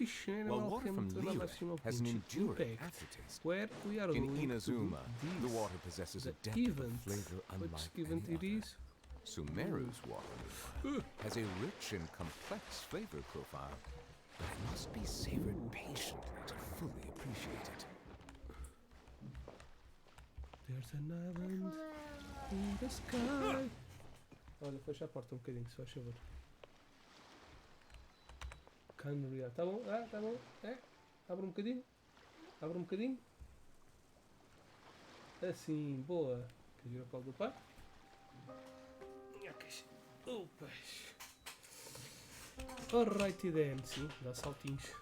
fish and while animal water came from to another Liyue live stream of has an Genshin enduring Impact, aftertaste. where we are In going to do Inazuma, the this. water possesses a The depth of event. flavor unlike Which event any it other. is? Sumeru's water, meanwhile, has a rich and complex flavor profile, but it must be savored patiently to fully appreciate it. There's an island in the sky. Olha, fecha a porta um bocadinho, se faz favor. Canria. Tá bom? Ah, tá bom. É. Abre um bocadinho. Abre um bocadinho. Assim, boa. Quer vir ao colo do pai? Opa. Alrighty then. Sim, dá saltinhos.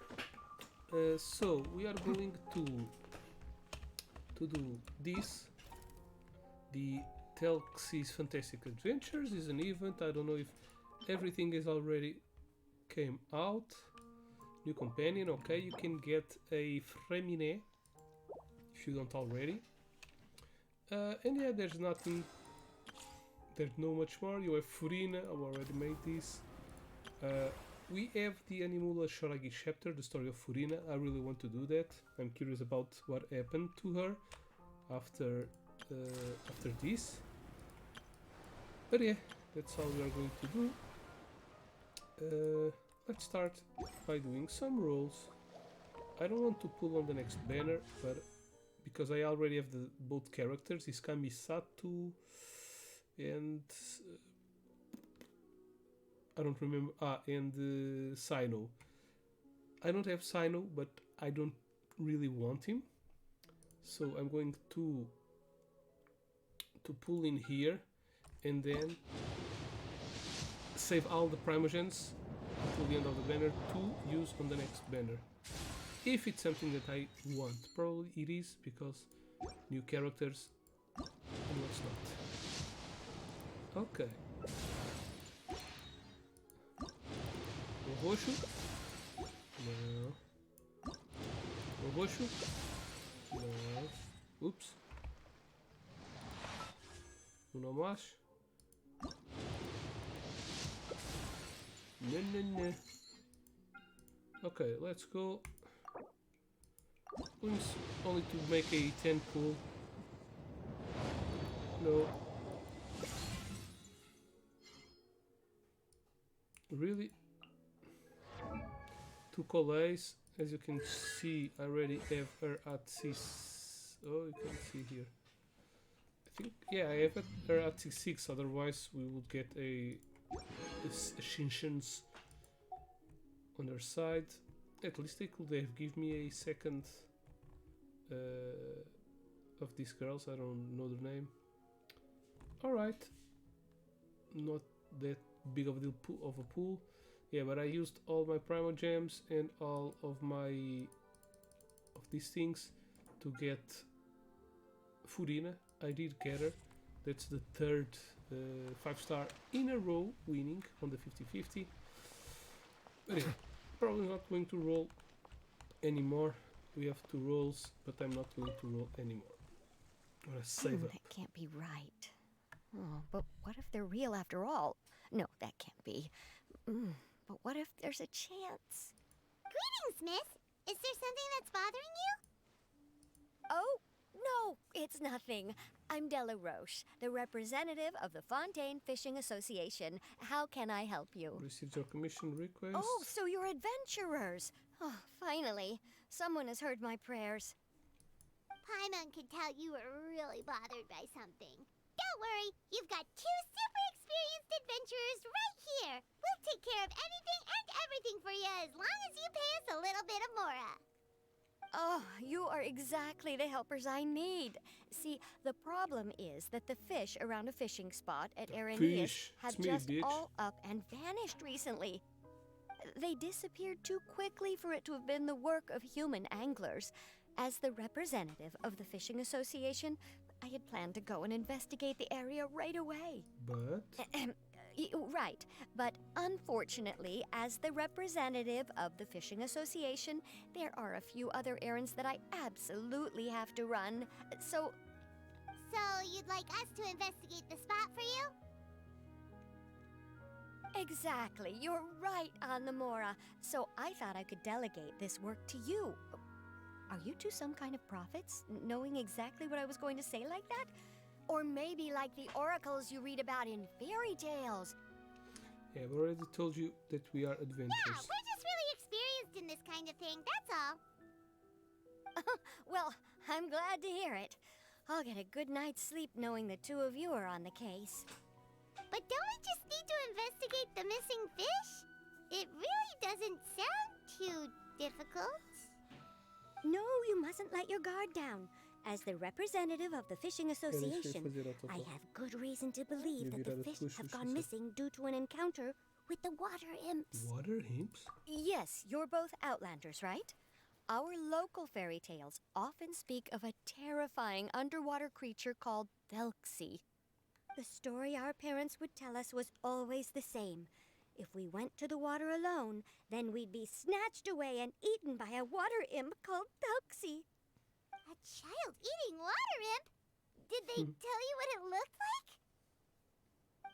So, we are going to do this. The Telxis Fantastic Adventures is an event. I don't know if everything is already came out. New companion, okay, you can get a Freminet if you don't already. And yeah, there's nothing, there's no much more. You have Furina, I already made this. We have the Animula Shoragi chapter, the story of Furina. I really want to do that. I'm curious about what happened to her after this. But yeah, that's all we are going to do. Let's start by doing some rolls. I don't want to pull on the next banner, but because I already have both characters, Iskami Satu and I don't remember. And Sino. I don't have Sino, but I don't really want him, so I'm going to pull in here and then save all the Primogens until the end of the banner to use on the next banner. If it's something that I want, probably it is, because new characters and what's not. Okay. O roxo. Não. O roxo. Não. Oops. Uno más. No. Okay, let's go. Only to make a 10 pull. No. Really? 2 collays. As you can see, I already have her at 6. Oh, you can see here. I think, yeah, I have her at 6. Otherwise, we would get a Shinshins on their side. At least they could have given me a second of these girls. I don't know their name. Alright. Not that big of a deal of a pool. Yeah, but I used all my Primo Gems and all of these things to get Furina. I did get her. That's the third 5-star in a row winning on the 50-50. But yeah, probably not going to roll anymore. We have 2 rolls, but I'm not going to roll anymore. I'm gonna save up. That can't be right. Oh, but what if they're real after all? No, that can't be. But what if there's a chance? Greetings, miss. Is there something that's bothering you? Oh, no, it's nothing. I'm Della Roche, the representative of the Fontaine Fishing Association. How can I help you? Received your commission request. Oh, so you're adventurers. Oh, finally. Someone has heard my prayers. Paimon could tell you were really bothered by something. Don't worry, you've got 2 super experienced adventurers right here. We'll take care of anything and everything for you as long as you pay us a little bit of mora. Oh, you are exactly the helpers I need. See, the problem is that the fish around a fishing spot at Arrhenius have just all up and vanished recently. They disappeared too quickly for it to have been the work of human anglers. As the representative of the Fishing Association, I had planned to go and investigate the area right away. But? Right, but unfortunately, as the representative of the Fishing Association, there are a few other errands that I absolutely have to run, so... So, you'd like us to investigate the spot for you? Exactly. You're right on the Mora. So I thought I could delegate this work to you. Are you two some kind of prophets, knowing exactly what I was going to say like that? Or maybe like the oracles you read about in fairy tales? Yeah, I've already told you that we are Yeah, adventurers. we're just really experienced in this kind of thing, that's all. Well, I'm glad to hear it. I'll get a good night's sleep knowing the two of you are on the case. But don't we just need to investigate the missing fish? It really doesn't sound too difficult. No, you mustn't let your guard down. As the representative of the Fishing Association, I have good reason to believe that the fish have gone missing due to an encounter with the water imps. Water imps? Yes, you're both Outlanders, right? Our local fairy tales often speak of a terrifying underwater creature called Thelxie. The story our parents would tell us was always the same. If we went to the water alone, then we'd be snatched away and eaten by a water imp called Thelxie. A child-eating water imp? Did they tell you what it looked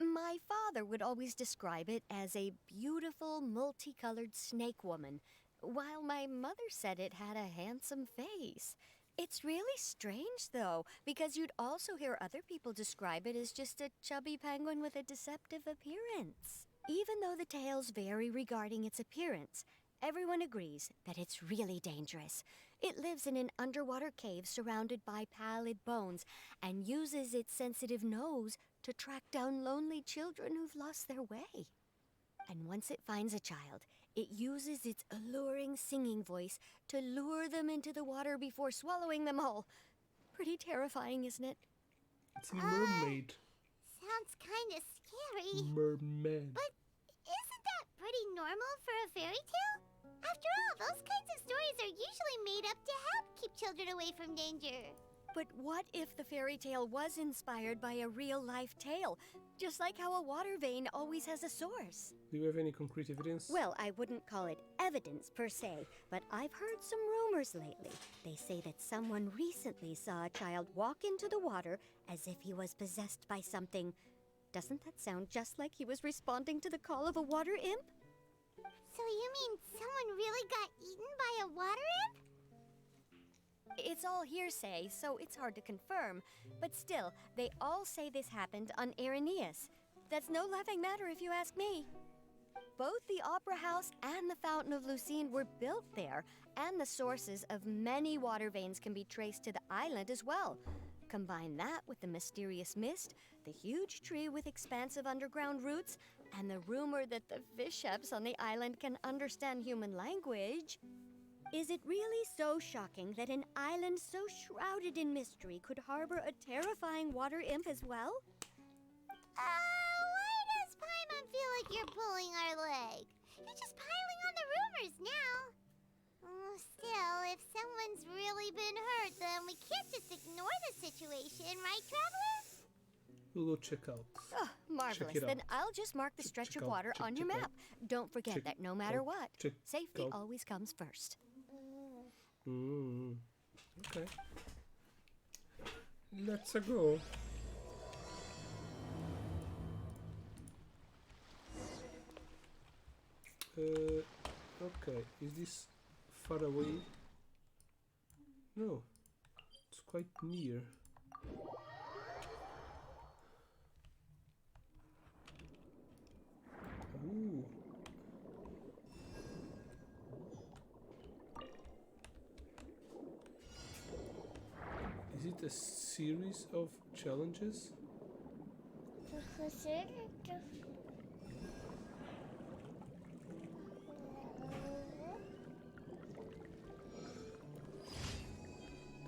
like? My father would always describe it as a beautiful, multicolored snake woman, while my mother said it had a handsome face. It's really strange, though, because you'd also hear other people describe it as just a chubby penguin with a deceptive appearance. Even though the tales vary regarding its appearance, everyone agrees that it's really dangerous. It lives in an underwater cave surrounded by pallid bones and uses its sensitive nose to track down lonely children who've lost their way. And once it finds a child, it uses its alluring singing voice to lure them into the water before swallowing them whole. Pretty terrifying, isn't it? It's a mermaid. Sounds kind of scary. Mermaid. But isn't that pretty normal for a fairy tale? After all, those kinds of stories are usually made up to help keep children away from danger. But what if the fairy tale was inspired by a real-life tale? Just like how a water vein always has a source. Do you have any concrete evidence? Well, I wouldn't call it evidence per se, but I've heard some rumors lately. They say that someone recently saw a child walk into the water as if he was possessed by something. Doesn't that sound just like he was responding to the call of a water imp? So you mean someone really got eaten by a water imp? It's all hearsay, so it's hard to confirm. But still, they all say this happened on Irenaeus. That's no laughing matter if you ask me. Both the Opera House and the Fountain of Lucine were built there, and the sources of many water veins can be traced to the island as well. Combine that with the mysterious mist, the huge tree with expansive underground roots, and the rumor that the fish chefs on the island can understand human language. Is it really so shocking that an island so shrouded in mystery could harbor a terrifying water imp as well? Why does Paimon feel like you're pulling our leg? You're just piling on the rumors now. Still, if someone's really been hurt, then we can't just ignore the situation, right, Traveler? We'll go check out. Oh, marvelous. Check it Then out. I'll just mark the stretch check of out, water check- on your check map. Don't forget check that no matter out, what, check safety out. always comes first. Okay. Let's go. Okay. Is this far away? No. It's quite near. Ooh. Is it a series of challenges?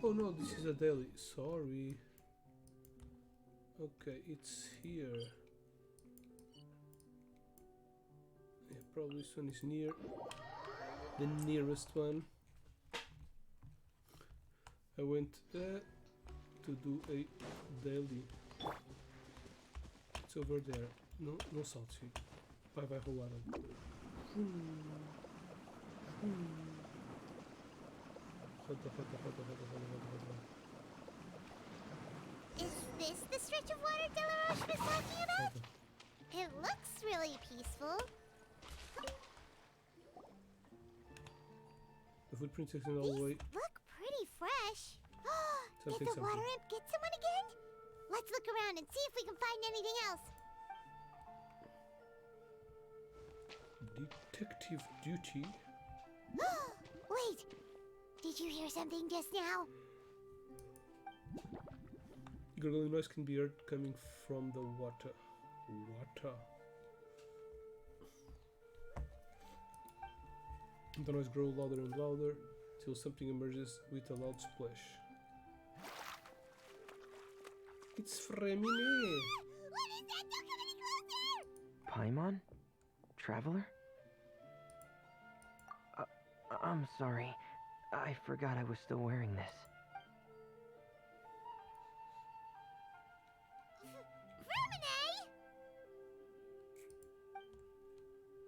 Oh no, this is a daily. Sorry. Okay, it's here. Yeah, probably this one is near the nearest one. I went there to do a daily. It's over there. No salt here. Bye bye, Hawaii. Is this the stretch of water Delaroche was talking about? It looks really peaceful. The footprint is all the way. These look pretty fresh. Did Something, the water imp get someone again? Let's look around and see if we can find anything else. Detective duty. Wait, did you hear something just now? Gurgling noise can be heard coming from the water. Water. The noise grows louder and louder till something emerges with a loud splash. It's Fremine! What is that? Don't come any closer! Paimon? Traveler? I'm sorry. I forgot I was still wearing this.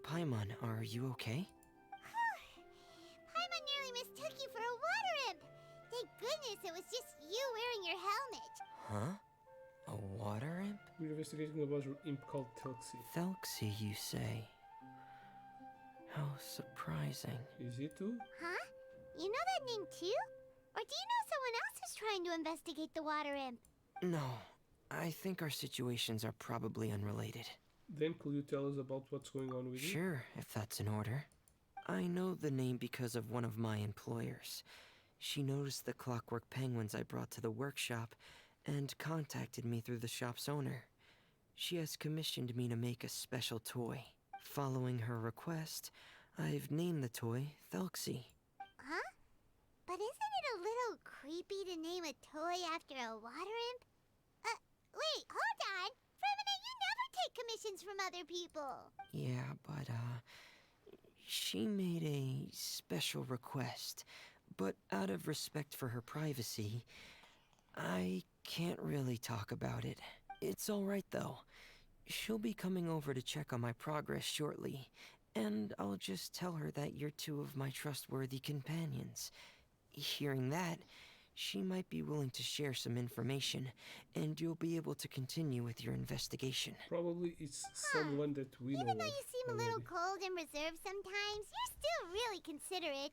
Paimon, are you okay? Paimon nearly mistook you for a water imp. Thank goodness it was just you wearing your helmet. Huh? A water imp? We're investigating a water imp called Telxi. Thelxie, you say? How surprising. Is it too? Huh? You know that name too? Or do you know someone else who's trying to investigate the water imp? No, I think our situations are probably unrelated. Then could you tell us about what's going on with it? Sure, if that's in order. I know the name because of one of my employers. She noticed the clockwork penguins I brought to the workshop and contacted me through the shop's owner. She has commissioned me to make a special toy. Following her request, I've named the toy Thelxie. Huh? But isn't it a little creepy to name a toy after a water imp? Wait, hold on! Fremine, you never take commissions from other people! Yeah, but, she made a special request. But out of respect for her privacy, I can't really talk about it. It's alright though. She'll be coming over to check on my progress shortly, and I'll just tell her that you're two of my trustworthy companions. Hearing that, she might be willing to share some information, and you'll be able to continue with your investigation. Probably it's someone that we know. Even though you seem a little already. cold and reserved sometimes, you're still really considerate.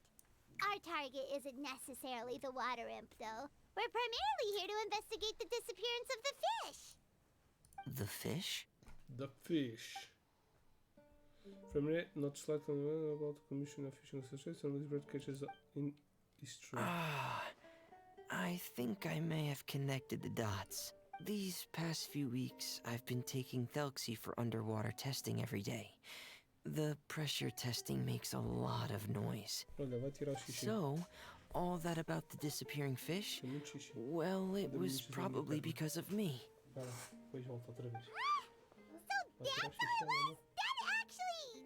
Our target isn't necessarily the water imp, though. We're primarily here to investigate the disappearance of the fish. The fish? The fish. From it, not slightly about the commission of fishing associates and these bird catches in history. I think I may have connected the dots. These past few weeks, I've been taking Thelxie for underwater testing every day. The pressure testing makes a lot of noise. Olha, vai tirar o xixi. So, all that about the disappearing fish? Tem muito xixi. Well, it was probably because of me. Vai lá, depois volta outra vez. So Vai tirar o that's xixi, amor. that actually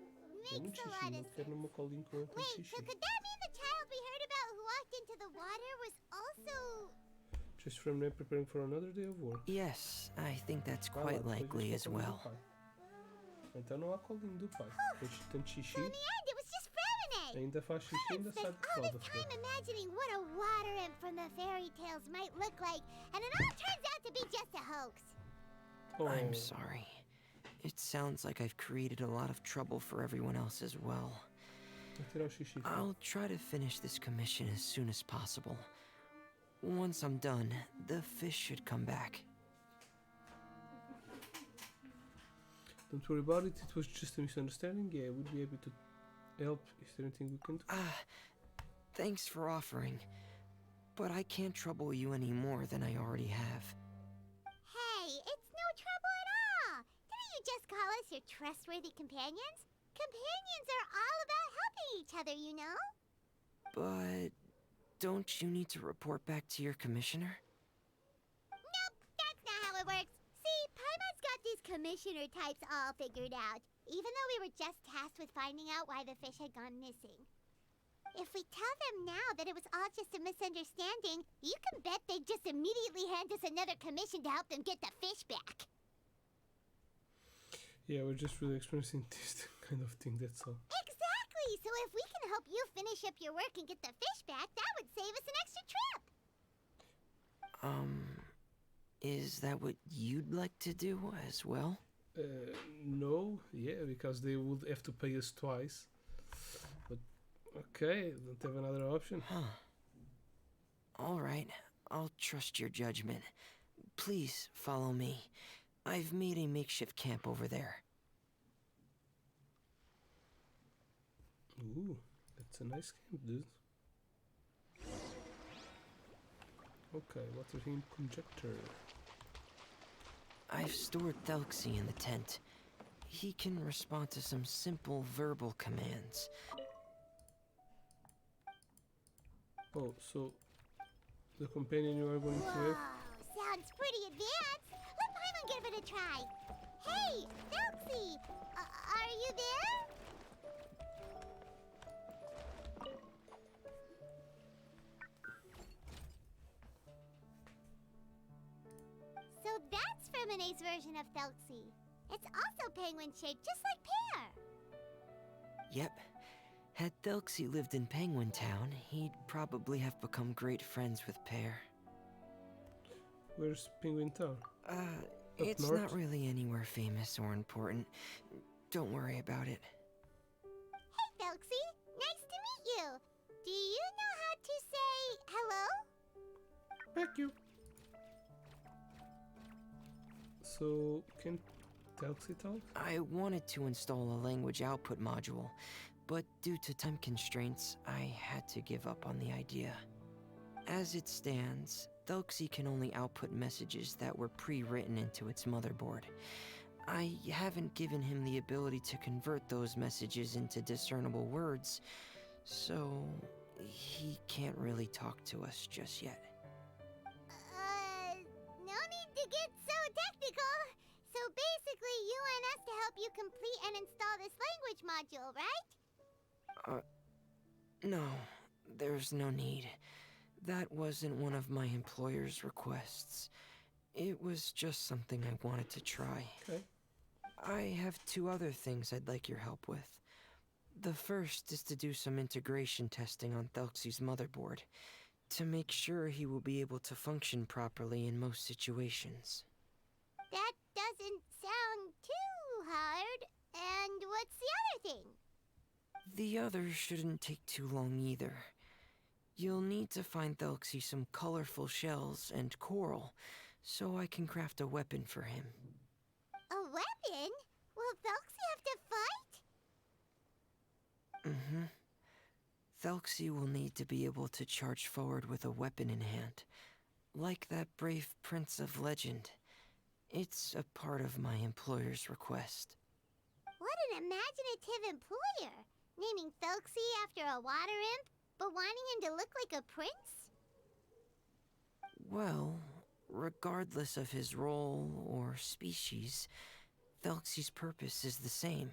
Tem muito makes a xixi, lot não of quero no meu colinho com tanto Wait, xixi. so could that mean the child we heard about who walked into the water was also... Just from there preparing for another day of work. Yes, I think that's Vai lá, quite depois likely deixa as o colinho do well. pai. Então não há colinho do pai. Depois de tanto xixi, So in the end, it was just Fremine! ainda faz xixi, ainda Spent sai de all fralda. this time imagining what a water imp from the fairy tales might look like, and it all turns out to be just a hoax. Oh, I'm sorry. It sounds like I've created a lot of trouble for everyone else as well. vai tirar o xixi. I'll try to finish this commission as soon as possible. Once I'm done, the fish should come back. Don't worry about it, it was just a misunderstanding. Yeah, we'll be able to help. Is there anything we can do? Thanks for offering. But I can't trouble you any more than I already have. Hey, it's no trouble at all! Didn't you just call us your trustworthy companions? Companions are all about helping each other, you know? But don't you need to report back to your commissioner? Nope, that's not how it works. See, Paimon's got these commissioner types all figured out, even though we were just tasked with finding out why the fish had gone missing. If we tell them now that it was all just a misunderstanding, you can bet they'd just immediately hand us another commission to help them get the fish back. Yeah, we're just really experiencing this kind of thing, that's all. Exactly! So if we can help you finish up your work and get the fish back, that would save us an extra trip! Is that what you'd like to do as well? No, yeah, because they would have to pay us twice. But okay, don't have another option. Huh. All right, I'll trust your judgment. Please follow me. I've made a makeshift camp over there. Ooh, that's a nice camp, dude. Okay, water him conjecture. I've stored Thelxie in the tent. He can respond to some simple verbal commands. Oh, so the companion you are going to have? Whoa, sounds pretty advanced. Let Paimon give it a try. Hey, Felxie, are you there? So that's Fremone's version of Felxie. It's also penguin-shaped, just like Pear. Yep. Had Thelxie lived in Penguin Town, he'd probably have become great friends with Pear. Where's Penguin Town? It's north? not really anywhere famous or important. Don't worry about it. Hey, Felxie, nice to meet you. Do you know how to say hello? Thank you. So, can Telxie talk? I wanted to install a language output module, but due to time constraints, I had to give up on the idea. As it stands, Thelxie can only output messages that were pre-written into its motherboard. I haven't given him the ability to convert those messages into discernible words, so he can't really talk to us just yet. No need to get so technical. So basically, you want us to help you complete and install this language module, right? No, there's no need. That wasn't one of my employer's requests. It was just something I wanted to try. Okay. I have two other things I'd like your help with. The first is to do some integration testing on Thelxie's motherboard, to make sure he will be able to function properly in most situations. That doesn't sound too hard. And what's the other thing? The other shouldn't take too long either. You'll need to find Thelxie some colorful shells and coral, so I can craft a weapon for him. A weapon? Will Felxie have to fight? Mm-hmm. Thelxie will need to be able to charge forward with a weapon in hand, like that brave prince of legend. It's a part of my employer's request. What an imaginative employer! Naming Felxie after a water imp, but wanting him to look like a prince? Well, regardless of his role or species, Thelxie's purpose is the same.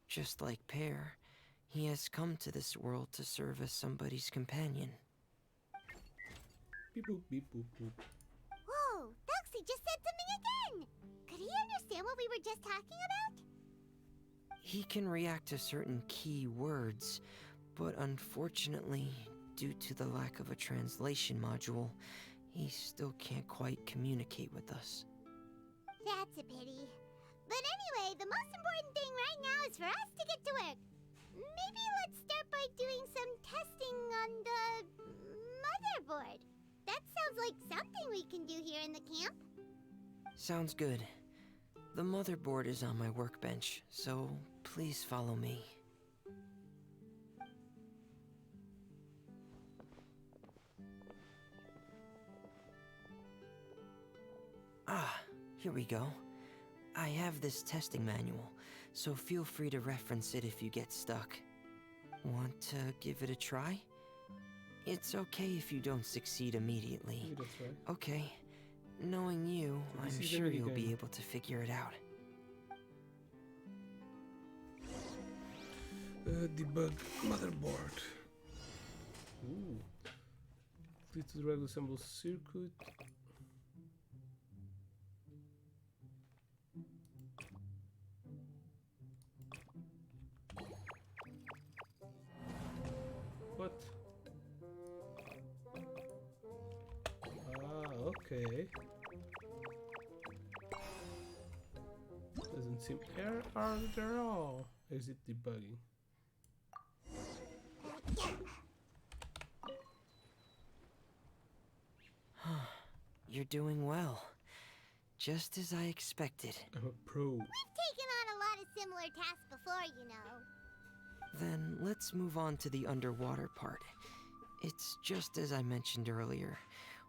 Just like Pear, he has come to this world to serve as somebody's companion. Beep boop, beep boop, boop. Whoa, Felxie just said something again! Could he understand what we were just talking about? He can react to certain key words, but unfortunately, due to the lack of a translation module, he still can't quite communicate with us. That's a pity. But anyway, the most important thing right now is for us to get to work. Maybe let's start by doing some testing on the motherboard. That sounds like something we can do here in the camp. Sounds good. The motherboard is on my workbench, so please follow me. Ah, here we go. I have this testing manual, so feel free to reference it if you get stuck. Want to give it a try? It's okay if you don't succeed immediately. Maybe that's right. Okay. Knowing you, This I'm is a sure you'll minigame. be able to figure it out. Debug motherboard. Ooh. Complete the regular assemble circuit. What? Ah, okay. Does seem error after all. Exit debugging. You're doing well. Just as I expected. I'm a pro. We've taken on a lot of similar tasks before, you know. Then let's move on to the underwater part. It's just as I mentioned earlier.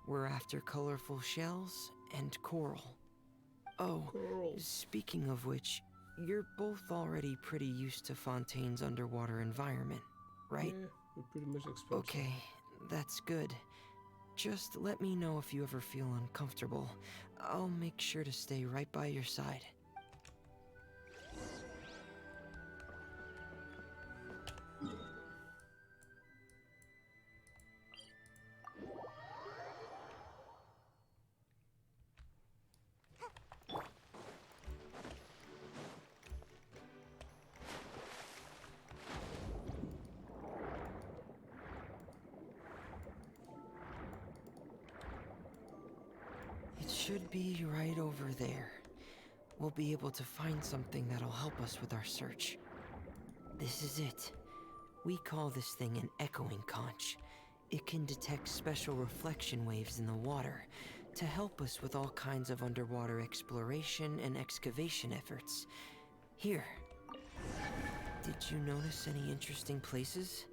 We're after colorful shells and coral. Oh, Coral. speaking of which, you're both already pretty used to Fontaine's underwater environment, right? Yeah, we're pretty much experts. Okay, that's good. Just let me know if you ever feel uncomfortable. I'll make sure to stay right by your side. It should be right over there. We'll be able to find something that'll help us with our search. This is it. We call this thing an echoing conch. It can detect special reflection waves in the water to help us with all kinds of underwater exploration and excavation efforts. Here. Did you notice any interesting places?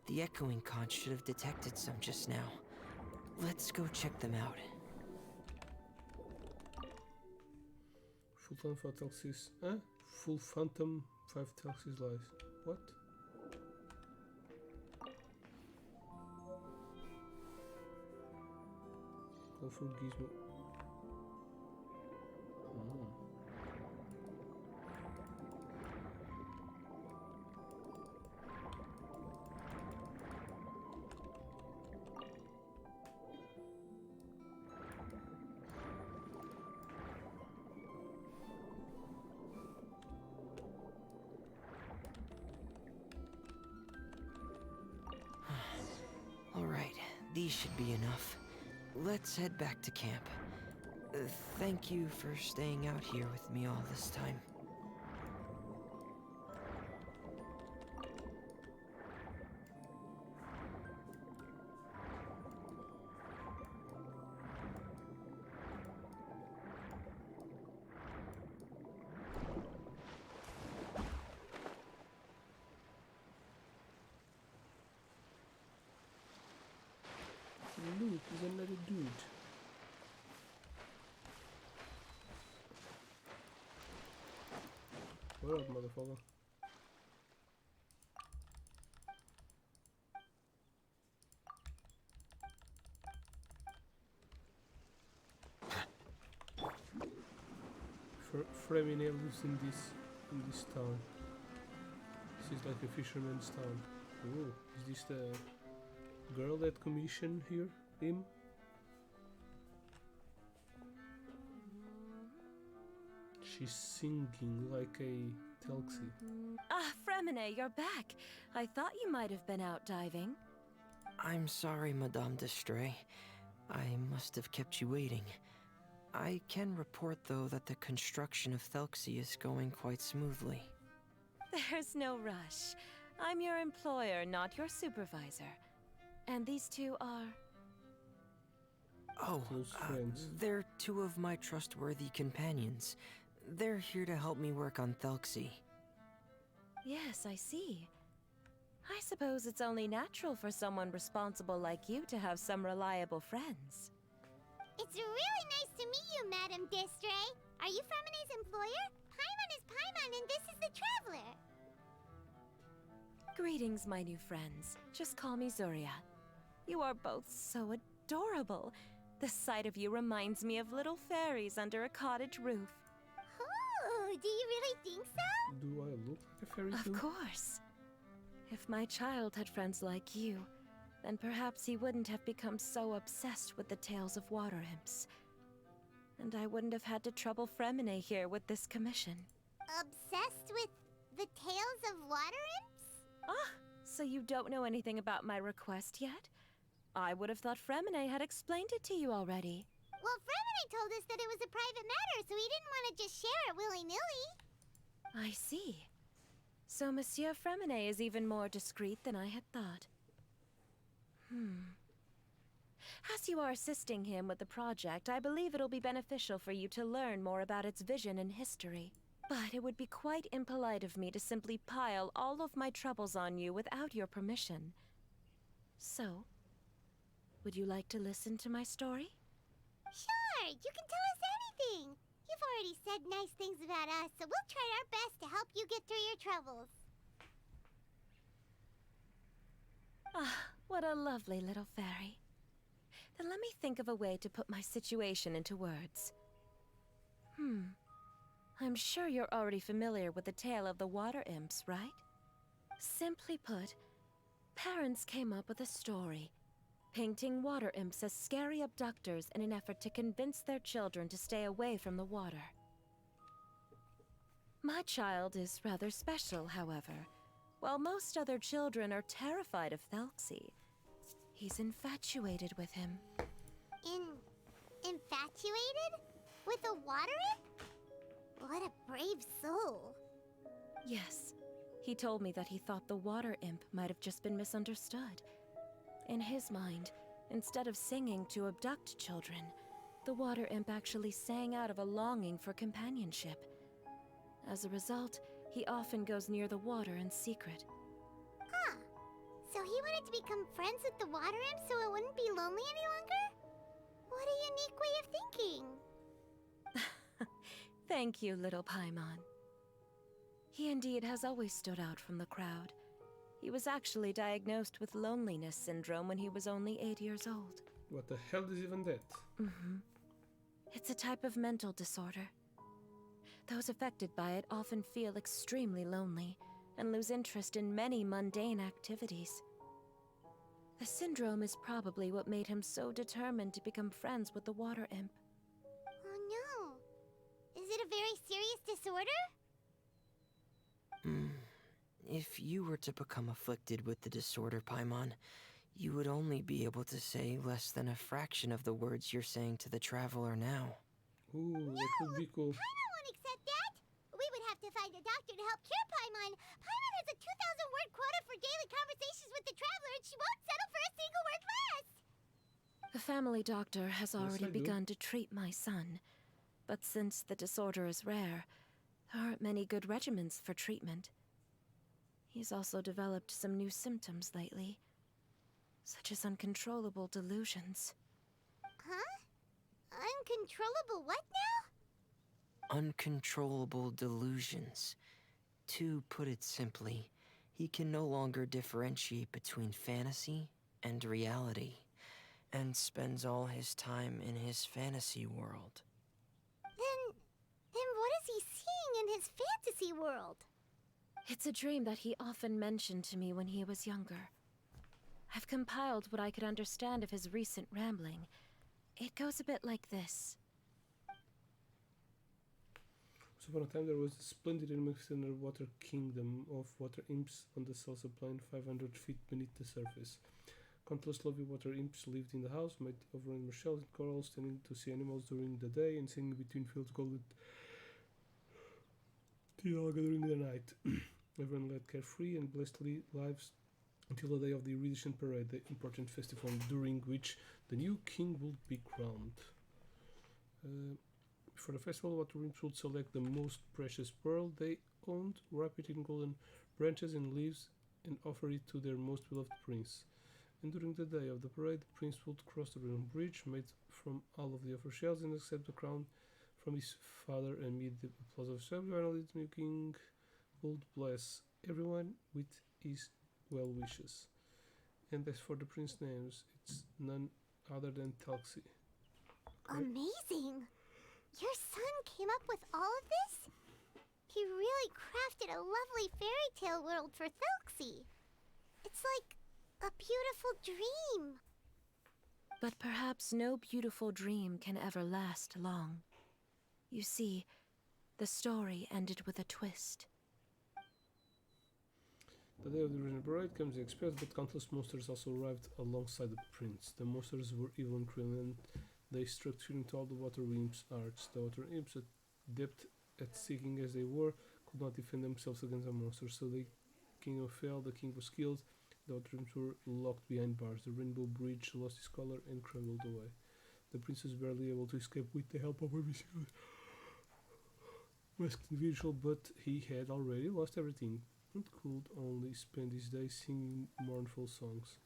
The echoing conch should have detected some just now. Let's go check them out. Full time 5 taxis. Huh? Full phantom 5 taxis lies. What? Go for Gizmo. Alright, these should be enough. Let's head back to camp. Thank you for staying out here with me all this time. Look, there's another dude. What up, motherfucker? Fremine lives in this town. This is like a fisherman's town. Oh, is this the girl that commissioned him? She's singing like a Telxi. Ah, Fremine, you're back. I thought you might have been out diving. I'm sorry, Madame d'Estray. I must have kept you waiting. I can report, though, that the construction of Thelxie is going quite smoothly. There's no rush. I'm your employer, not your supervisor. And these two are... Oh, Close friends. they're two of my trustworthy companions. They're here to help me work on Thelxie. Yes, I see. I suppose it's only natural for someone responsible like you to have some reliable friends. It's really nice to meet you, Madame d'Estray. Are you Fremine's employer? Paimon is Paimon, and this is the Traveler. Greetings, my new friends. Just call me Zuria. You are both so adorable. The sight of you reminds me of little fairies under a cottage roof. Oh, do you really think so? Do I look like a fairy too? Of course. If my child had friends like you, then perhaps he wouldn't have become so obsessed with the tales of water imps. And I wouldn't have had to trouble Fremine here with this commission. Obsessed with the tales of water imps? Ah, so you don't know anything about my request yet? I would have thought Fremine had explained it to you already. Well, Fremine told us that it was a private matter, so he didn't want to just share it willy-nilly. I see. So Monsieur Freminet is even more discreet than I had thought. As you are assisting him with the project, I believe it'll be beneficial for you to learn more about its vision and history. But it would be quite impolite of me to simply pile all of my troubles on you without your permission. So, would you like to listen to my story? Sure, you can tell us anything. You've already said nice things about us, so we'll try our best to help you get through your troubles. Ah, what a lovely little fairy. Then let me think of a way to put my situation into words. I'm sure you're already familiar with the tale of the water imps, right? Simply put, parents came up with a story, painting water imps as scary abductors in an effort to convince their children to stay away from the water. My child is rather special, however. While most other children are terrified of Thelxie, he's infatuated with him. Infatuated? With a water imp? What a brave soul. Yes, he told me that he thought the water imp might have just been misunderstood. In his mind, instead of singing to abduct children, the water imp actually sang out of a longing for companionship. As a result, he often goes near the water in secret. Huh. So he wanted to become friends with the water imp so it wouldn't be lonely any longer? What a unique way of thinking. Thank you, little Paimon. He indeed has always stood out from the crowd. He was actually diagnosed with loneliness syndrome when he was only 8 years old. What the hell is even that? It's a type of mental disorder. Those affected by it often feel extremely lonely and lose interest in many mundane activities. The syndrome is probably what made him so determined to become friends with the water imp. Oh no. Is it a very serious disorder? If you were to become afflicted with the disorder, Paimon, you would only be able to say less than a fraction of the words you're saying to the traveler now. Ooh, that would be cool. Paimon won't accept that. We would have to find a doctor to help cure Paimon. Paimon has a 2,000-word quota for daily conversations with the traveler, and she won't settle for a single word less. The family doctor has already I do. begun to treat my son, but since the disorder is rare, there aren't many good regimens for treatment. He's also developed some new symptoms lately, such as uncontrollable delusions. Huh? Uncontrollable what now? Uncontrollable delusions. To put it simply, he can no longer differentiate between fantasy and reality, and spends all his time in his fantasy world. Then what is he seeing in his fantasy world? It's a dream that he often mentioned to me when he was younger. I've compiled what I could understand of his recent rambling. It goes a bit like this. Once upon a time there was a splendid and magnificent water kingdom of water imps on the salsa plain 500 feet beneath the surface. Countless lovely water imps lived in the house, made of rainbow shells and corals, tending to sea animals during the day and singing between fields golden Tiaga during the night. Everyone led carefree and blessed lives until the day of the Iridescent Parade, the important festival during which the new king would be crowned. For the festival, water imps would select the most precious pearl they owned, wrap it in golden branches and leaves, and offer it to their most beloved prince. And during the day of the parade, the prince would cross the royal bridge made from all of the offer shells and accept the crown from his father and meet the applause of some. Finally, the new king would bless everyone with his well wishes. And as for the prince names, it's none other than Thelxie. Okay. Amazing! Your son came up with all of this? He really crafted a lovely fairy tale world for Thelxie. It's like a beautiful dream. But perhaps no beautiful dream can ever last long. You see, the story ended with a twist. The day of the original parade comes the express, but countless monsters also arrived alongside the prince. The monsters were evil and cruel, and they struck fear into all the water imps' hearts. The water imps, adept at seeking as they were, could not defend themselves against the monster, so the kingdom fell, the king was killed, the dreams were locked behind bars, the rainbow bridge lost its color and crumbled away. The prince was barely able to escape with the help of a masked individual, but he had already lost everything and could only spend his days singing mournful songs.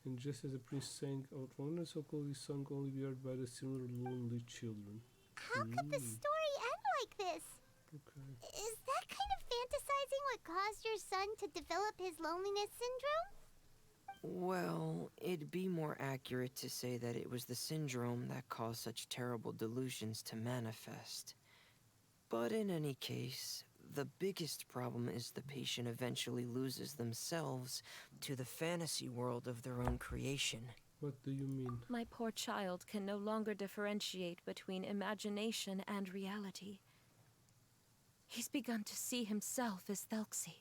And just as the prince sang out loneliness, so could his song only be heard by the similar lonely children. How could the story end like this? Okay. Is that kind of fantasizing what caused your son to develop his loneliness syndrome? Well, it'd be more accurate to say that it was the syndrome that caused such terrible delusions to manifest. But in any case, the biggest problem is the patient eventually loses themselves to the fantasy world of their own creation. What do you mean? My poor child can no longer differentiate between imagination and reality. He's begun to see himself as Thelxie.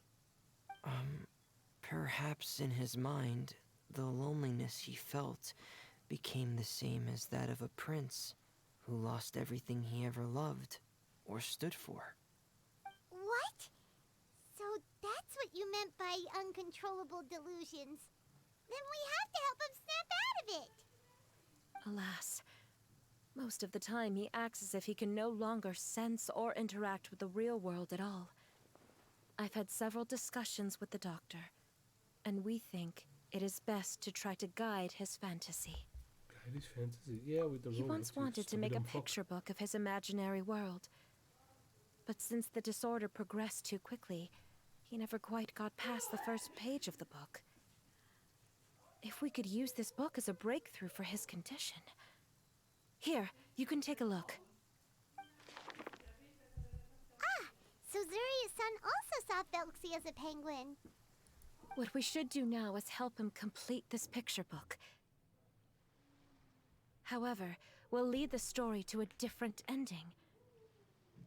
Perhaps in his mind, the loneliness he felt became the same as that of a prince who lost everything he ever loved or stood for. What? So that's what you meant by uncontrollable delusions. Then we have to help him snap out of it. Alas, most of the time he acts as if he can no longer sense or interact with the real world at all. I've had several discussions with the doctor, and we think it is best to try to guide his fantasy. Guide his fantasy? Yeah, with the He once wanted to make a picture book of his imaginary world. But since the disorder progressed too quickly, he never quite got past the first page of the book. If we could use this book as a breakthrough for his condition. Here, you can take a look. So Zuria's son also saw Thelxie as a penguin. What we should do now is help him complete this picture book. However, we'll lead the story to a different ending.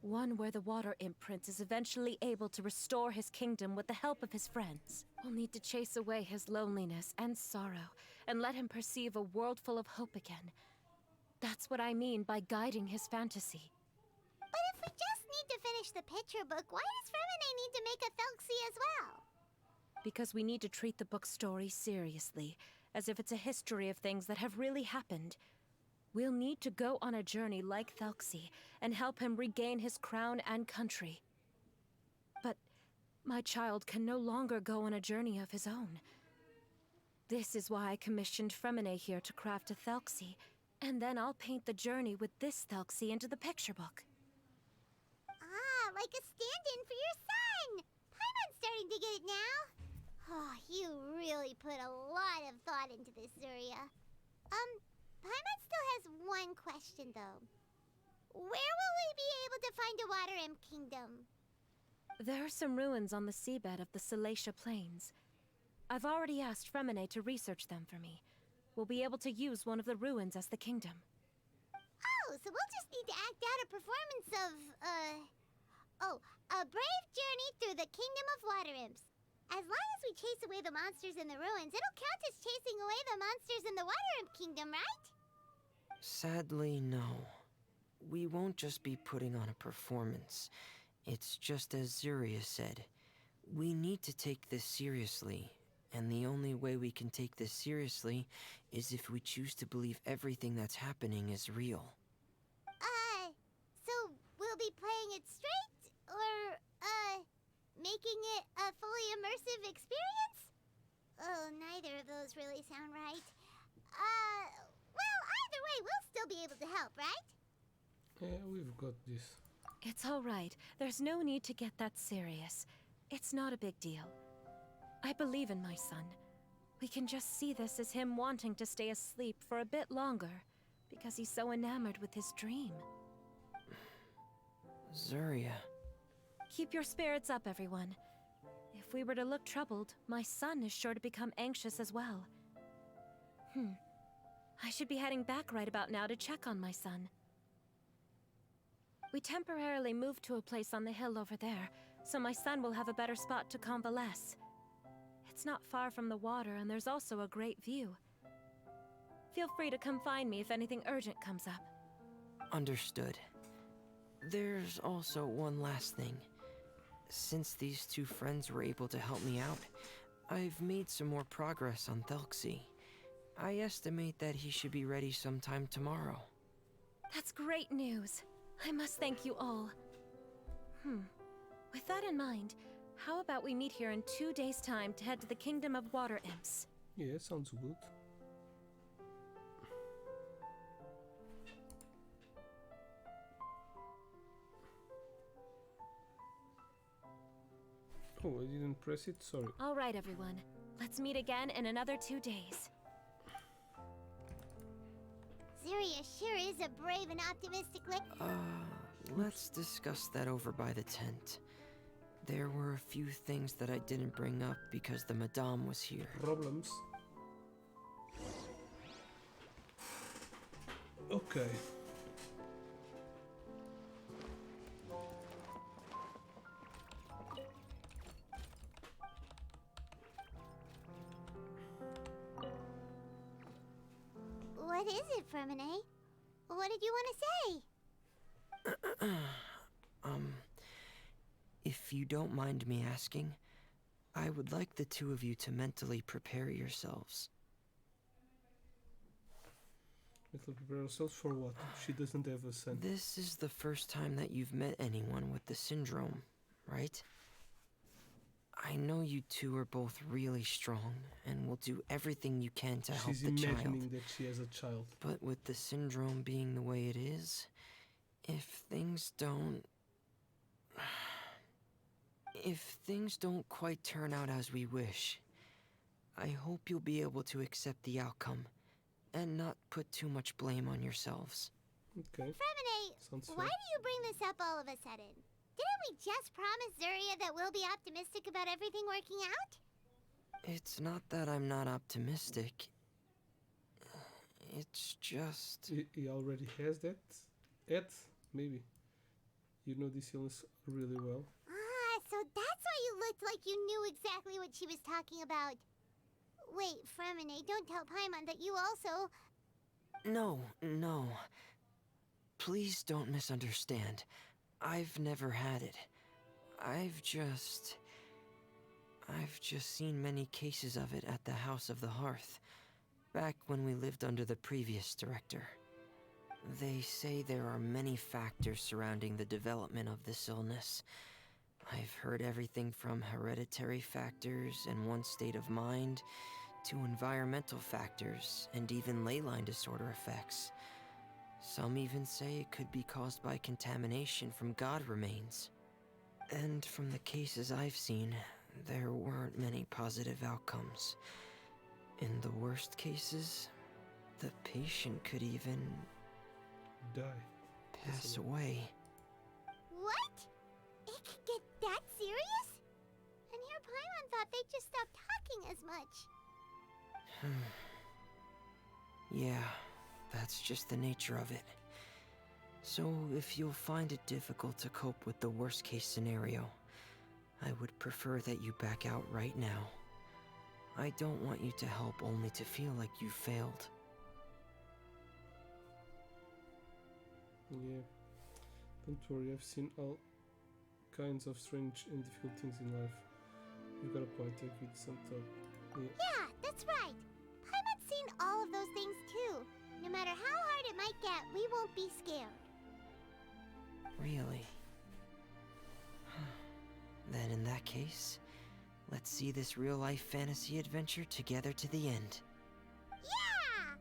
One where the water imp prince is eventually able to restore his kingdom with the help of his friends. We'll need to chase away his loneliness and sorrow, and let him perceive a world full of hope again. That's what I mean by guiding his fantasy. But if we just need to finish the picture book, why does Fremine need to make a Thelxie as well? Because we need to treat the book's story seriously, as if it's a history of things that have really happened. We'll need to go on a journey like Thelxie, and help him regain his crown and country. But my child can no longer go on a journey of his own. This is why I commissioned Fremine here to craft a Thelxie, and then I'll paint the journey with this Thelxie into the picture book. Ah, like a stand-in for your son! Paimon's starting to get it now. Oh, you really put a lot of thought into this, Zuria. Paimon still has one question, though. Where will we be able to find a Water Imp Kingdom? There are some ruins on the seabed of the Salacia Plains. I've already asked Fremine to research them for me. We'll be able to use one of the ruins as the kingdom. Oh, so we'll just need to act out a performance of, a brave journey through the Kingdom of Water Imps. As long as we chase away the monsters in the ruins, it'll count as chasing away the monsters in the Water Imp Kingdom, right? Sadly, no. We won't just be putting on a performance. It's just as Zuria said. We need to take this seriously. And the only way we can take this seriously is if we choose to believe everything that's happening is real. So we'll be playing it straight? Or, making it a fully immersive experience? Oh, neither of those really sound right. Well, either way, we'll still be able to help, right? Yeah, we've got this. It's all right. There's no need to get that serious. It's not a big deal. I believe in my son. We can just see this as him wanting to stay asleep for a bit longer, because he's so enamored with his dream. Zuria. Keep your spirits up, everyone. If we were to look troubled, my son is sure to become anxious as well. I should be heading back right about now to check on my son. We temporarily moved to a place on the hill over there, so my son will have a better spot to convalesce. It's not far from the water, and there's also a great view. Feel free to come find me if anything urgent comes up. Understood. There's also one last thing. since these two friends were able to help me out, I've made some more progress on Thelxie. I estimate that he should be ready sometime tomorrow. That's great news. I must thank you all. With that in mind, how about we meet here in 2 days' time to head to the Kingdom of Water Imps? Yeah, sounds good. Oh, I didn't press it, sorry. All right, everyone. Let's meet again in another 2 days. Zeria sure is a brave and optimistic Let's discuss that over by the tent. There were a few things that I didn't bring up because the Madame was here. Problems. Okay. What is it, Fermine? What did you want to say? If you don't mind me asking, I would like the two of you to mentally prepare yourselves. Let's prepare ourselves for what? She doesn't have a son. This is the first time that you've met anyone with the syndrome, right? I know you two are both really strong and will do everything you can to help She's the child. imagining that she has a child. But with the syndrome being the way it is, if things don't quite turn out as we wish, I hope you'll be able to accept the outcome and not put too much blame on yourselves. Okay. Fermine, Sounds why fair. do you bring this up all of a sudden? Didn't we just promise Zeria that we'll be optimistic about everything working out? It's not that I'm not optimistic. It's just... He already has that? Maybe. You know this illness really well. Ah, so that's why you looked like you knew exactly what she was talking about. Wait, Fermine, don't tell Paimon that you also... No. Please don't misunderstand. I've never had it. I've just seen many cases of it at the House of the Hearth, back when we lived under the previous director. They say there are many factors surrounding the development of this illness. I've heard everything from hereditary factors and one's state of mind, to environmental factors, and even ley line disorder effects. Some even say it could be caused by contamination from god remains. And from the cases I've seen, there weren't many positive outcomes. In the worst cases, the patient could even Die. pass away. What? It could get that serious? And here Paimon thought they'd just stop talking as much. Yeah, that's just the nature of it. So if you'll find it difficult to cope with the worst case scenario, I would prefer that you back out right now. I don't want you to help only to feel like you failed. Yeah. Don't worry, I've seen all kinds of strange and difficult things in life. You've got a point, I give it some thought. Yeah, that's right. Paimon's seen all of those things too. No matter how hard it might get, we won't be scared. Really? Then in that case, let's see this real-life fantasy adventure together to the end. Yeah!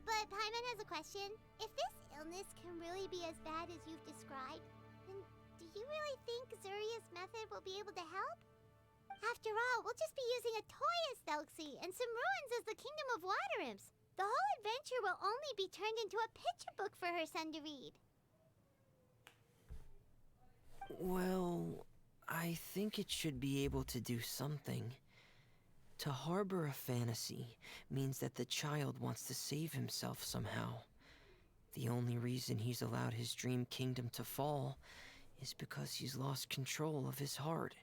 But Paimon has a question. If this illness can really be as bad as you've described, then do you really think Zuria's method will be able to help? After all, we'll just be using a toy as Thelxie and some ruins as the Kingdom of Water Imps. The whole adventure will only be turned into a picture book for her son to read. Well, I think it should be able to do something. To harbor a fantasy means that the child wants to save himself somehow. The only reason he's allowed his dream kingdom to fall is because he's lost control of his heart.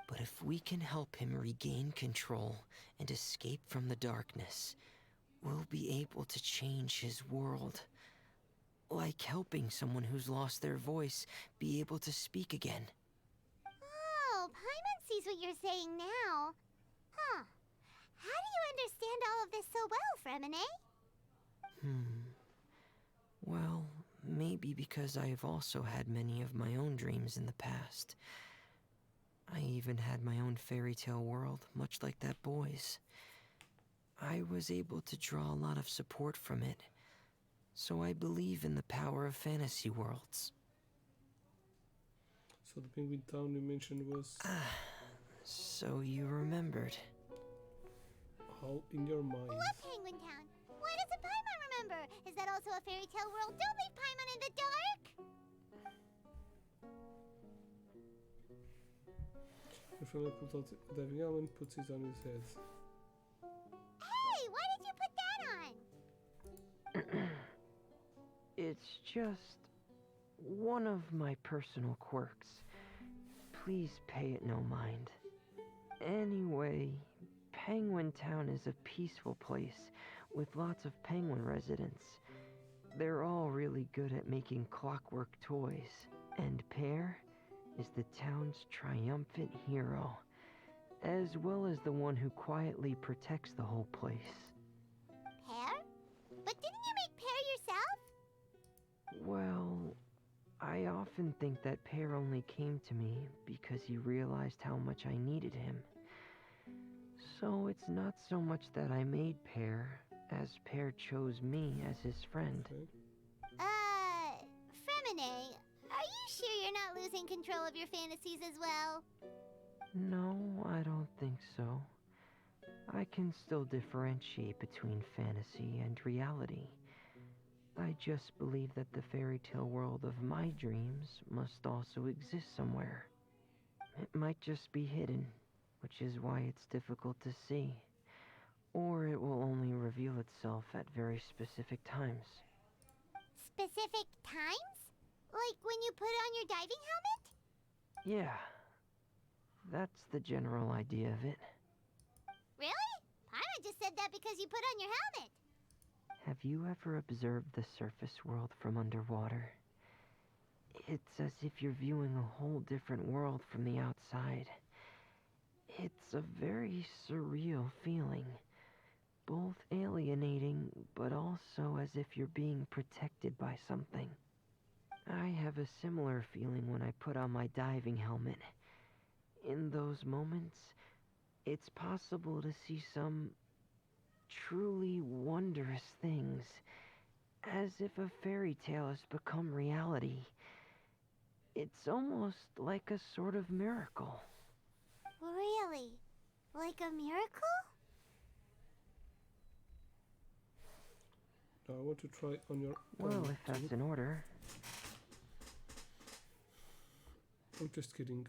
But if we can help him regain control and escape from the darkness, we'll be able to change his world. Like helping someone who's lost their voice be able to speak again. you're saying now. Huh. How do you understand all of this so well, Fremine? Well, maybe because I have also had many of my own dreams in the past. I even had my own fairy tale world, much like that boy's. I was able to draw a lot of support from it, so I believe in the power of fantasy worlds. So the penguin town you mentioned was... So you remembered. How in your mind? What Penguin Town? Why doesn't Paimon remember? Is that also a fairy tale world? Don't leave Paimon in the dark! The fellow pulled out the diving helmet and puts it on his head. Hey, why did you put that on? It's just one of my personal quirks. Please pay it no mind. Anyway, Penguin Town is a peaceful place with lots of penguin residents. They're all really good at making clockwork toys, and Pear is the town's triumphant hero, as well as the one who quietly protects the whole place. Pear? But didn't you make Pear yourself? Well, I often think that Pear only came to me because he realized how much I needed him. So it's not so much that I made Pear, as Pear chose me as his friend. Okay. Fremine, are you sure you're not losing control of your fantasies as well? No, I don't think so. I can still differentiate between fantasy and reality. I just believe that the fairy tale world of my dreams must also exist somewhere. It might just be hidden, which is why it's difficult to see. Or it will only reveal itself at very specific times. Specific times? Like when you put on your diving helmet? Yeah, that's the general idea of it. Really? Paimon just said that because you put on your helmet. Have you ever observed the surface world from underwater? It's as if you're viewing a whole different world from the outside. It's a very surreal feeling. Both alienating, but also as if you're being protected by something. I have a similar feeling when I put on my diving helmet. In those moments, it's possible to see some truly wondrous things, as if a fairy tale has become reality. It's almost like a sort of miracle. Really? Like a miracle? Now I want to try on your... Well, if that's in order. I'm just kidding.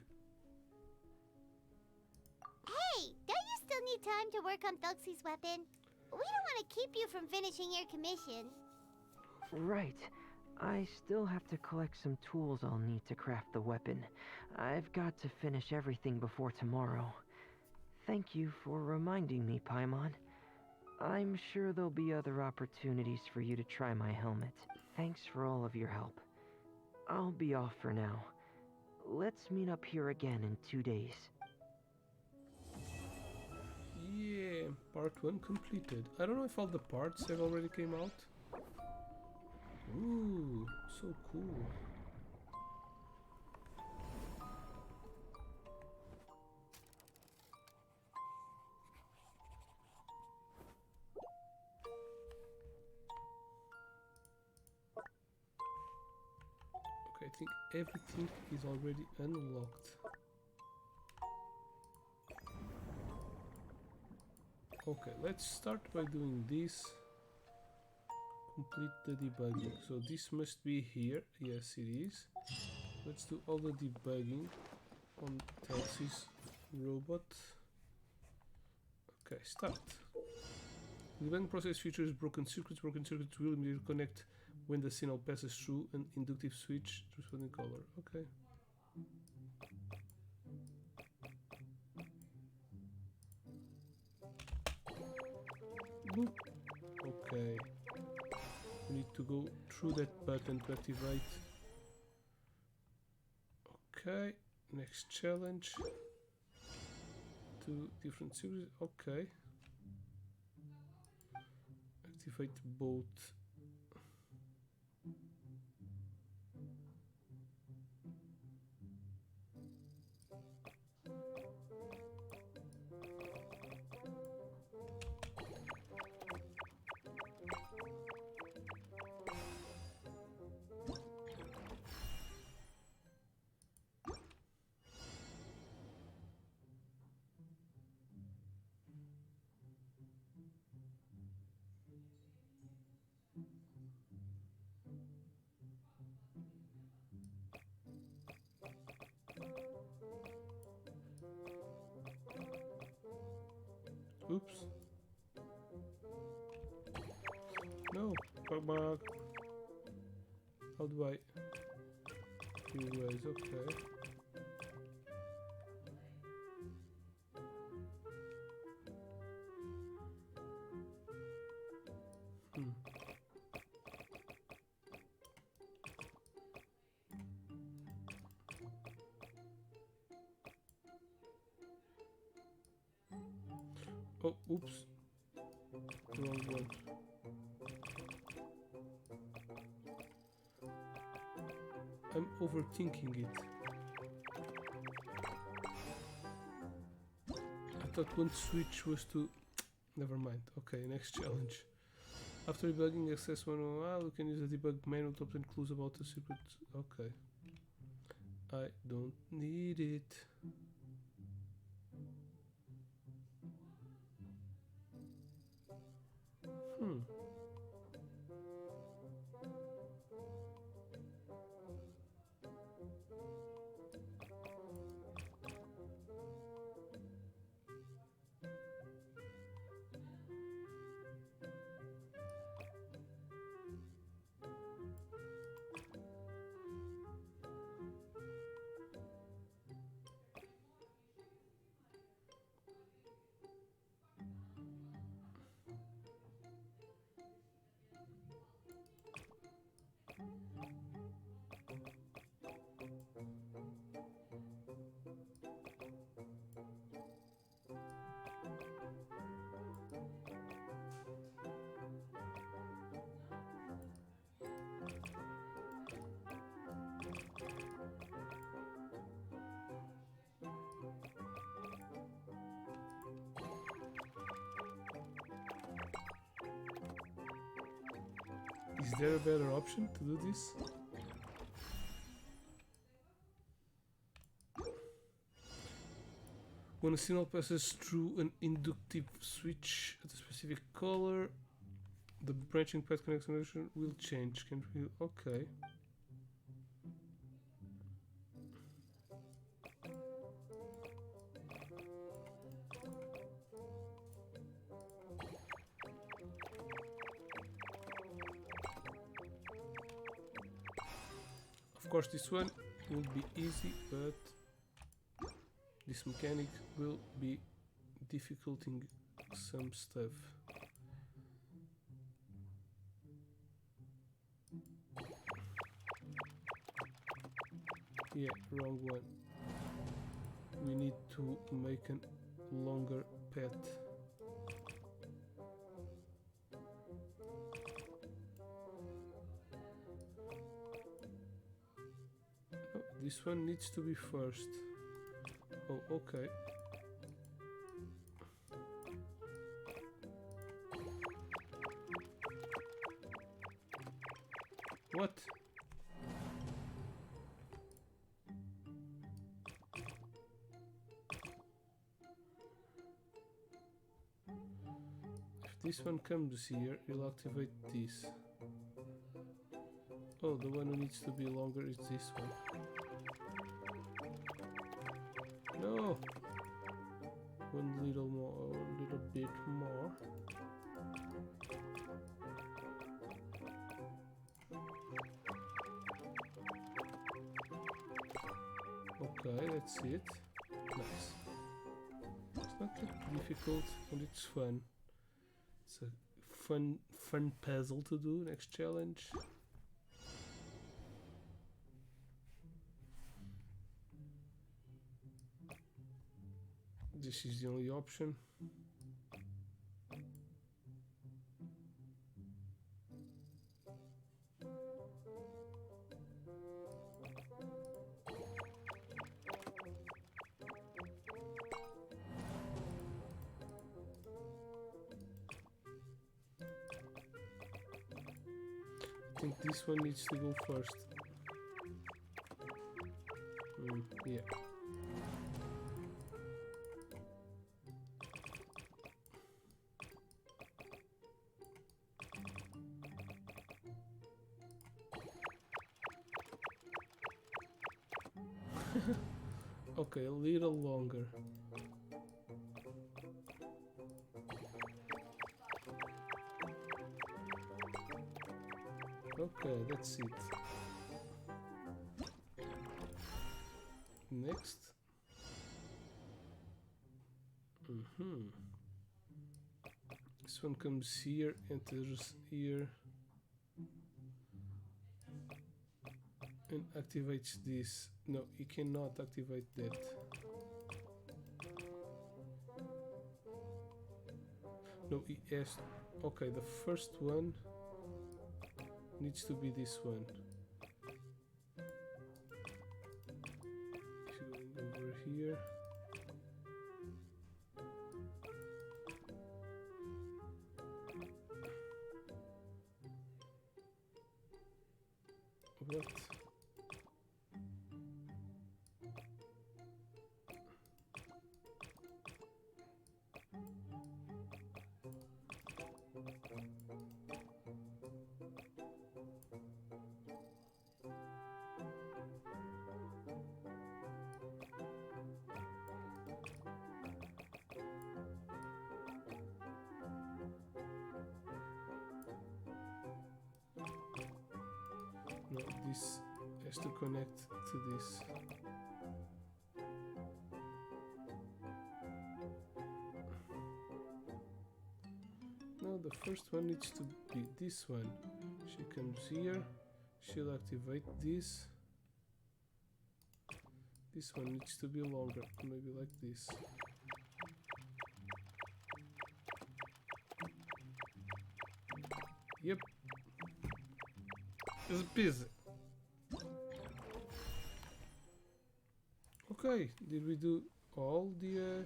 Hey, don't you still need time to work on Thuxie's weapon? We don't want to keep you from finishing your commission. Right. I still have to collect some tools I'll need to craft the weapon. I've got to finish everything before tomorrow. Thank you for reminding me, Paimon. I'm sure there'll be other opportunities for you to try my helmet. Thanks for all of your help. I'll be off for now. Let's meet up here again in 2 days. Yeah, part 1 completed. I don't know if all the parts have already came out. Ooh, so cool. Okay, I think everything is already unlocked. Okay, let's start by doing this. Complete the debugging. So this must be here. Yes, it is. Let's do all the debugging on Telsey's robot. Okay, start. The debugging process features broken circuits. Broken circuits will immediately connect when the signal passes through an inductive switch to responding color. Okay. Boop. Okay. We need to go through that button to activate. Okay. Next challenge. 2 different series. Okay. Activate both. Oops. No. Back. How do I? Few ways. Okay. Oh, oops. Wrong one. I'm overthinking it. I thought one switch was to... Never mind. Okay, next challenge. After debugging access manual, you can use the debug menu to obtain clues about the secret. Okay. I don't need it. Is there a better option to do this? When a signal passes through an inductive switch at a specific color, the branching path connection will change. Can we? Okay. Of course, this one will be easy, but this mechanic will be difficulting some stuff. Yeah, wrong one. We need to make a longer path. No, this one needs to be first. Oh, okay. What? If this one comes here, you'll activate this. Oh, the one who needs to be longer is this one. No! One little more, a little bit more. Okay, that's it. Nice. It's not that difficult and it's fun. It's a fun puzzle to do. Next challenge. This is the only option. I think this one needs to go first. Yeah. Okay, a little longer. Okay, that's it. Next. This one comes here, enters here, and activates this. No, you cannot activate that. No, he has. Okay, the first one needs to be this one. Going over here. What? No, this has to connect to this. No, the first one needs to be this one. She comes here, she'll activate this. This one needs to be longer, maybe like this. Yep. It's busy. Okay, did we do all the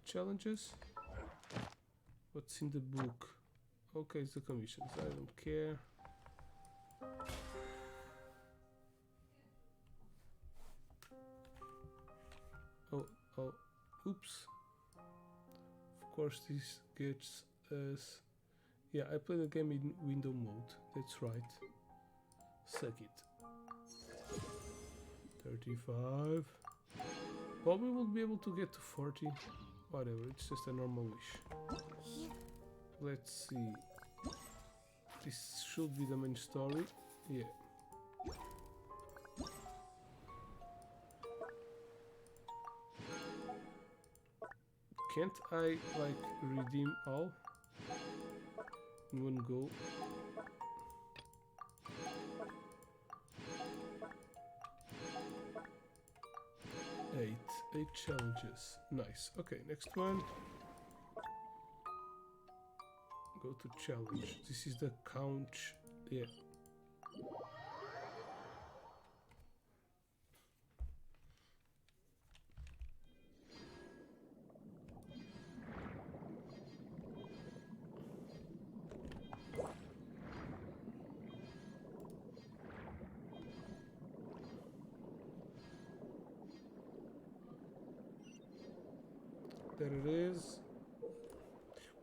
challenges? What's in the book? Okay, it's the commissions. I don't care. Oh, oops. Of course, this gets us. Yeah, I play the game in window mode. That's right. Suck it. 35. Probably will be able to get to 40. Whatever, it's just a normal wish. Let's see. This should be the main story. Yeah. Can't I, like, redeem all in one go? Eight challenges. Nice. Okay, next one. Go to challenge. This is the couch. Yeah. There it is.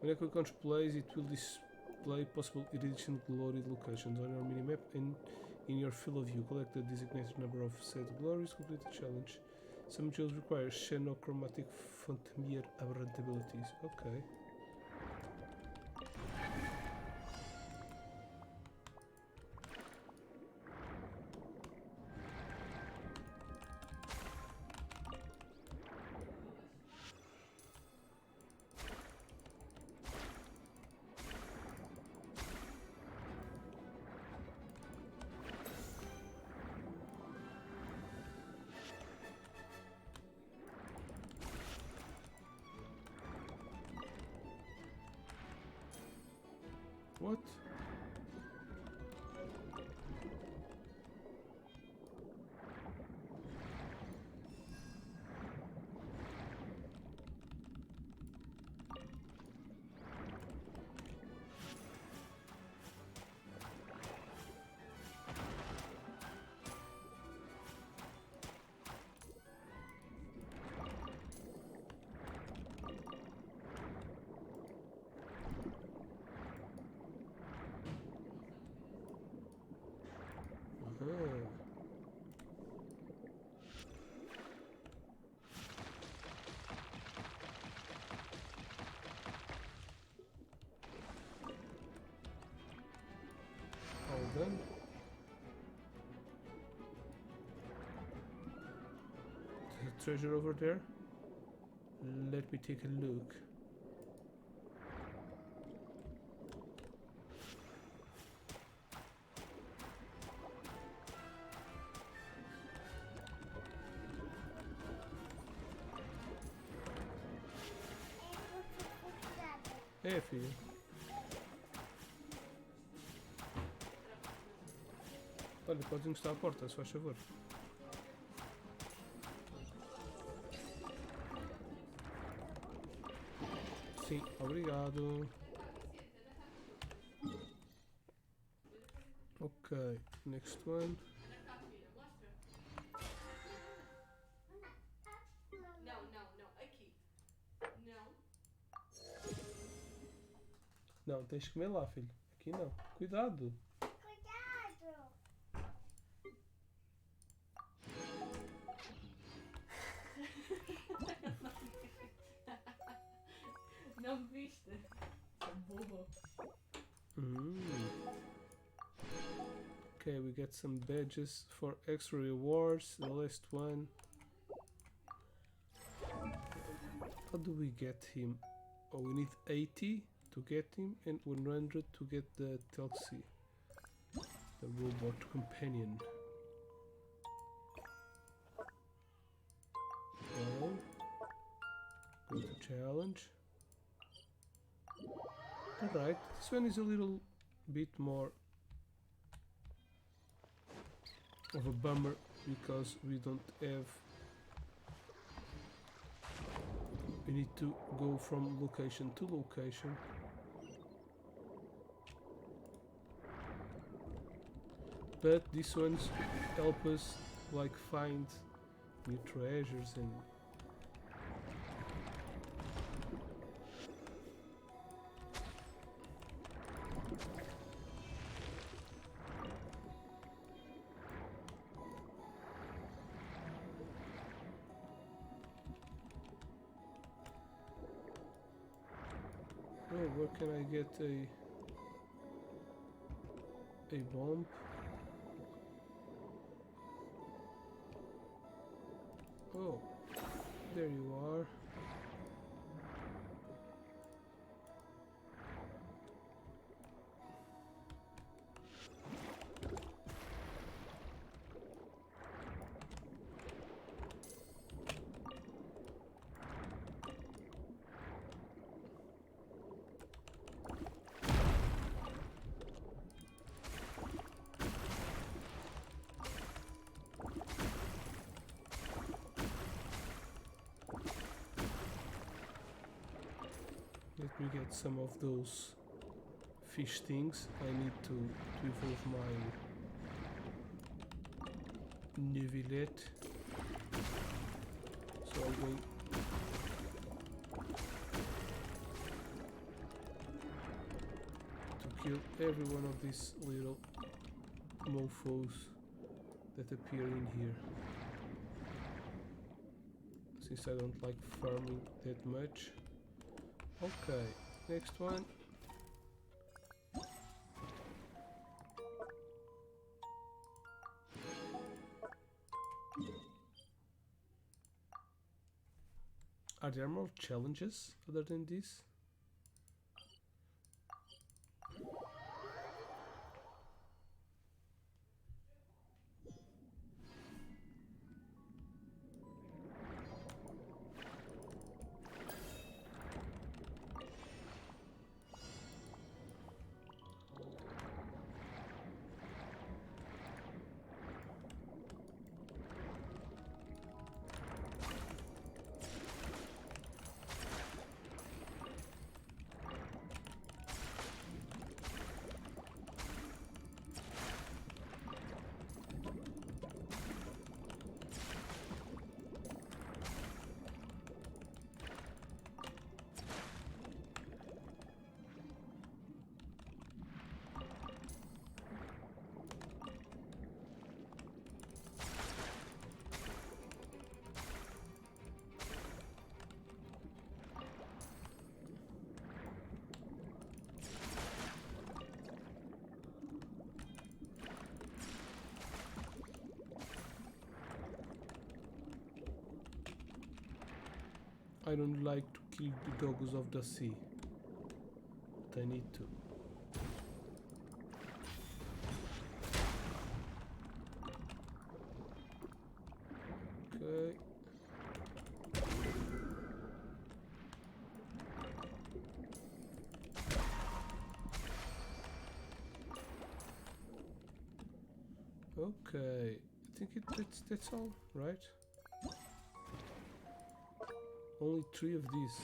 When I click on plays, it will display possible edition glory locations on your minimap and in your field of view. Collect the designated number of said glories, complete the challenge. Some jewels require xenochromatic Fontaine aberrant abilities. Okay. What? All done. There's a treasure over there. Let me take a look. É, filho. Olha, podes encostar a porta, se faz favor. Sim, obrigado. Ok, next one. Não, tens de comer lá, filho. Aqui não. Cuidado. Cuidado! Não viste? Burro. Okay, we get some badges for extra rewards. The last one. How do we get him? Oh, we need 80 to get him and 100 to get the Telxi, the robot companion. Okay. Go to challenge. Alright, this one is a little bit more of a bummer because we don't have. We need to go from location to location. But these ones help us like find new treasures and oh, where can I get a bomb? Oh, there you are. Let me get some of those fish things. I need to evolve my Neuvillette. So I'm going to kill every one of these little mofos that appear in here. Since I don't like farming that much. Okay, next one. Are there more challenges other than this? I don't like to kill the dogs of the sea. But I need to. Okay. Okay. I think that's all, right? Only 3 of these.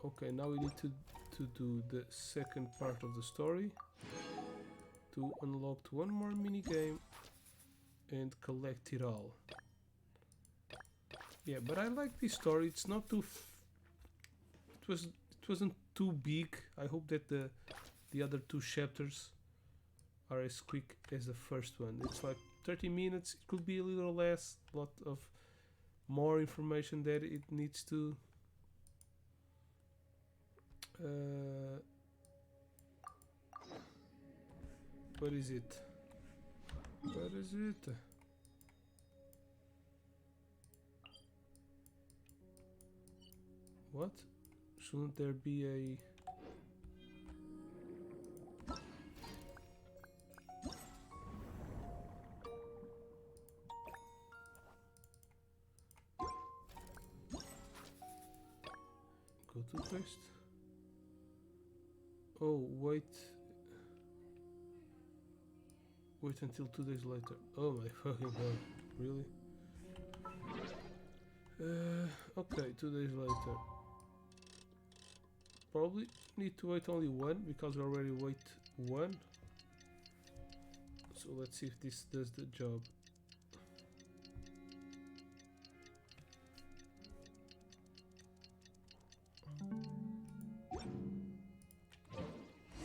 Okay, now we need to do the second part of the story to unlock one more mini game and collect it all. Yeah, but I like this story. It's not too. It wasn't too big. I hope that the other 2 chapters are as quick as the first one. It's like 30 minutes. It could be a little less. A lot of more information that it needs to. What is it? What is it? What? Shouldn't there be a... Go to quest? Oh, wait. Wait until 2 days later. Oh my fucking god. Really? Okay, 2 days later. Probably need to wait only 1 because we already wait 1. So let's see if this does the job.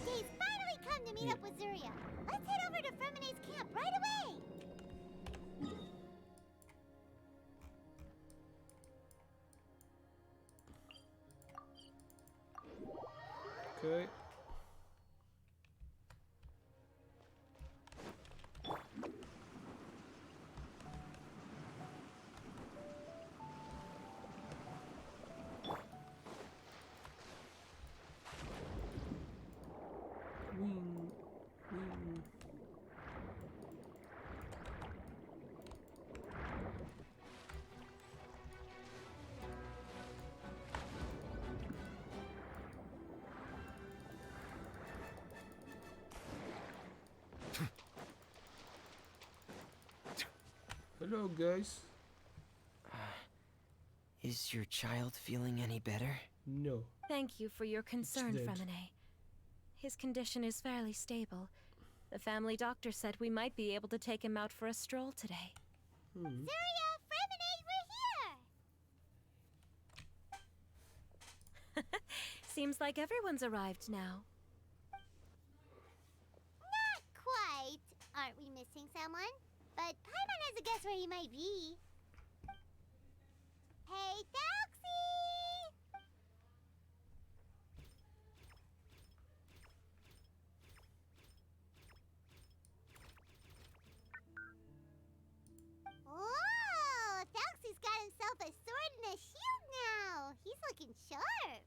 Days finally come to meet up with Zuria. Let's head over to Fremene's camp right away. Okay. Wing, wing. Hello, guys. Is your child feeling any better? No. Thank you for your concern, dead. Fremine. His condition is fairly stable. The family doctor said we might be able to take him out for a stroll today. Zuria, Fremene, we're here. Seems like everyone's arrived now. Not quite. Aren't we missing someone? But Paimon has a guess where he might be. Hey, Thelxie! Oh, Thelxie's got himself a sword and a shield now. He's looking sharp.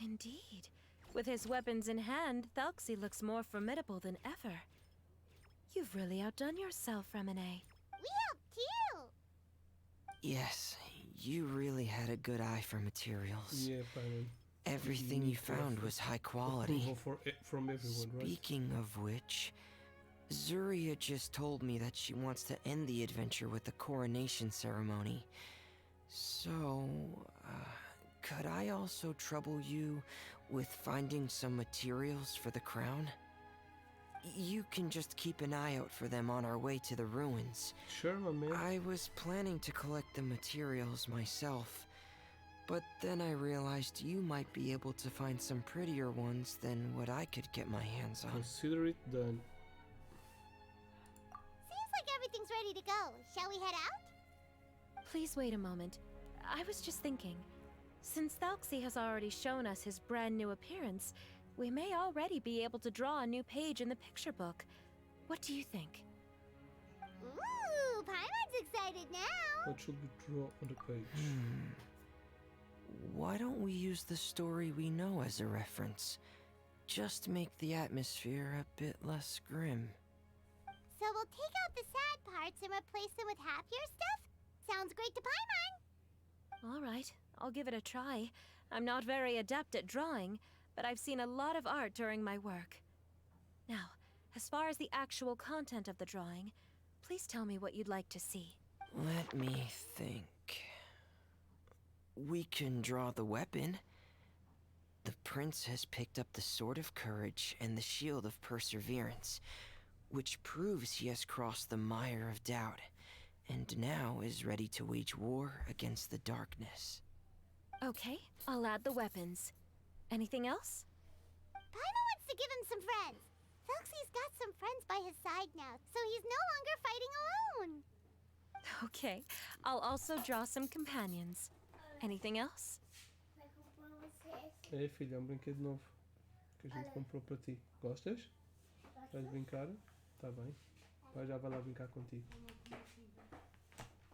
Indeed. With his weapons in hand, Thelxie looks more formidable than ever. You've really outdone yourself, Fremine. We helped too. Yes, you really had a good eye for materials. Yeah, Paimon. Everything you found was high quality. Approval from everyone, right? Speaking of which, Zuria just told me that she wants to end the adventure with the coronation ceremony. So, could I also trouble you with finding some materials for the crown? You can just keep an eye out for them on our way to the ruins. Sure, my man. I was planning to collect the materials myself, but then I realized you might be able to find some prettier ones than what I could get my hands on. Consider it done. Seems like everything's ready to go. Shall we head out? Please wait a moment. I was just thinking. Since Thelxie has already shown us his brand new appearance, we may already be able to draw a new page in the picture book. What do you think? Ooh, Paimon's excited now. What should we draw on the page? Why don't we use the story we know as a reference? Just make the atmosphere a bit less grim. So we'll take out the sad parts and replace them with happier stuff? Sounds great to Paimon. All right, I'll give it a try. I'm not very adept at drawing, but I've seen a lot of art during my work. Now, as far as the actual content of the drawing, please tell me what you'd like to see. Let me think. We can draw the weapon. The prince has picked up the Sword of Courage and the Shield of Perseverance, which proves he has crossed the mire of doubt, and now is ready to wage war against the darkness. Okay, I'll add the weapons. Anything else? Paimon wants to give him some friends. Felxie's got some friends by his side now, so he's no longer fighting alone. Okay, I'll also draw some companions. Anything else? É, filha, é um brinquedo novo que a gente comprou para ti. Gostas? Vais brincar? Tá bem. Já vai lá brincar contigo.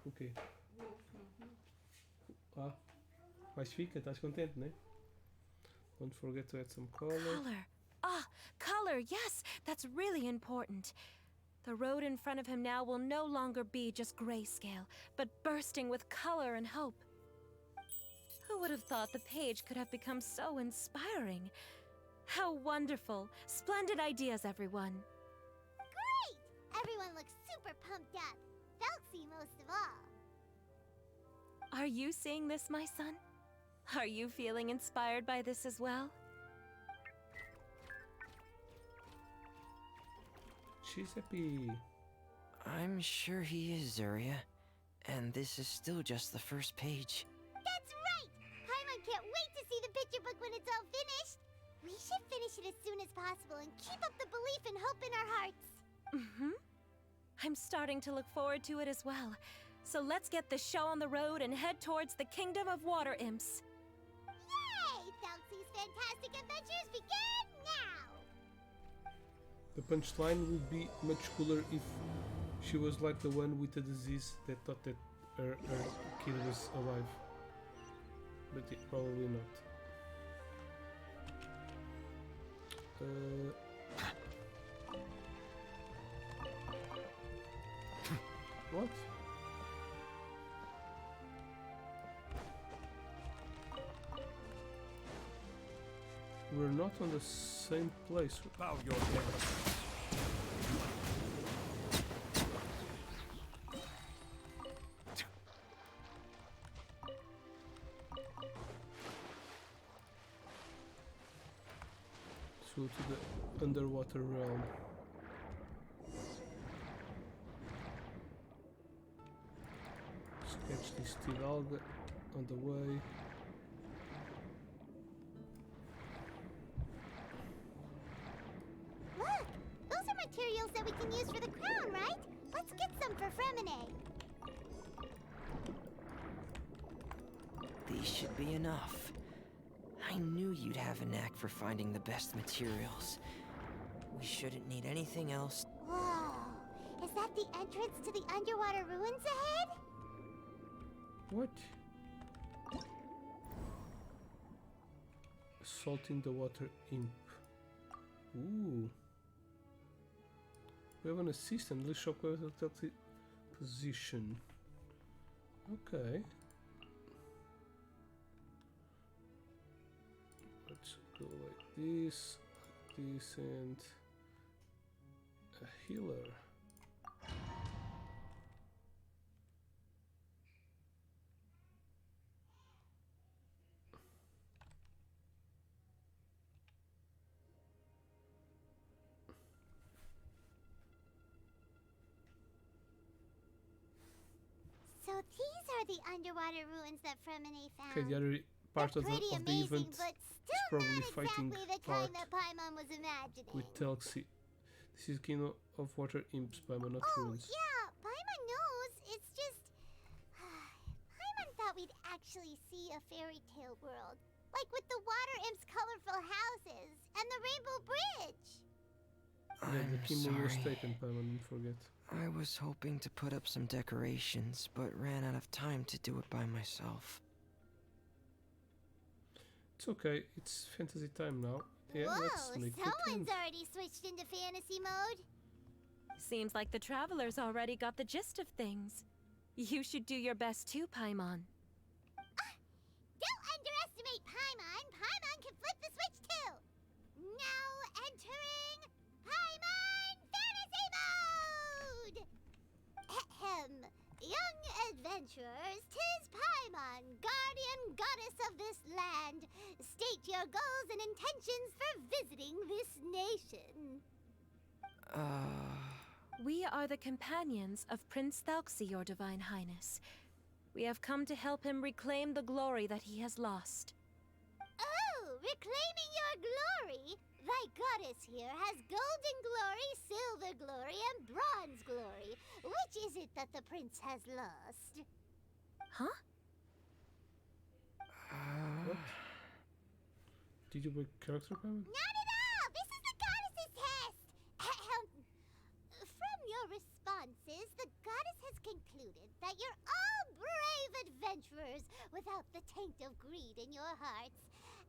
O quê? Ah, mas fica, estás contente, né? Don't forget to add some color. Color. Ah, color, yes, that's really important. The road in front of him now will no longer be just grayscale, but bursting with color and hope. Who would have thought the page could have become so inspiring? How wonderful! Splendid ideas, everyone. Great! Everyone looks super pumped up. Felxie most of all. Are you seeing this, my son? Are you feeling inspired by this as well? She's happy. I'm sure he is, Zarya. And this is still just the first page. That's right! Paimon can't wait to see the picture book when it's all finished. We should finish it as soon as possible and keep up the belief and hope in our hearts. Mm-hmm. I'm starting to look forward to it as well. So let's get the show on the road and head towards the Kingdom of Water Imps. Yay! Felxie's fantastic adventures begin now! The punchline would be much cooler if she was like the one with the disease that thought that her kid was alive. But yeah, probably not. What? We're not on the same place. Bow your head. So to the underwater realm. Sketch this Tidalga on the way. Look! Those are materials that we can use for the crown, right? Let's get some for Fremine. These should be enough. I knew you'd have a knack for finding the best materials. We shouldn't need anything else. Whoa! Is that the entrance to the underwater ruins ahead? What? Salting the water imp. Ooh. We have an assistant. Let's shock with the position. Okay. Let's go like this, and a healer. So these are the underwater ruins that Fremine found. Okay, the other part They're of the pretty event amazing, is but still probably not fighting exactly the part kind that Paimon was imagining. with Telxi. This is Kingdom of Water Imps by Not Oh, Ruins. yeah, Paimon knows. It's just... Paimon thought we'd actually see a fairy tale world. Like with the water imps' colorful houses and the rainbow bridge. Yeah, the I'm kimono was sorry. taken, Paimon, don't forget. I was hoping to put up some decorations, but ran out of time to do it by myself. It's okay, it's fantasy time now. Yeah, Whoa, let's make it someone's end. already switched into fantasy mode. Seems like the travelers already got the gist of things. You should do your best too, Paimon. Don't underestimate Paimon. Paimon can flip the switch too. Now entering Paimon Fantasy Mode! Ahem. Young adventurers, 'tis Paimon, guardian goddess of this land. State your goals and intentions for visiting this nation. We are the companions of Prince Thalxi, your Divine Highness. We have come to help him reclaim the glory that he has lost. Oh, reclaiming your glory? Thy goddess here has golden glory, silver glory, and bronze glory. Which is it that the prince has lost? Huh? What? Did you break character, Paimon? Not at all! This is the goddess's test! Ahem. From your responses, the goddess has concluded that you're all brave adventurers without the taint of greed in your hearts.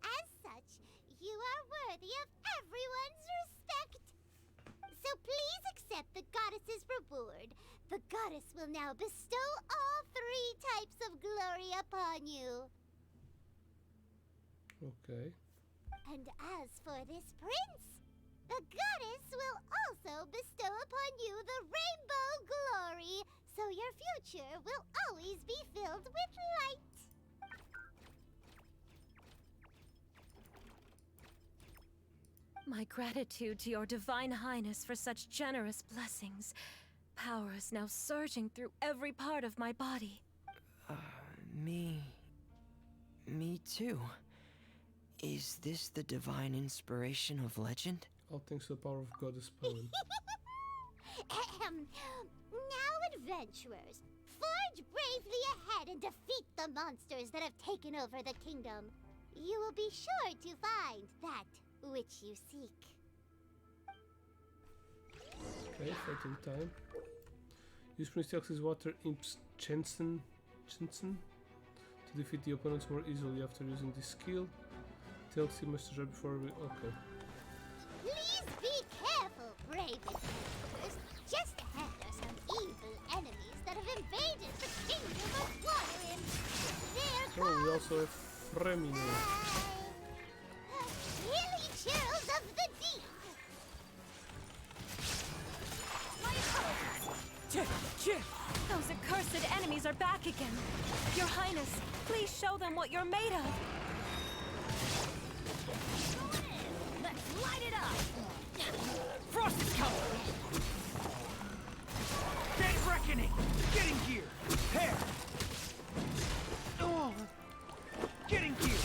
As such, you are worthy of everyone's respect. So please accept the goddess's reward. The goddess will now bestow all 3 types of glory upon you. Okay. And as for this prince, the goddess will also bestow upon you the rainbow glory, so your future will always be filled with light. My gratitude to your Divine Highness for such generous blessings. Power is now surging through every part of my body. Me too. Is this the divine inspiration of legend? All thanks to the power of Goddess Paimon. Ahem. Now, adventurers, forge bravely ahead and defeat the monsters that have taken over the kingdom. You will be sure to find that which you seek. Okay, fighting time. Use Prince Thalxi's water imps Chenso to defeat the opponents more easily after using this skill. Thalxi must try before we... Okay. Please be careful, brave adventurers. Just ahead are some evil enemies that have invaded the kingdom of Water Imps. They're Oh, we called also have Fremine. Hilly Chills of the Deep. Those accursed enemies are back again. Your Highness, please show them what you're made of. Let's light it up! Frost is coming! Dead reckoning! Getting gear! Hair! Oh! Getting gear!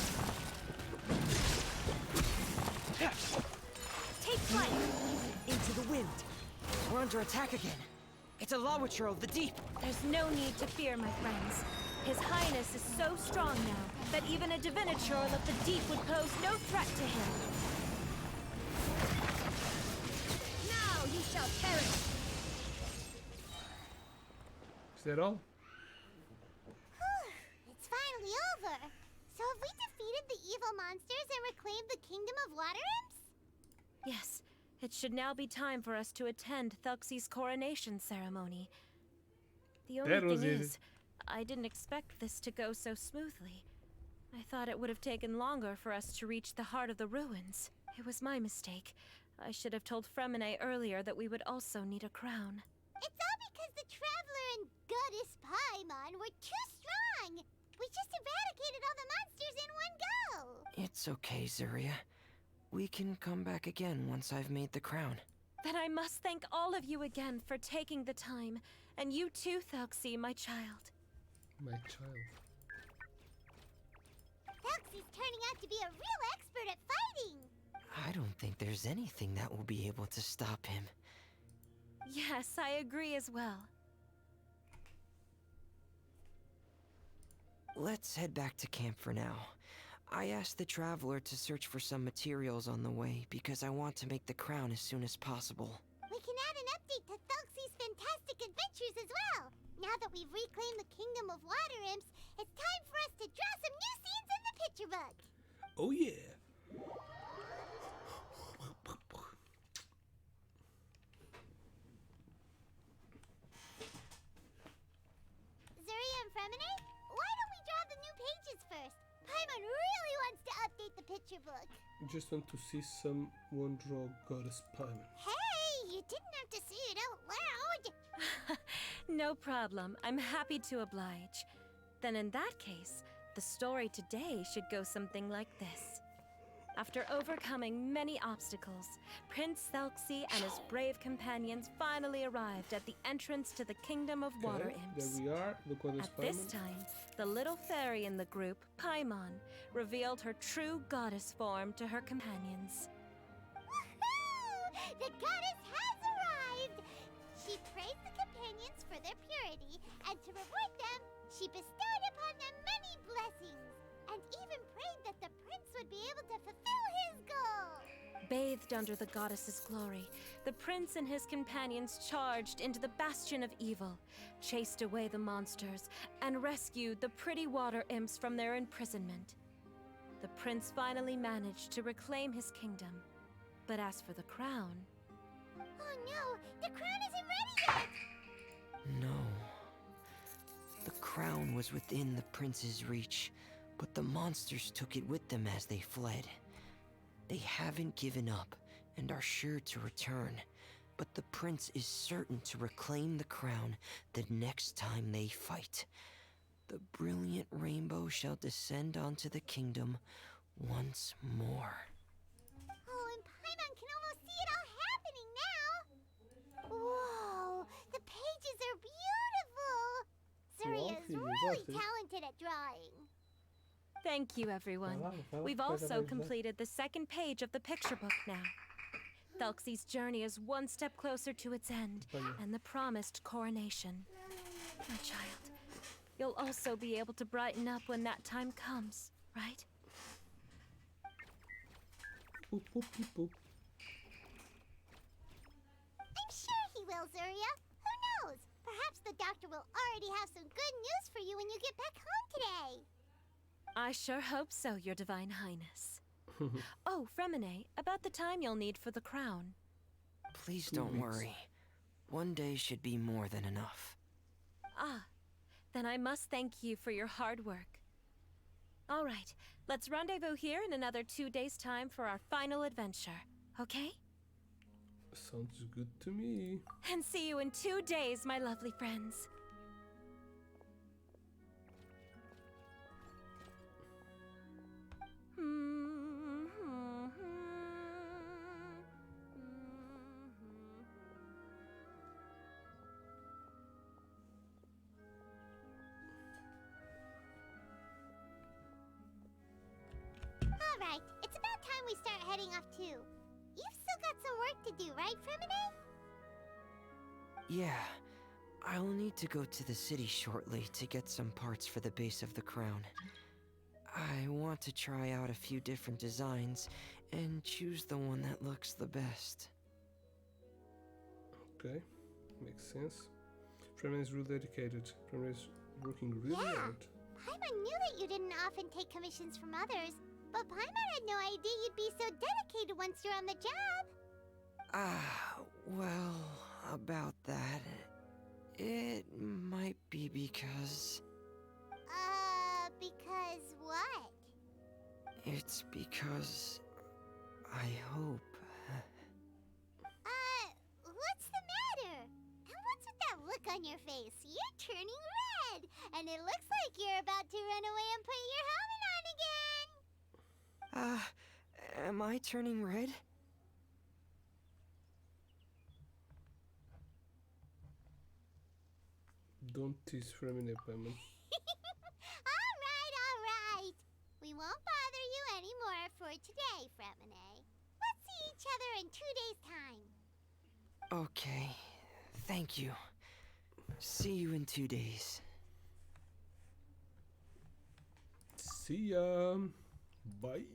Take flight. Into the wind. We're under attack again. It's a Lawitcher of the deep. There's no need to fear, my friends. His Highness is so strong now that even a diviniture of the deep would pose no threat to him. Now you shall perish! Is that all? It's finally over. So have we defeated the evil monsters and reclaimed the kingdom of Water Imps? Yes, it should now be time for us to attend Thalxi's coronation ceremony. The only That was thing easy. is, I didn't expect this to go so smoothly. I thought it would have taken longer for us to reach the heart of the ruins. It was my mistake. I should have told Fremine earlier that we would also need a crown. It's all because the Traveler and Goddess Paimon were too strong. We just eradicated all the monsters in one go. It's okay, Zuria. We can come back again once I've made the crown. Then I must thank all of you again for taking the time. And you too, Thalxi, my child. My child. Thalxi's turning out to be a real expert at fighting. I don't think there's anything that will be able to stop him. Yes, I agree as well. Let's head back to camp for now. I asked the traveler to search for some materials on the way because I want to make the crown as soon as possible. We can add an update to Thelxie's fantastic adventures as well. Now that we've reclaimed the Kingdom of Water Imps, it's time for us to draw some new scenes in the picture book. Oh yeah. Zuria and Fremine, why don't we draw the new pages first? Paimon really wants to update the picture book. I just want to see someone draw Goddess Paimon. Hey, you didn't have to say it out loud. No problem. I'm happy to oblige. Then in that case, the story today should go something like this. After overcoming many obstacles, Prince Thelxie and his brave companions finally arrived at the entrance to the Kingdom of Water Imps. There we are, the Goddess At Paimon. this time, the little fairy in the group, Paimon, revealed her true goddess form to her companions. Woohoo! The goddess has arrived! She praised the companions for their purity, and to reward them, she bestowed upon them many blessings, and even prayed that the prince would be able to fulfill his goal. Bathed under the goddess's glory, the prince and his companions charged into the bastion of evil, chased away the monsters, and rescued the pretty water imps from their imprisonment. The prince finally managed to reclaim his kingdom. But as for the crown... Oh no, the crown isn't ready yet! No. The crown was within the prince's reach, but the monsters took it with them as they fled. They haven't given up and are sure to return, but the prince is certain to reclaim the crown the next time they fight. The brilliant rainbow shall descend onto the kingdom once more. Oh, and Paimon can almost see it all happening now! Whoa, the pages are beautiful! Zuria is really talented at drawing. Thank you, everyone. We've also completed the second page of the picture book now. Thelxie's journey is one step closer to its end, and the promised coronation. My child, you'll also be able to brighten up when that time comes, right? Boop, boop, beep, boop. I'm sure he will, Zuria. Who knows? Perhaps the doctor will already have some good news for you when you get back home today. I sure hope so, Your Divine Highness. Oh, Fremine, about the time you'll need for the crown. Please don't worry. One day should be more than enough. Ah, then I must thank you for your hard work. All right, let's rendezvous here in another 2 days' time for our final adventure, okay? Sounds good to me. And see you in 2 days, my lovely friends. Alright, it's about time we start heading off too. You've still got some work to do, right, Fremine? Yeah, I'll need to go to the city shortly to get some parts for the base of the crown. I want to try out a few different designs and choose the one that looks the best. Okay, makes sense. Fremen is really dedicated. Fremen is working really hard. Paimon knew that you didn't often take commissions from others, but Paimon had no idea you'd be so dedicated once you're on the job. Well, about that, it might be because... Because what? It's because I hope... What's the matter? And what's with that look on your face? You're turning red, and it looks like you're about to run away and put your helmet on again. Am I turning red? Don't tease Fremen, Paimon. Alright. We won't bother you anymore for today, Fremine. Let's see each other in 2 days' time. Okay, thank you. See you in 2 days. See ya. Bye.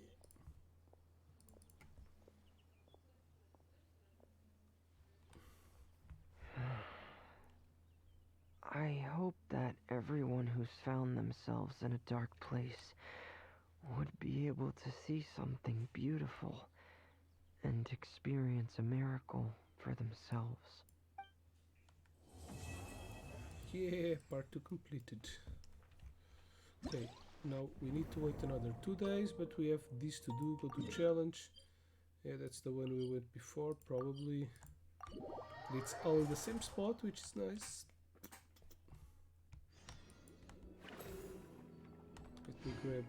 I hope that everyone who's found themselves in a dark place would be able to see something beautiful and experience a miracle for themselves. Yeah, part 2 completed. Okay, now we need to wait another 2 days, but we have this to do. Go to challenge. Yeah, that's the one we went before, probably. It's all in the same spot, which is nice. Let me grab.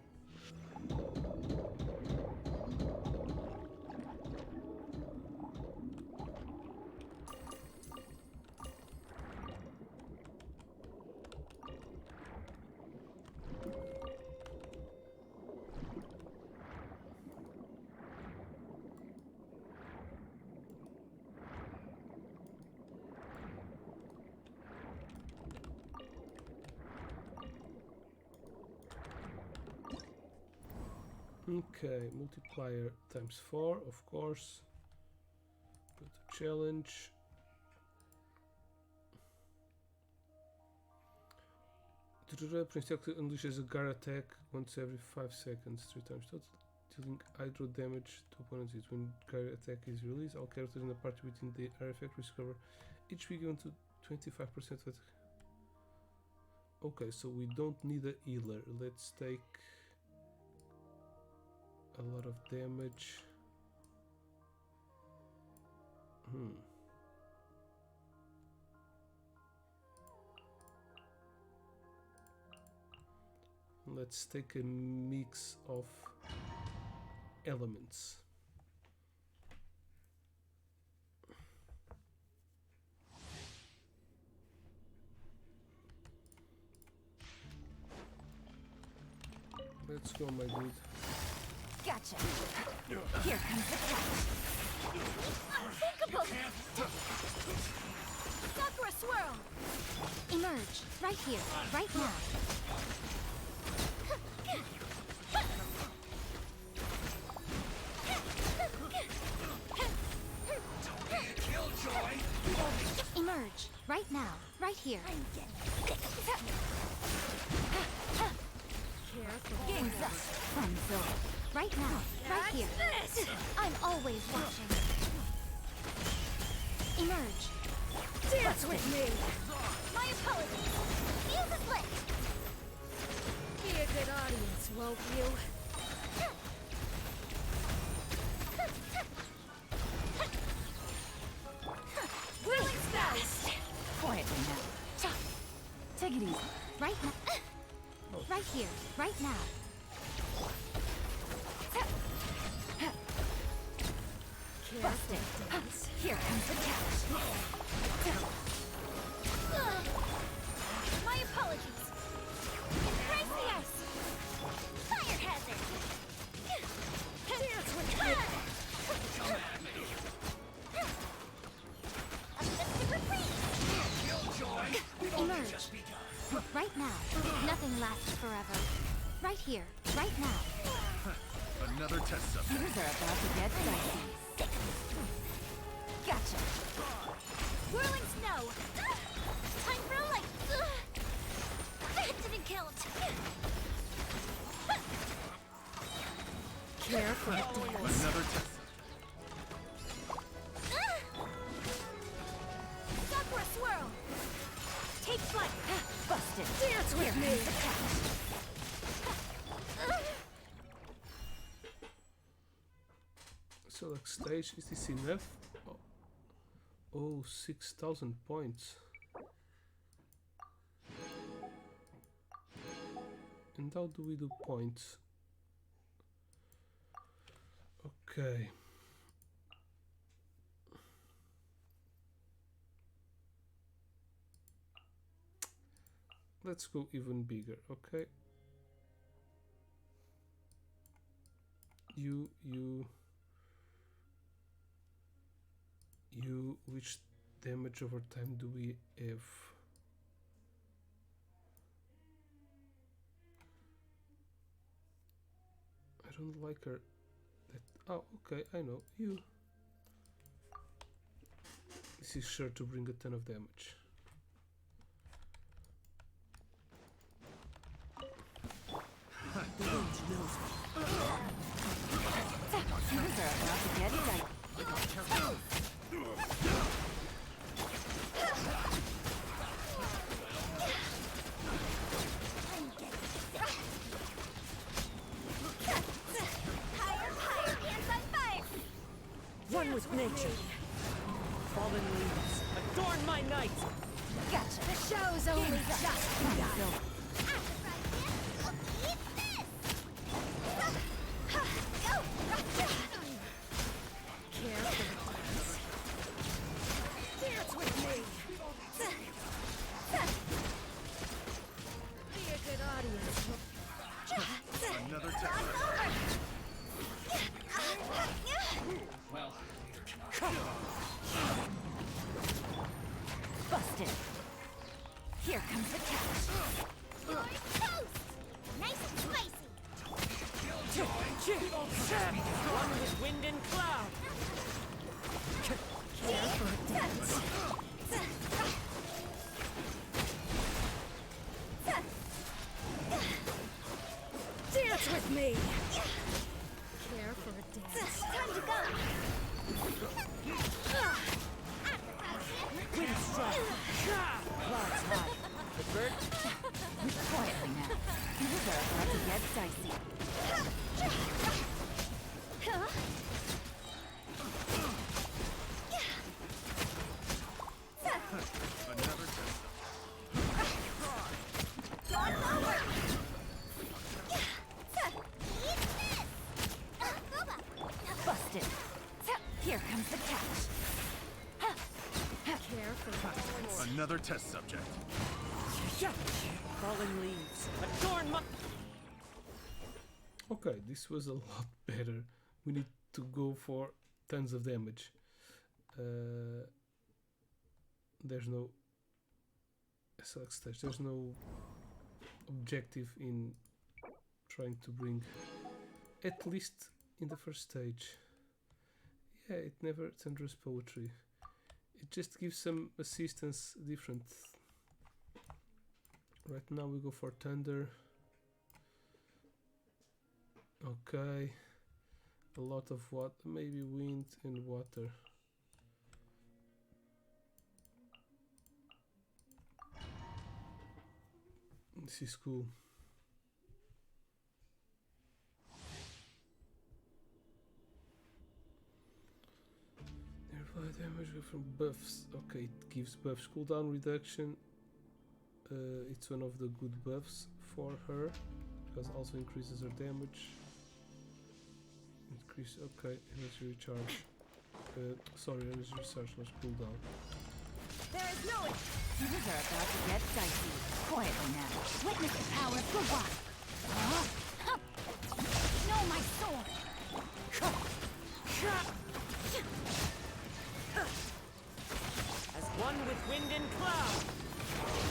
Okay, multiplier times 4, of course. Go to challenge. Por instante, unleashes a guard attack once every 5 seconds, 3 times total, dealing hydro damage to opponents. When guard attack is released, all characters in the party within the area effect recover each week given to 25% of it. Okay, so we don't need a healer. Let's take a lot of damage. Let's take a mix of elements. Let's go, my dude. Gotcha. Here comes the catch. Unthinkable! Sakura swirl! Emerge, right here, right now. Emerge, right now, right here. I'm getting Gangsta. Fun zone, right now, right here. This! I'm always watching. Emerge. Dance with me! My apologies! Fuse is lit! Be a good audience, won't you? Whirling fast! Quietly now. Take it easy. Right now. Right here, right now. Busted. Here comes the catch. My apologies! Embrace the ice! Fire hazard! Dance with me! Assisted reprieve! Emerge. Right now. Nothing lasts forever. Right here, right now. Another test subject. Things are about to get dicey. Gotcha. Whirling snow! Time for a light! That didn't count! Care for a dance. Another test. Sakura swirl! Take flight! Busted. Dance with me! The catch. Select stage. Is this enough? Oh, 6,000 points. And how do we do points? Okay. Let's go even bigger, okay? You, which damage over time do we have? I don't like her. Oh, okay, I know. You. This is sure to bring a ton of damage. The wind knows me. Things are about to get tight. One with nature. Fallen leaves, adorn my night! Gotcha! The show's only just begun! Care for the plants. Dance with me! Be a good audience. Another test. Well. Busted. Here comes the catch. You're toast! Nice and spicy! One with wind and cloud. Care for a dance. Dance with me! Care for a dance. Time to go! Wind strike. Clouds high. The bird. Quietly now. Things are about to get dicey. Another test. Busted. Here comes the catch. Care for the Another test subject. fallen leaves. Adorn my... Okay, this was a lot better. We need to go for tons of damage. There's no select stage. There's no objective in trying to bring, at least in the first stage. Yeah, it never thunders poetry. It just gives some assistance different. Right now we go for thunder. Okay, a lot of what, maybe wind and water. This is cool. Nearby damage from buffs. Okay, it gives buffs. Cooldown reduction. It's one of the good buffs for her, because also increases her damage. Increase. Okay, energy recharge. Sorry, energy recharge, not cooldown. There is no... Things are about to get dicey. Quietly now. Witness the power of the rock. No, my sword! As one with wind and cloud.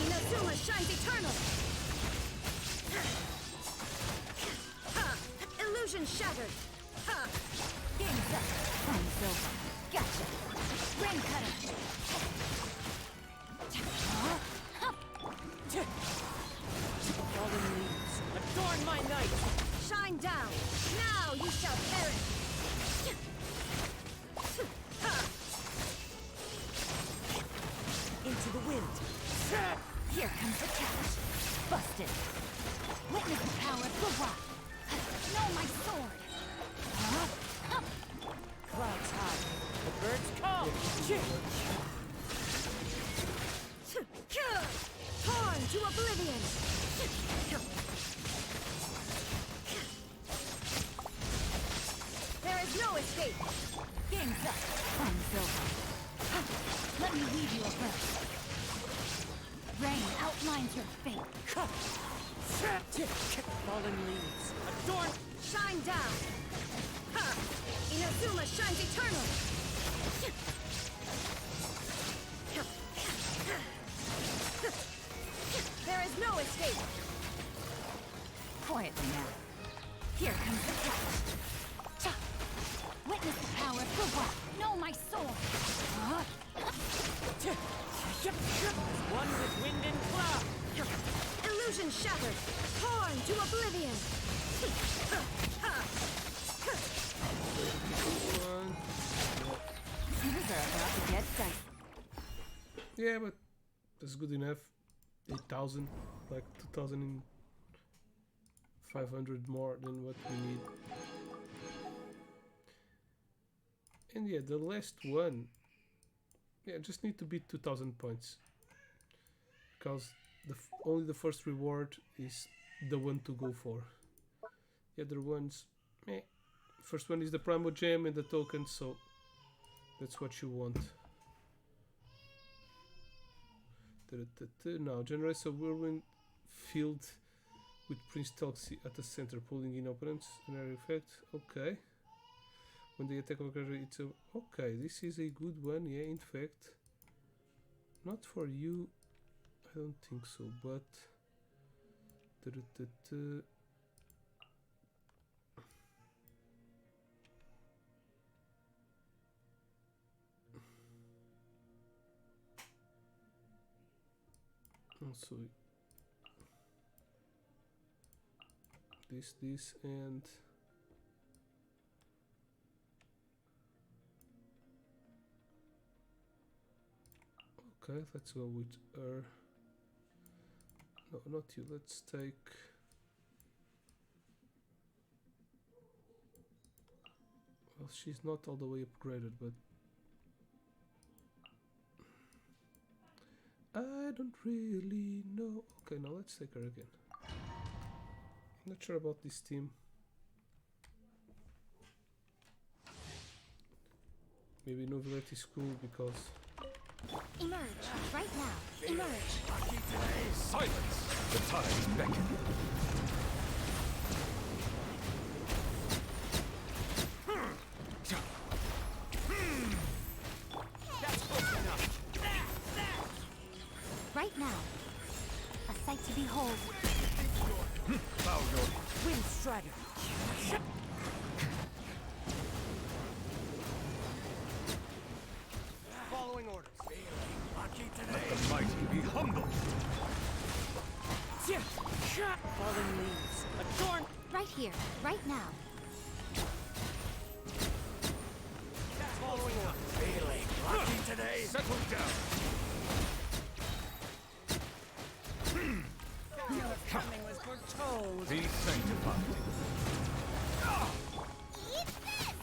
Inazuma shines eternal. Illusion shattered. Game's up. Time's over. Gotcha. Rain cutter. Fallen leaves, adorn my night! Shine down! Now you shall perish! Into the wind! Here comes the catch! Busted! Witness the power of the rock! No, my sword! Clouds high, the birds call! Torn to oblivion! There is no escape! Game's up! Time's over! Let me weave you a verse. Rain outlines your fate. Fallen leaves, adorn! Shine down! Inazuma shines eternal! There is no escape! Quietly now. Here comes the catch. One with wind and cloud. Illusion shattered! Torn to oblivion! One. These are about to get dicey. Yeah, but that's good enough. 8,000, like 2,500 more than what we need. And yeah, the last one. Yeah, just need to beat 2,000 points. Because only the first reward is the one to go for. The other ones, meh. First one is the Primo Gem and the token, so that's what you want. Now, generates a whirlwind field with Prince Telxi at the center, pulling in opponents. An area effect. Okay. When they attack a character, it's a... Okay, this is a good one, yeah, in fact. Not for you, I don't think so, but... Also, this, and... Okay, let's go with her. No, not you. Let's take... Well, she's not all the way upgraded, but... I don't really know. Okay, now let's take her again. I'm not sure about this team. Maybe Novelette is cool because... Emerge, right now. Emerge. Silence! The tides beckon. That's close enough. Right now. A sight to behold. Bow your Wind Strider. Following orders. Lucky Let today. the mighty be humbled. Fallen leaves. Adorn. Right here, right now. Following orders. Feeling lucky today. Settle down. Your coming was foretold. Be sanctified. Eat this!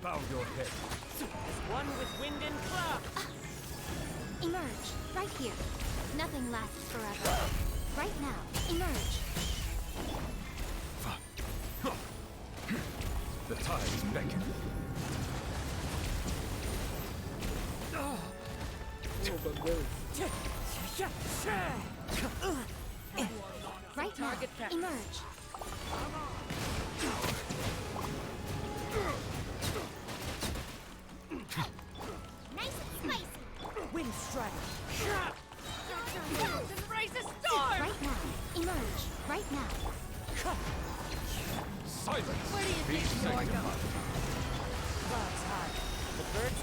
Bow your head. One with wind and cloud. Emerge, right here. Nothing lasts forever. Right now, emerge. The tides beckon. Oh, but there. Right now, Target practice. emerge. Nice and spicy. Wind Strider. Embrace the storm. Right now, emerge. Right now. Silence. Where do you Be think you're going? sanctified. Clouds high. The birds.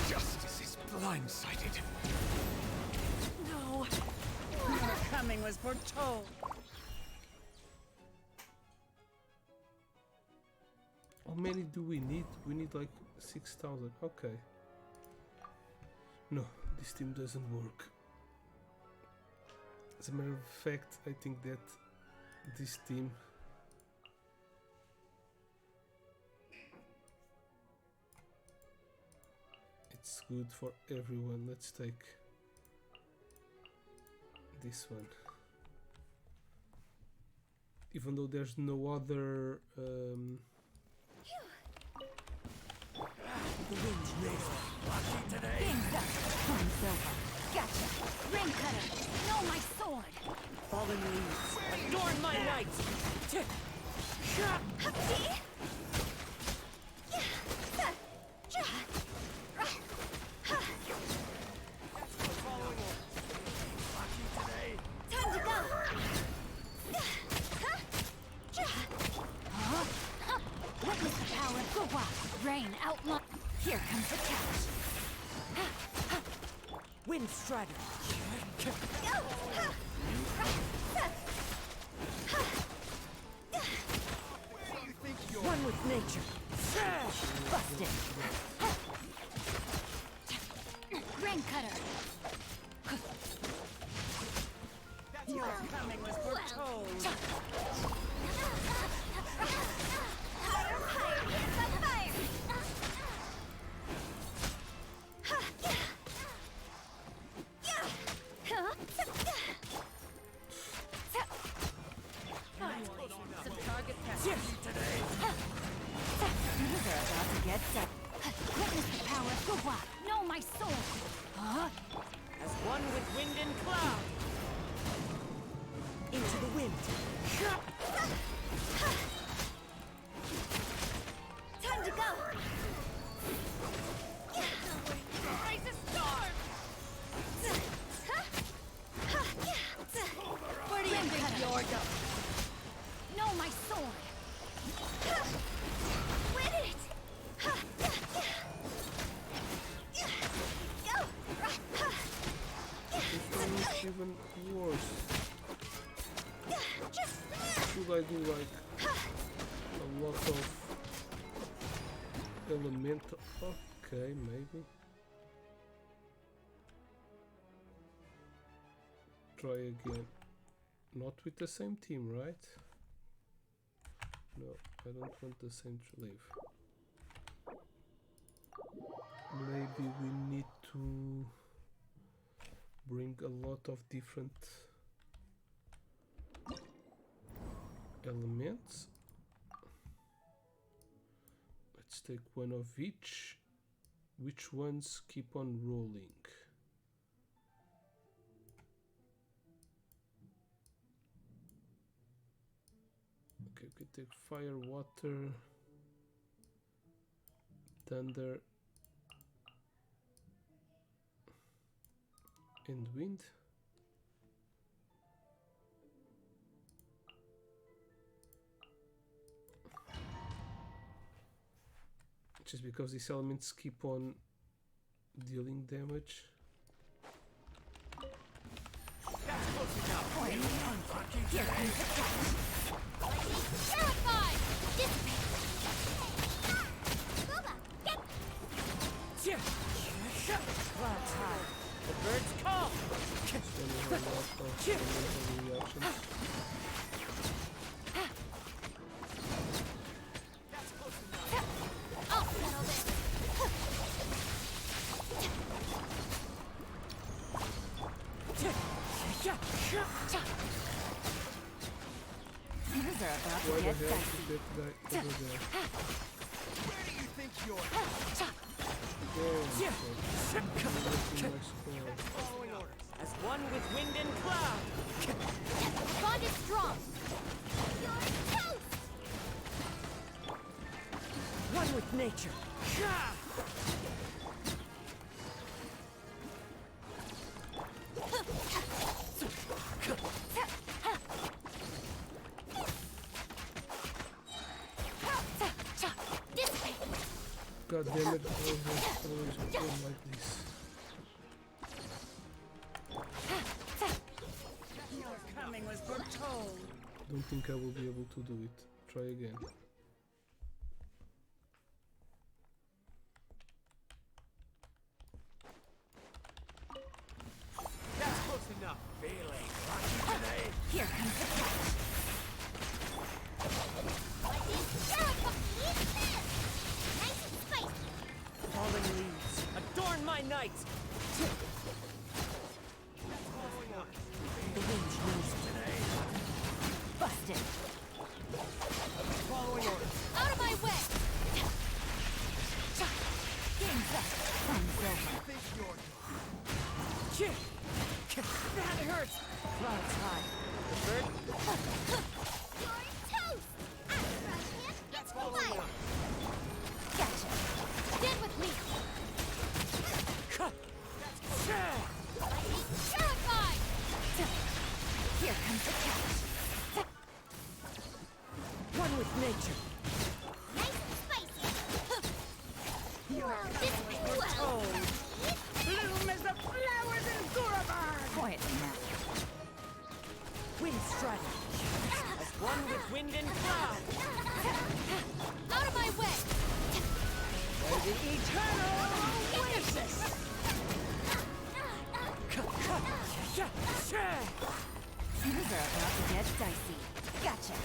Justice is blindsided. No. Your coming was foretold. How many do we need? We need like 6,000. Okay. No, this team doesn't work. As a matter of fact, I think that this team it's good for everyone. Let's take this one. Even though there's no other The wind's razor. Lucky today. Time's over. Gotcha. Ring cutter. No, my sword. Fallen leaves. Adorn my night. Following orders. Lucky today. Time to go. Here comes the catch. Wind Strider. One with nature. Busted. Ring cutter. Your coming was foretold. Some target practice. They're about to get set. Witness the power of Gugwa. Know my soul. As one with wind and cloud. Into the wind. Time to go. Raise a storm! Where do you think you're going? Know my sword. Win it! This one is even worse. Should I do like a lot of elemental? Okay, maybe. Try again. Not with the same team, right? No, I don't want the same to leave. Maybe we need to bring a lot of different elements. Let's take one of each. Which ones keep on rolling? Okay, we could take fire, water, thunder, and wind. Just because these elements keep on dealing damage. That's close enough. Here comes the catch. Terrified! Dissipate! Booba, get! Cloud's high. The birds call. Spending a lot of elemental reactions. I'll settle this. These are about Why to the get hell dicey. did that guy over there? Where do you think you're? Following orders. As one with wind and cloud. Bond is strong. You're toast! One with nature. God damn it, always go like this. Your coming was foretold. Don't think I will be able to do it. Try again. That's close enough. Feeling lucky today. Here comes the catch. Nice and spicy. Falling leaves. Adorn my night. The wind knows today. Busted. Following orders. Out of my way! Game's up. Fun's over. Think you're? That hurts. Clouds high. The bird. You're toast! After I hit, it's fire! Gotcha. Stand with me! Lightning. Terrified! Here comes the catch. One with nature. Nice and spicy! Bloom as the flowers in Gurabar! Quietly now. Wind strike! As one with wind and cloud! Out of my way! By the eternal oasis! Things are about to get dicey. Gotcha.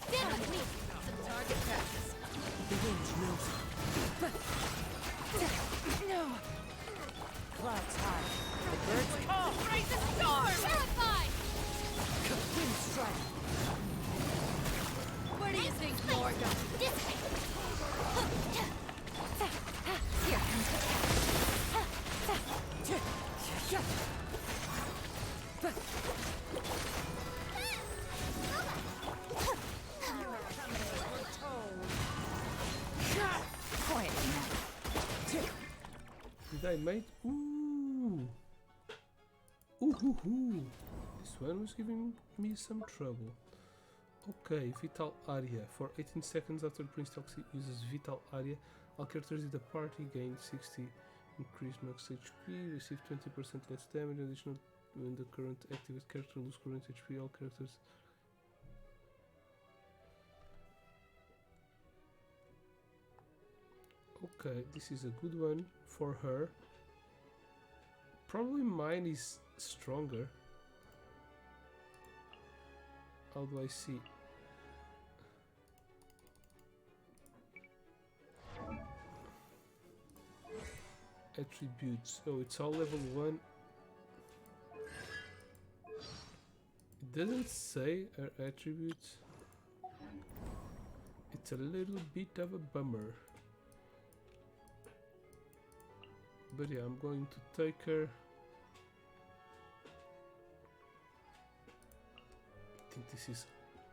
Stand with me! Some target practice. The wind knows it. No. Clouds high. The birds call. Raise the storm! Terrified! Wind strike. Where do you think you're going? This way! Here comes the quietly now. Did I mate? Ooh! Ooh! This one was giving me some trouble. Okay, Vital Area. For 18 seconds after Prince Toxie uses Vital Area, all characters in the party gain 60 increased max HP, receive 20% less damage, additional when the current activate character lose current HP, all characters. Okay, this is a good one for her. Probably mine is stronger. How do I see? Attributes. Oh, it's all level 1. It doesn't say her attributes. It's a little bit of a bummer. But yeah, I'm going to take her. I think this is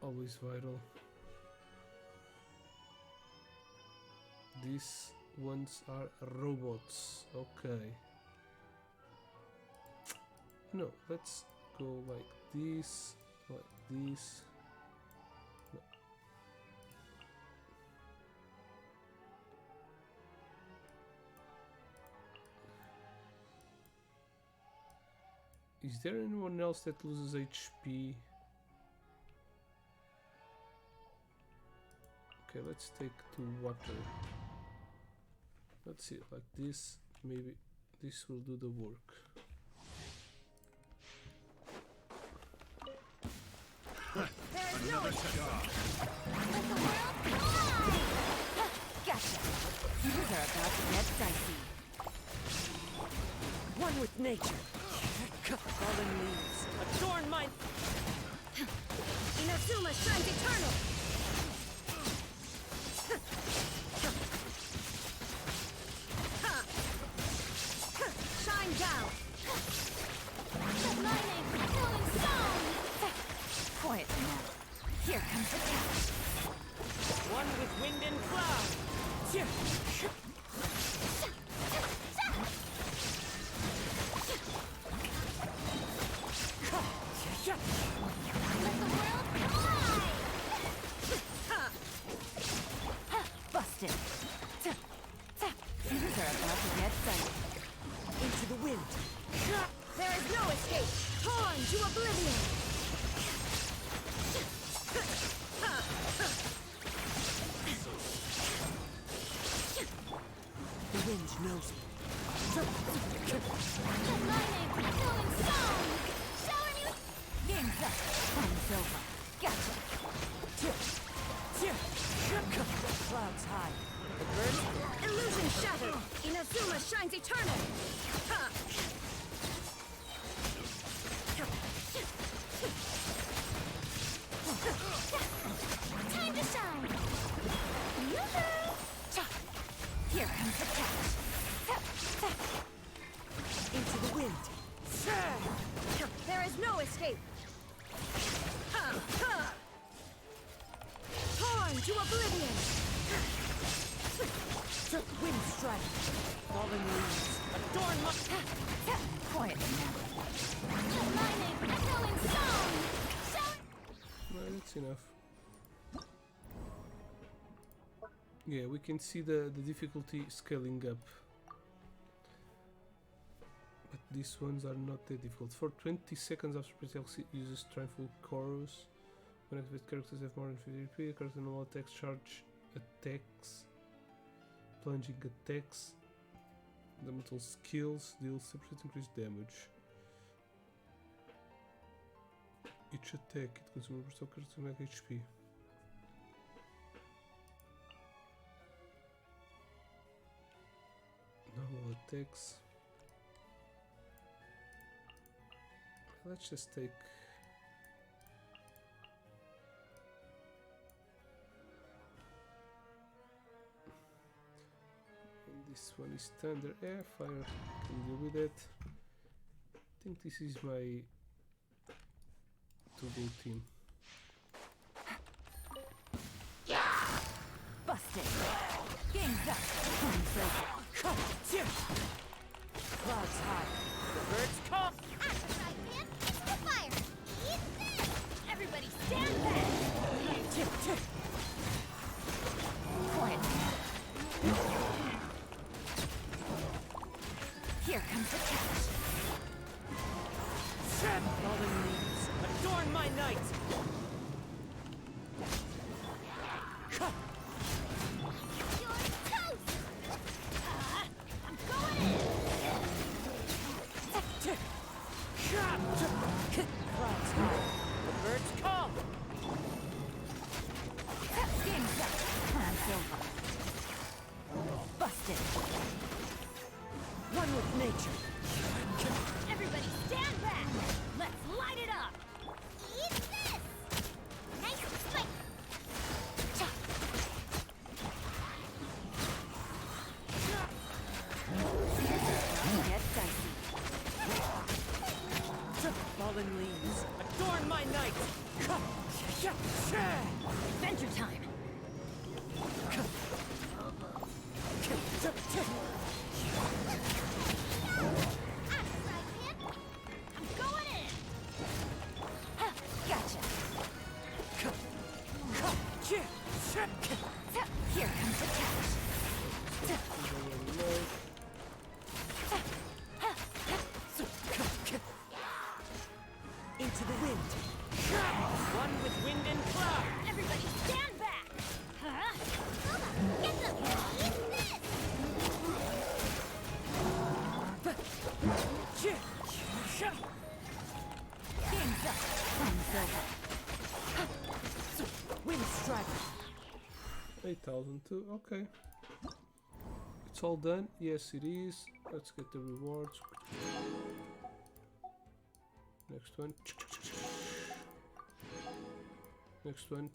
always vital. These ones are robots. Okay. No, let's go like this, like this. No. Is there anyone else that loses HP? Okay, let's take to water. Let's see, like this, maybe this will do the work. Gotcha. Things are about to get dicey. One with nature. Fallen leaves. Adorn my... Inazuma shines eternal! Shine down! Lightning, killing stone! Quietly now. Here comes the catch. One with wind and cloud. Let the world fly! Busted. Things are about to get dicey. Into the wind. There is no escape! Torn to oblivion! The wind knows it. Lightning, killing stone! Showing you... Game's up. Time's over. Gotcha. Clouds high. The birds... Illusion shattered! Inazuma shines eternal! Time to shine! Yoo-hoo! Here comes the catch. Into the wind. There is no escape! Torn to oblivion! Wind strike. Fallen leaves. Adorn my... Quietly now. Lightning, killing stone! No, that's enough. Yeah, we can see the difficulty scaling up. But these ones are not that difficult. For 20 seconds after Petelsi uses Triumphal Chorus. When activated characters have more than 50 HP, character normal attacks, charge attacks, plunging attacks, elemental skills deal 6% increased damage. Each attack it consumes per character to make HP. Normal attacks. Let's just take. And this one is standard air fire. Can deal with it. I think this is my to-do team. Busted. Game's up. Time's over. Clouds high. The birds come. Fire! Eat this! Everybody stand back! Quiet. Here comes the catch. Fallen leaves, adorn my night! You're toast! I'm going in! Clouds high. The birds come. Game's up. Time's over. Busted. One with nature. Everybody stand back! Let's light it up! Eat this! Nice spike! Get dicey. Fallen leaves, adorn my night! Adventure time! I'm going in! Gotcha! Here comes the catch! Into the wind! One with wind and cloud! Everybody stand back! Huh? Get them! Eat this! Game's up! Time's over! Wind striker! 8,002, okay. It's all done, yes it is. Let's get the rewards. Next one. Next one.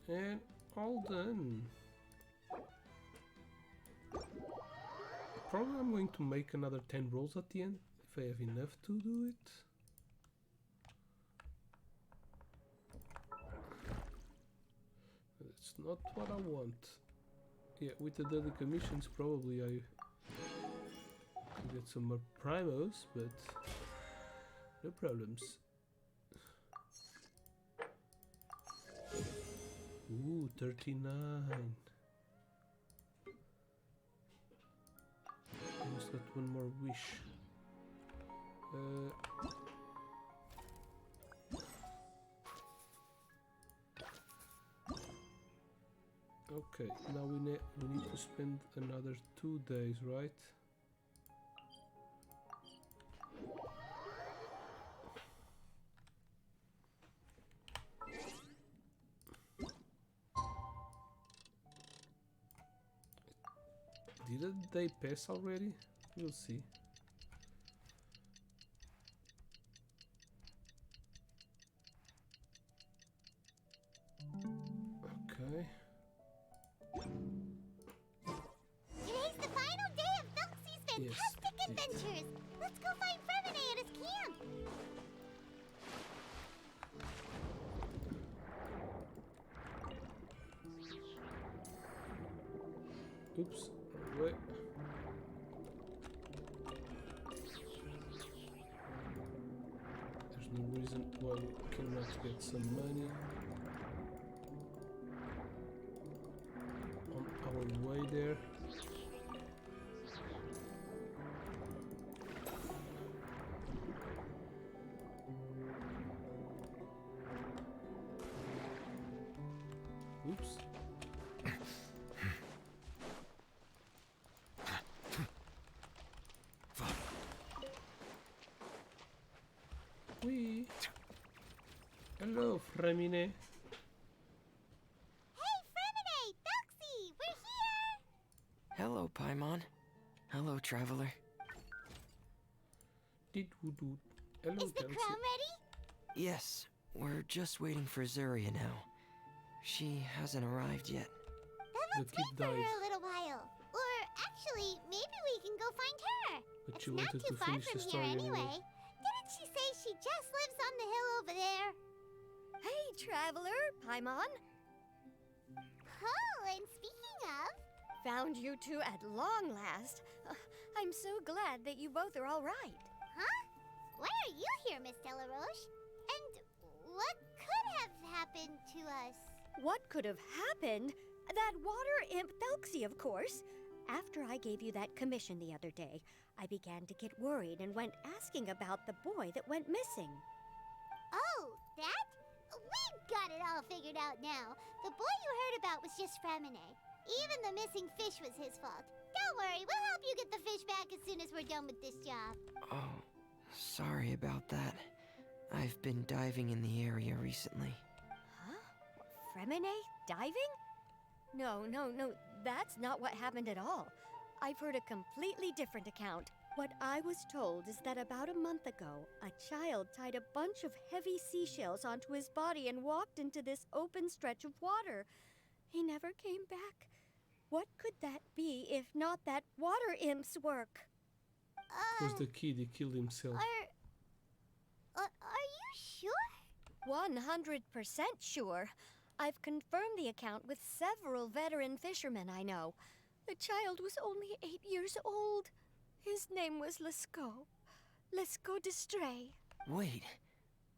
And all done. Probably I'm going to make another 10 rolls at the end, if I have enough to do it. That's not what I want. Yeah, with the daily commissions probably I can get some more primos, but no problems. Ooh, 39. Almost got one more wish. Okay, now we need to spend another 2 days, right? Didn't they pass already? We'll see. Okay. Today's the final day of Felxie's fantastic adventures! Let's go find Fremine at his camp! Oops, wait. There's no reason why we cannot get some money. Wee. Hello, Fremine. Hey, Fremine! Belxy! We're here! Hello, Paimon. Hello, traveler. Did-woo-doo. Hello, Is the Kelsey. crown ready? Yes, we're just waiting for Zuria now. She hasn't arrived yet. Then The let's kid wait for died. her a little while. Or actually, maybe we can go find her. But It's she not wanted too to far finish from the here story anyway. Didn't she say she just lives on the hill over there? Hey, traveler, Paimon. Oh, and speaking of, Found you two at long last. I'm so glad that you both are all right. huh? Why are you here, Miss Delaroche? And what could have happened to us? What could have happened? That water imp Thelxie, of course. After I gave you that commission the other day, I began to get worried and went asking about the boy that went missing. Oh, that? We've got it all figured out now. The boy you heard about was just Fremine. Even the missing fish was his fault. Don't worry, we'll help you get the fish back as soon as we're done with this job. Oh, sorry about that. I've been diving in the area recently. Huh? Fremine diving? No, that's not what happened at all. I've heard a completely different account. What I was told is that about a month ago, a child tied a bunch of heavy seashells onto his body and walked into this open stretch of water. He never came back. What could that be if not that water imp's work? It was the kid, he killed himself. Are you sure? 100% sure. I've confirmed the account with several veteran fishermen I know. The child was only 8 years old. His name was Lescaut. Lescaut d'Estray. Wait,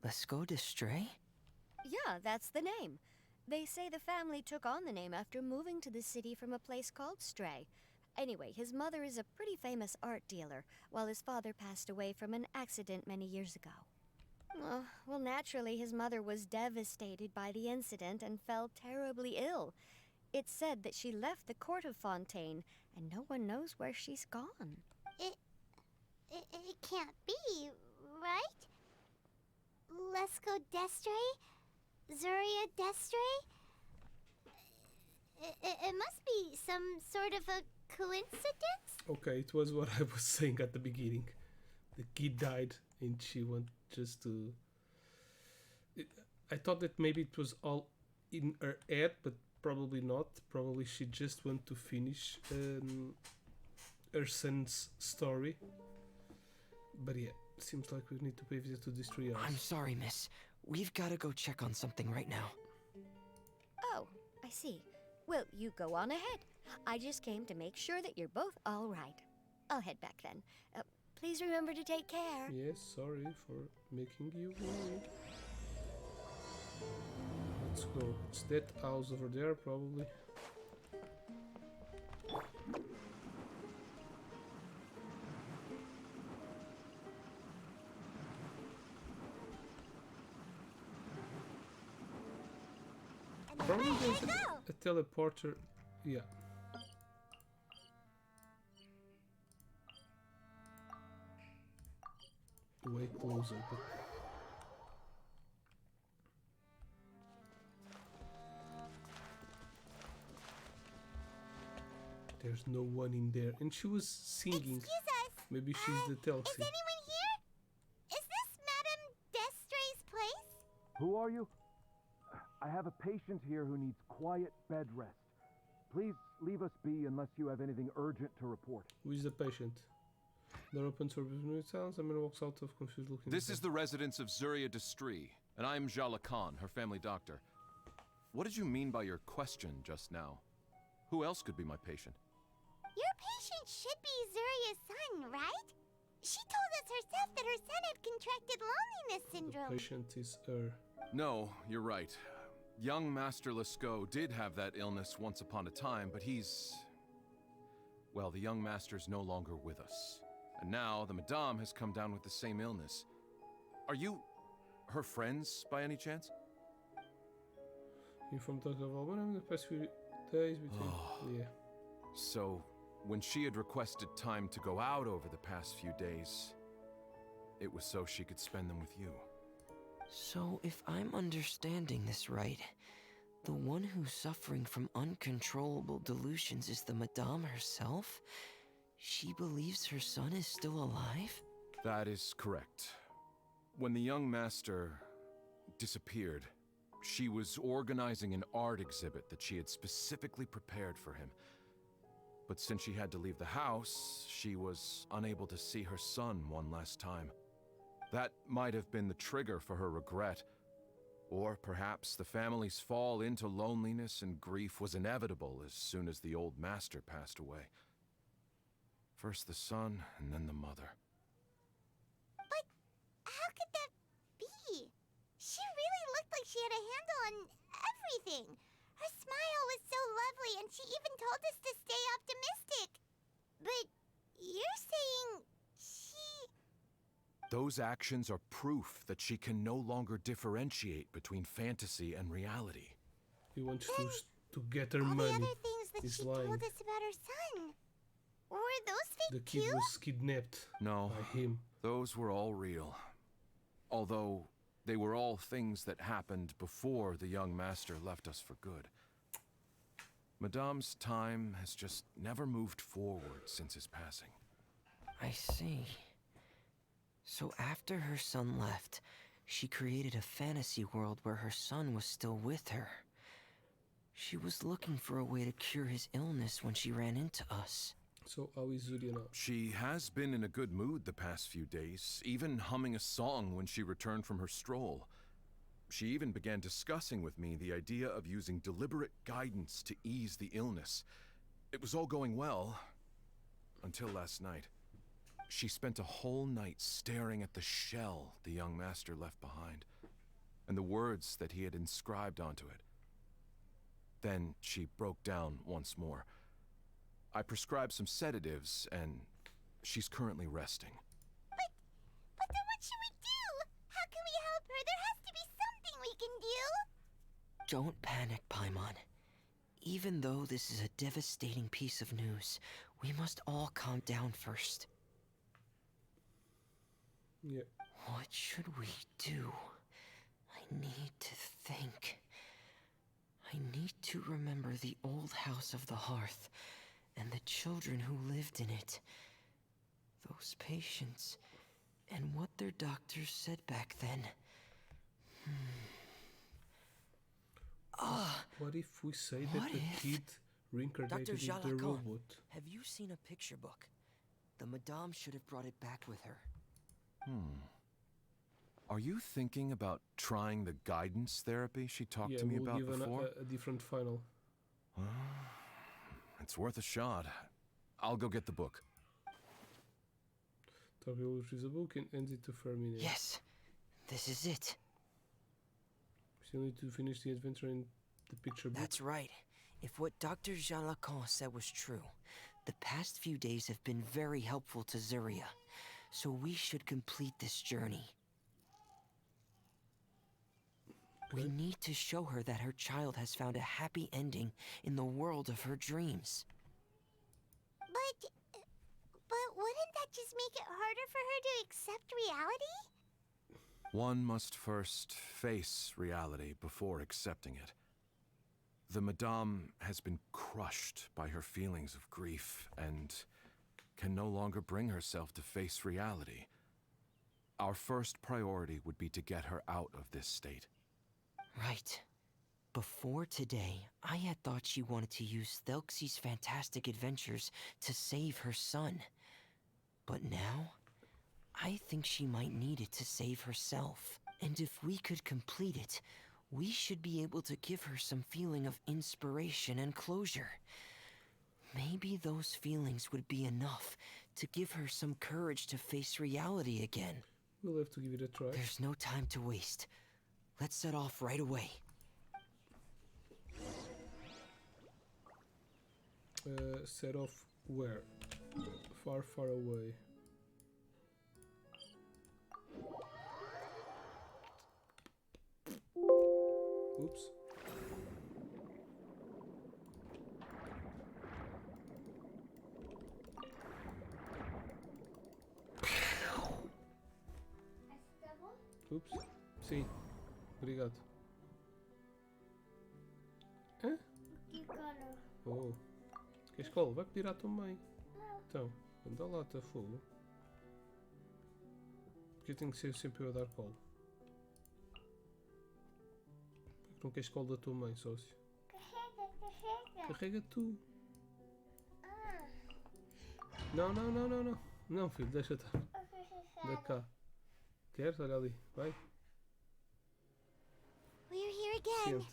let's go to Stray? Yeah, that's the name. They say the family took on the name after moving to the city from a place called Stray. Anyway, his mother is a pretty famous art dealer, while his father passed away from an accident many years ago. Well, naturally, his mother was devastated by the incident and fell terribly ill. It's said that she left the court of Fontaine, and no one knows where she's gone. It can't be, right? Lescaut d'Estray? Zuria d'Estray? It must be some sort of a coincidence? Okay, it was what I was saying at the beginning. The kid died and she went just to... I thought that maybe it was all in her head, but probably not. Probably she just went to finish her son's story. But yeah, seems like we need to pay a visit to this tree house. I'm sorry, miss. We've got to go check on something right now. Oh, I see. Well, you go on ahead. I just came to make sure that you're both all right. I'll head back then. Please remember to take care. Yes, sorry for making you worry. Let's go. It's that house over there, probably. Probably there's a teleporter. Yeah. Way closer, but there's no one in there. And she was singing. Excuse us. Maybe she's the Is Telxie. anyone here? Is this Madame d'Estray's place? Who are you? I have a patient here who needs quiet bed rest. Please leave us be unless you have anything urgent to report. Who is the patient? Door opens for business sounds. A man walks out of confused looking. This is the residence of Zuria d'Estray, and I am Jala Khan, her family doctor. What did you mean by your question just now? Who else could be my patient? Your patient should be Zuria's son, right? She told us herself that her son had contracted loneliness The syndrome. patient is her. No, you're right. Young Master Lescaut did have that illness once upon a time, but he's... Well, the young master's no longer with us. And now the Madame has come down with the same illness. Are you her friends by any chance? You from talking about one of the past few days between. Yeah. So, when she had requested time to go out over the past few days, it was so she could spend them with you. So, if I'm understanding this right, the one who's suffering from uncontrollable delusions is the Madame herself? She believes her son is still alive? That is correct. When the young master disappeared, she was organizing an art exhibit that she had specifically prepared for him. But since she had to leave the house, she was unable to see her son one last time. That might have been the trigger for her regret. Or perhaps the family's fall into loneliness and grief was inevitable as soon as the old master passed away. First the son, and then the mother. But how could that be? She really looked like she had a handle on everything. Her smile was so lovely, and she even told us to stay optimistic. But you're saying she... Those actions are proof that she can no longer differentiate between fantasy and reality. He wants to get her all money. the other things that He's she lying. told us about her son. Were those fake The kid too? was kidnapped No, by him. those were all real. Although they were all things that happened before the young master left us for good. Madame's time has just never moved forward since his passing. I see. So after her son left, she created a fantasy world where her son was still with her. She was looking for a way to cure his illness when she ran into us. So how is Zuria now? She has been in a good mood the past few days, even humming a song when she returned from her stroll. She even began discussing with me the idea of using deliberate guidance to ease the illness. It was all going well, until last night. She spent a whole night staring at the shell the young master left behind, and the words that he had inscribed onto it. Then she broke down once more. I prescribed some sedatives, and she's currently resting. But then what should we do? How can we help her? There has to be something we can do. Don't panic, Paimon. Even though this is a devastating piece of news, we must all calm down first. Yeah. What should we do? I need to think. I need to remember the old house of the hearth, and the children who lived in it. Those patients, and what their doctors said back then. What if we say that the kid reincarnated Dr. in the Jalakon, robot? have you seen a picture book? The Madame should have brought it back with her. Are you thinking about trying the guidance therapy she talked Yeah, to me we'll about give before? a different final. It's worth a shot. I'll go get the book. Tokyo will retrieve the book and ends it to Fermine. Yes, this is it. Still need to finish the adventure in the picture book. That's right. If what Dr. Jalakon said was true, the past few days have been very helpful to Zuria, so we should complete this journey. We need to show her that her child has found a happy ending in the world of her dreams. But wouldn't that just make it harder for her to accept reality? One must first face reality before accepting it. The Madame has been crushed by her feelings of grief and can no longer bring herself to face reality. Our first priority would be to get her out of this state. Right. Before today, I had thought she wanted to use Thelxie's fantastic adventures to save her son. But now, I think she might need it to save herself. And if we could complete it, we should be able to give her some feeling of inspiration and closure. Maybe those feelings would be enough to give her some courage to face reality again. We'll have to give it a try. There's no time to waste. Let's set off right away. Set off where? Far, far away. Oops. Oops. Sim. Obrigado. Hã? Oh. Queres cola? Vai pedir à tua mãe. Então, anda lá, tá fogo. Porque eu tenho que ser sempre eu a dar colo. Porque não queres colo da tua mãe, sócio? Carrega tu. Não, não, não, não, não. Não, filho, deixa estar. Dá cá. Queres? Olha ali. Vai. We're here again.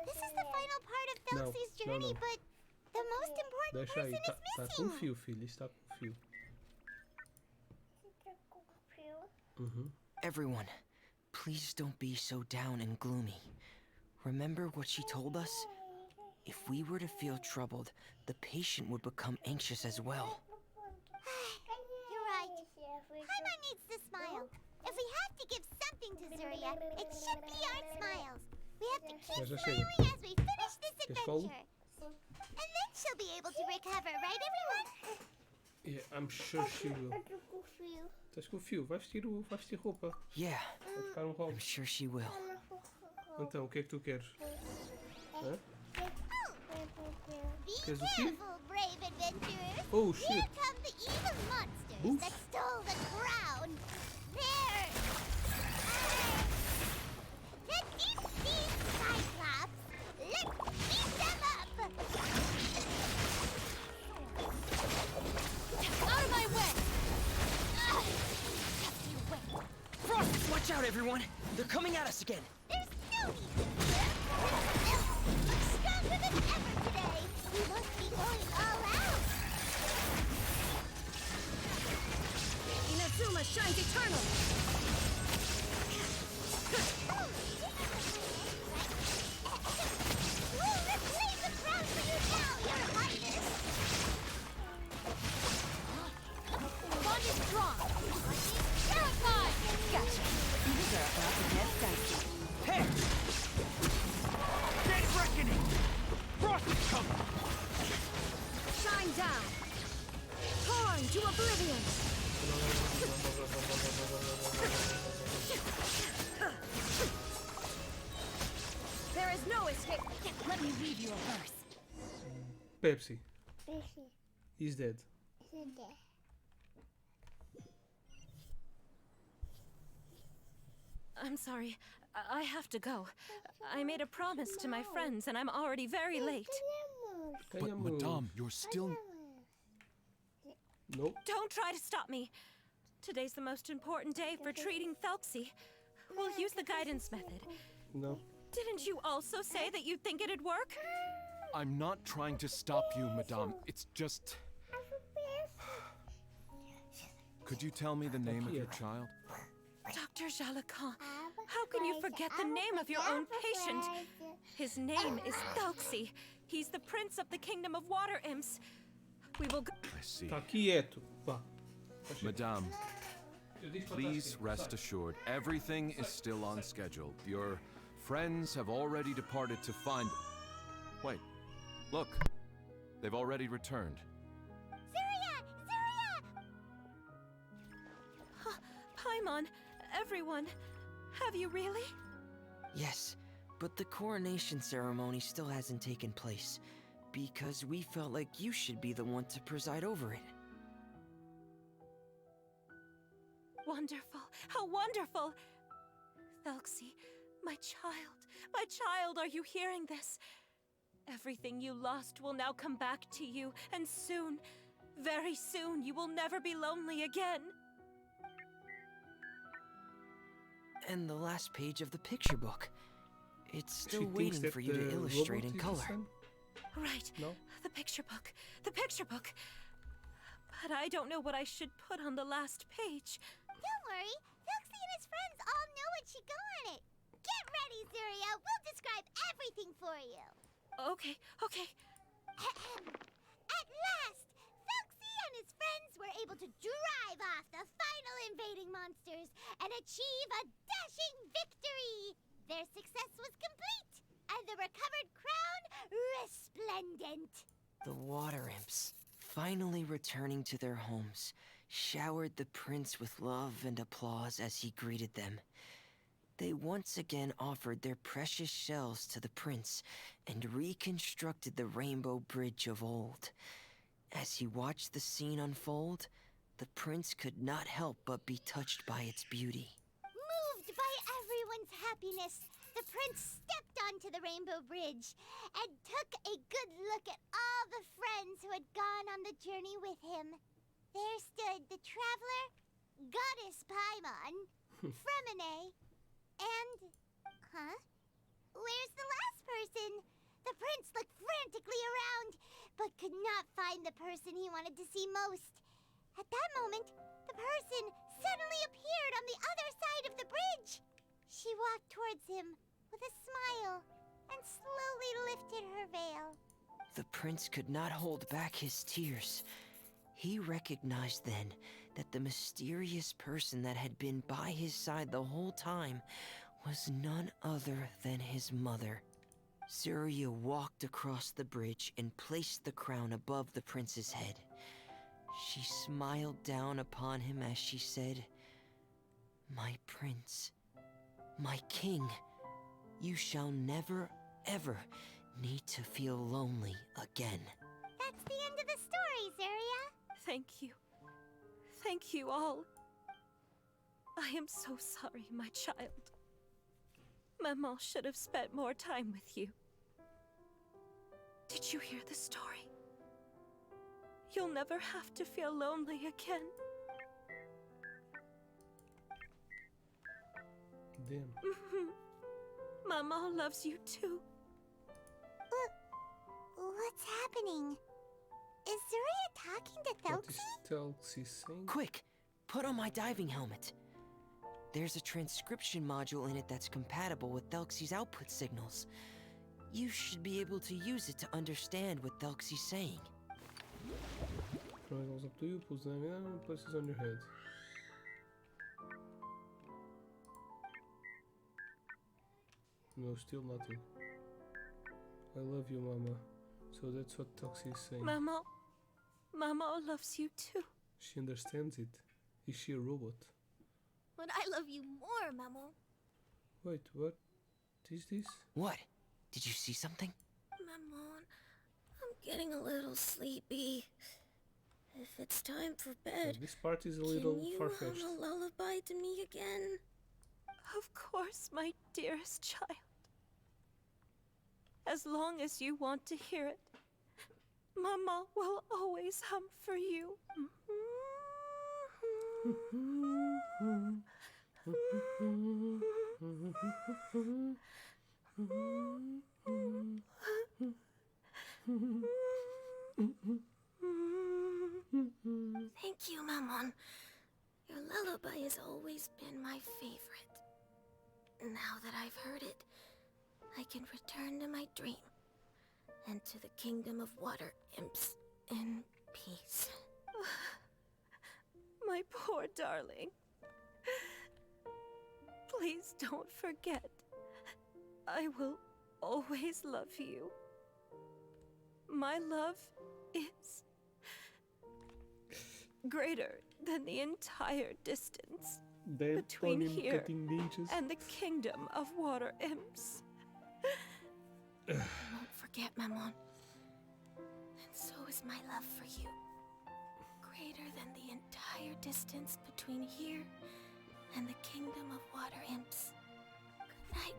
This is the final part of Felix's journey, but the most important Deixa aí. person is Tá com missing. fio, filho. Isto está com fio. Everyone, please don't be so down and gloomy. Remember what she told us? If we were to feel troubled, the patient would become anxious as well. You're right. Paimon needs to smile. If we have to give something to Zuria, it should be our smiles. We have to keep smiling as we finish this adventure. And then she'll be able to recover, right, everyone? Yeah, I'm sure she will. Estás com fio? Vai vestir roupa. Yeah, Vai ficar rolo. I'm sure she will. Então, o que é que tu queres? Hã? Queres o quê? Beautiful, brave adventurers. Oh, shit. Here come the evil monsters Oof. that stole the crown. There. The deep sea Cyclops. Let's beat them up. Out of my way! Frost, watch out, everyone! They're coming at us again! There's no need to fear. Looks stronger than ever today. We must be going all out. Inazuma shines eternal! We'll reclaim the crown for you now, Your Highness. Bond is strong! Terrified! Gotcha! These are about to get dicey. Hey! Dead reckoning! Frost is coming! Shine down! Torn to oblivion! There is no escape! Let me read you a verse. Pepsi. He's dead. I'm sorry. I have to go. I made a promise to my friends, and I'm already very late. But, Ganhamos. Madame, you're still... Nope. Don't try to stop me. Today's the most important day for treating Thelxie. We'll use the guidance method. No. Didn't you also say that you'd think it'd work? I'm not trying to stop you, Madame. It's just... Could you tell me the name of your child? Dr. Jalacan, how can you forget the name of your own patient? His name is Thelxie. He's the prince of the kingdom of water imps. We will go... I see. Tá quieto. Vá. Madame, Eu disse para please estar rest assured, everything is still on schedule. Your friends have already departed to find... Wait, look. They've already returned. Zuria! Zuria! Paimon, everyone, have you really? Yes, but the coronation ceremony still hasn't taken place, because we felt like you should be the one to preside over it. Wonderful, how wonderful! Thelxie, my child, are you hearing this? Everything you lost will now come back to you, and soon, very soon, you will never be lonely again. And the last page of the picture book. It's still She thinks waiting that for you to the illustrate robot in is color. the son? Right, No? the picture book. But I don't know what I should put on the last page. Don't worry. Felixie and his friends all know what should go on it. Get ready, Zuria. We'll describe everything for you. Okay. At last, Felixie and his friends were able to drive off the final invading monsters and achieve a dashing victory. Their success was complete, and the recovered crown resplendent. The water imps, finally returning to their homes, showered the prince with love and applause as he greeted them. They once again offered their precious shells to the prince and reconstructed the Rainbow Bridge of old. As he watched the scene unfold, the prince could not help but be touched by its beauty. Moved by everyone's happiness, the prince stepped onto the Rainbow Bridge and took a good look at all the friends who had gone on the journey with him. There stood the traveler, Goddess Paimon, Fremine, and... Huh? Where's the last person? The prince looked frantically around, but could not find the person he wanted to see most. At that moment, the person suddenly appeared on the other side of the bridge. She walked towards him with a smile and slowly lifted her veil. The prince could not hold back his tears. He recognized then that the mysterious person that had been by his side the whole time was none other than his mother. Zuria walked across the bridge and placed the crown above the prince's head. She smiled down upon him as she said, "My prince, my king, you shall never, ever need to feel lonely again." That's the end of the story, Zuria. Thank you. Thank you all. I am so sorry, my child. Maman should have spent more time with you. Did you hear the story? You'll never have to feel lonely again. Damn. Maman loves you too. What's happening? Is Zuria talking to What Thelxie? is Thelxie saying? Quick, put on my diving helmet. There's a transcription module in it that's compatible with Thelxie's output signals. You should be able to use it to understand what Thelxie's saying. From it goes up to you, pulls them in and places on your head. No, still nothing. I love you, Mama. So that's what Thelxie is saying. Mama loves you too. She understands it. Is she a robot? But I love you more, Mamo. Wait, what is this? What? Did you see something? Maman, I'm getting a little sleepy. If it's time for bed, This part is a little can you far-fetched. hum a lullaby to me again? Of course, my dearest child. As long as you want to hear it, Mama will always hum for you. Thank you, Maman. Your lullaby has always been my favorite. Now that I've heard it, I can return to my dream and to the kingdom of water imps in peace. My poor darling. Please don't forget. I will always love you. My love is greater than the entire distance between here and the kingdom of water imps. I won't forget, Maman. And so is my love for you. Greater than the entire distance between here and the kingdom of water imps. Good night,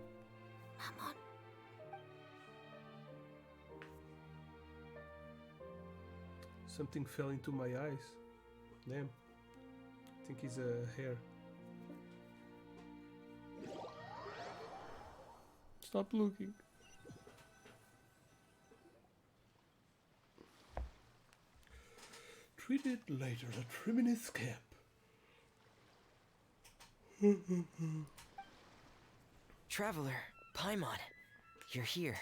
Maman. Something fell into my eyes. Damn. I think it's a hair. Stop looking. Treated later at Reminisce Camp. Traveler, Paimon, you're here.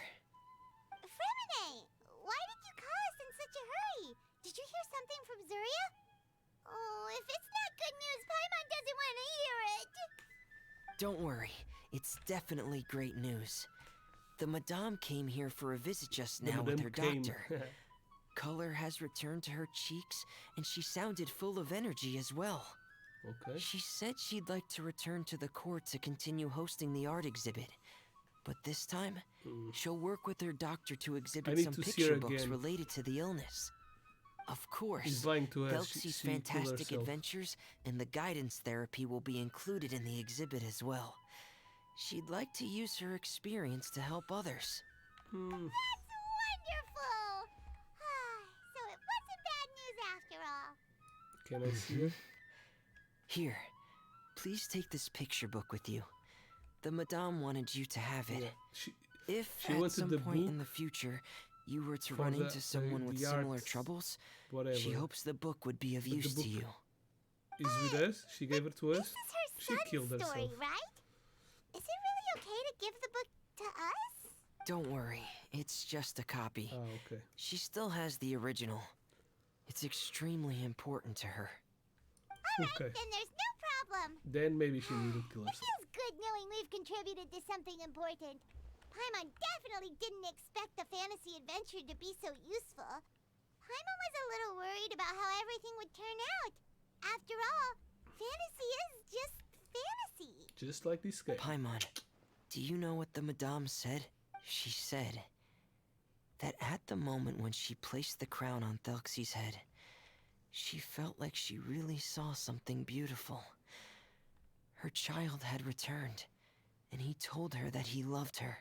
Fremine, why did you call us in such a hurry? Did you hear something from Zuria? Oh, if it's not good news, Paimon doesn't want to hear it. Don't worry, it's definitely great news. The Madame came here for a visit just now with her doctor. Color has returned to her cheeks, and she sounded full of energy as well. Okay. She said she'd like to return to the court to continue hosting the art exhibit. But this time, she'll work with her doctor to exhibit some picture books related to the illness. Of course, Thelxie's fantastic adventures and the guidance therapy will be included in the exhibit as well. She'd like to use her experience to help others. That's wonderful! So it wasn't bad news after all. Can I see it? Here, please take this picture book with you. The Madame wanted you to have it. Yeah, if at some point in the future you were to run into someone with similar troubles, she hopes the book would be of use to you. Is with us? She gave it to us? This is her son's killed herself. story, right? Is it really okay to give the book to us? Don't worry, it's just a copy. Oh, okay. She still has the original. It's extremely important to her. Alright, then there's no problem. Then maybe she needed to kill It herself. feels good knowing we've contributed to something important. Paimon definitely didn't expect the fantasy adventure to be so useful. Paimon was a little worried about how everything would turn out. After all, fantasy is just fantasy. Just like this guy. Paimon, do you know what the Madame said? She said that at the moment when she placed the crown on Thelxie's head, she felt like she really saw something beautiful. Her child had returned, and he told her that he loved her.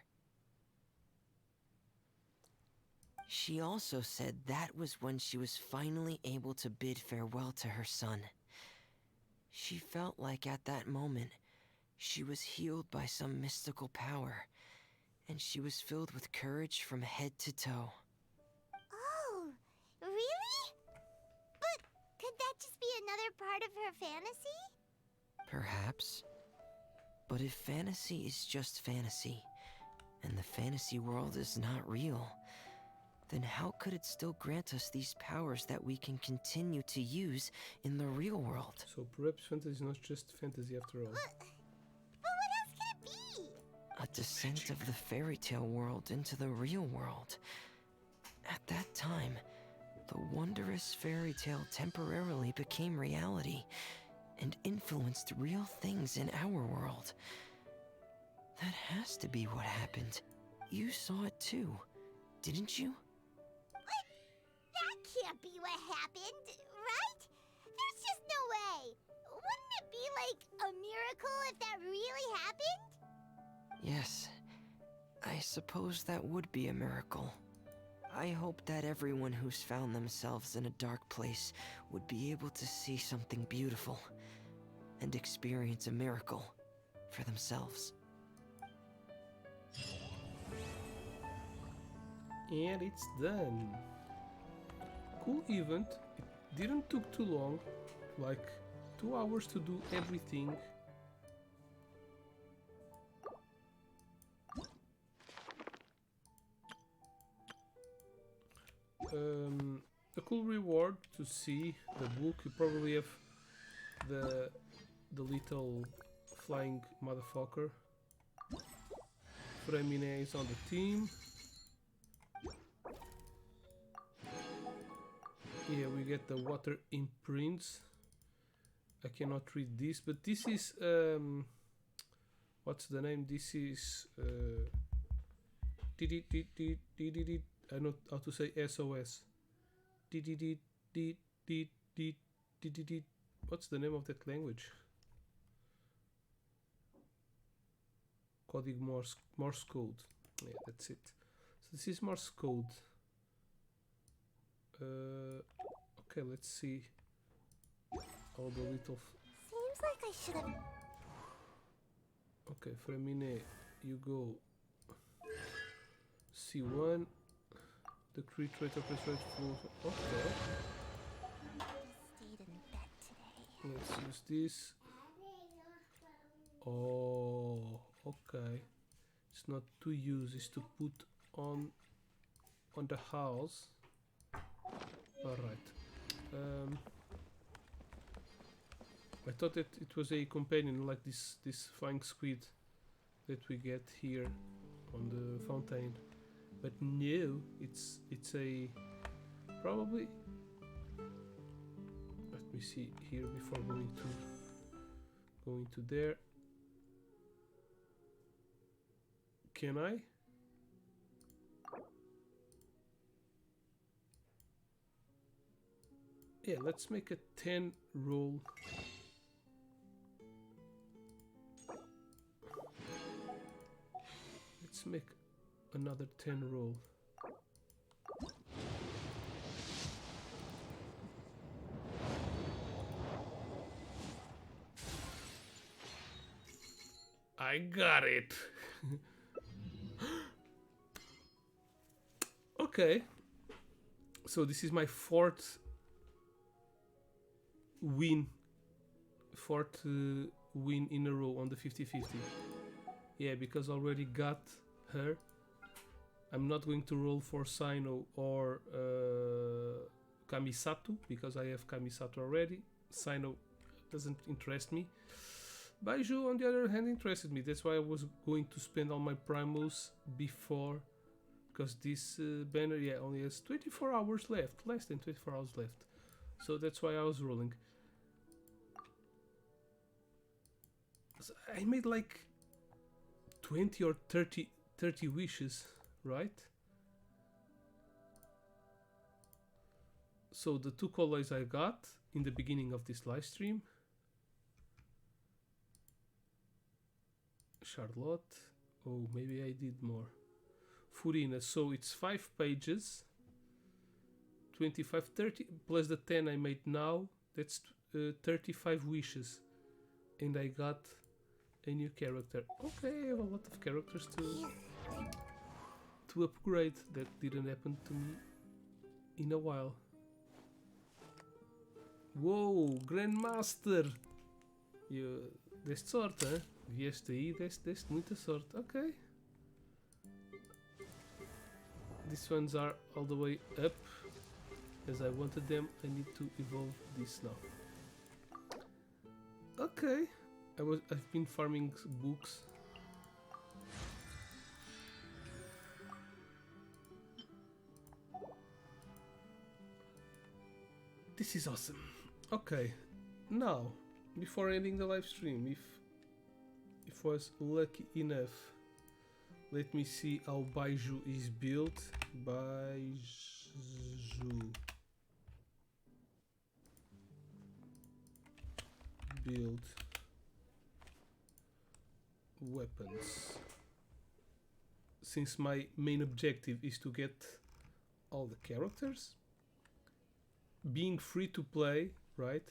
She also said that was when she was finally able to bid farewell to her son. She felt like at that moment, she was healed by some mystical power, and she was filled with courage from head to toe. Oh, really? But could that just be another part of her fantasy? Perhaps. But if fantasy is just fantasy, and the fantasy world is not real, then how could it still grant us these powers that we can continue to use in the real world? So perhaps fantasy is not just fantasy after all. But what else can it be? A descent of the fairy tale world into the real world. At that time, the wondrous fairy tale temporarily became reality and influenced real things in our world. That has to be what happened. You saw it too, didn't you? What? That can't be what happened, right? There's just no way. Wouldn't it be like a miracle if that really happened? Yes, I suppose that would be a miracle. I hope that everyone who's found themselves in a dark place would be able to see something beautiful and experience a miracle for themselves. And it's done. Cool event. It didn't took too long, like 2 hours to do everything. A cool reward to see the book. You probably have the little flying motherfucker. Fremine is on the team. Here we get the water imprints. I cannot read this, but this is what's the name? This is I know how to say SOS. What's the name of that language? Código Morse code. Yeah, that's it. So this is Morse code. Okay, let's see all the little. Seems like I should have. Okay, Fremine, you go. C1. The creator persuade full. Okay. Stayed in bed today. Let's use this. Oh, okay. It's not to use, it's to put on the house. Alright. I thought that it was a companion like this flying squid that we get here on the fountain. But no, it's a probably. Let me see here before going to Go into there. Can I? Yeah, let's make a 10 roll. Let's make another 10 roll. I got it. Okay. So this is my fourth win. Win in a row on the 50-50. Yeah, because I already got her. I'm not going to roll for Sino or Kamisato because I have Kamisato already. Sino doesn't interest me. Baiju, on the other hand, interested me. That's why I was going to spend all my primals before, because this banner, yeah, only has 24 hours left, less than 24 hours left. So that's why I was rolling. So I made like 20 or 30 wishes, right? So the 2 colors I got in the beginning of this live stream. Charlotte. Oh, maybe I did more. Furina. So it's 5 pages. 25, 30 plus the 10 I made now. That's 35 wishes. And I got a new character. Okay, I have a lot of characters to upgrade. That didn't happen to me in a while. Whoa, Grandmaster! Deste sorte, hein? Vieste aí, deste muita sorte. Ok. These ones are all the way up. As I wanted them, I need to evolve this now. Okay. I've been farming books. This is awesome. Okay. Now, before ending the live stream, if I was lucky enough, let me see how Baiju is built. Baiju. Build weapons. Since my main objective is to get all the characters, being free to play, right?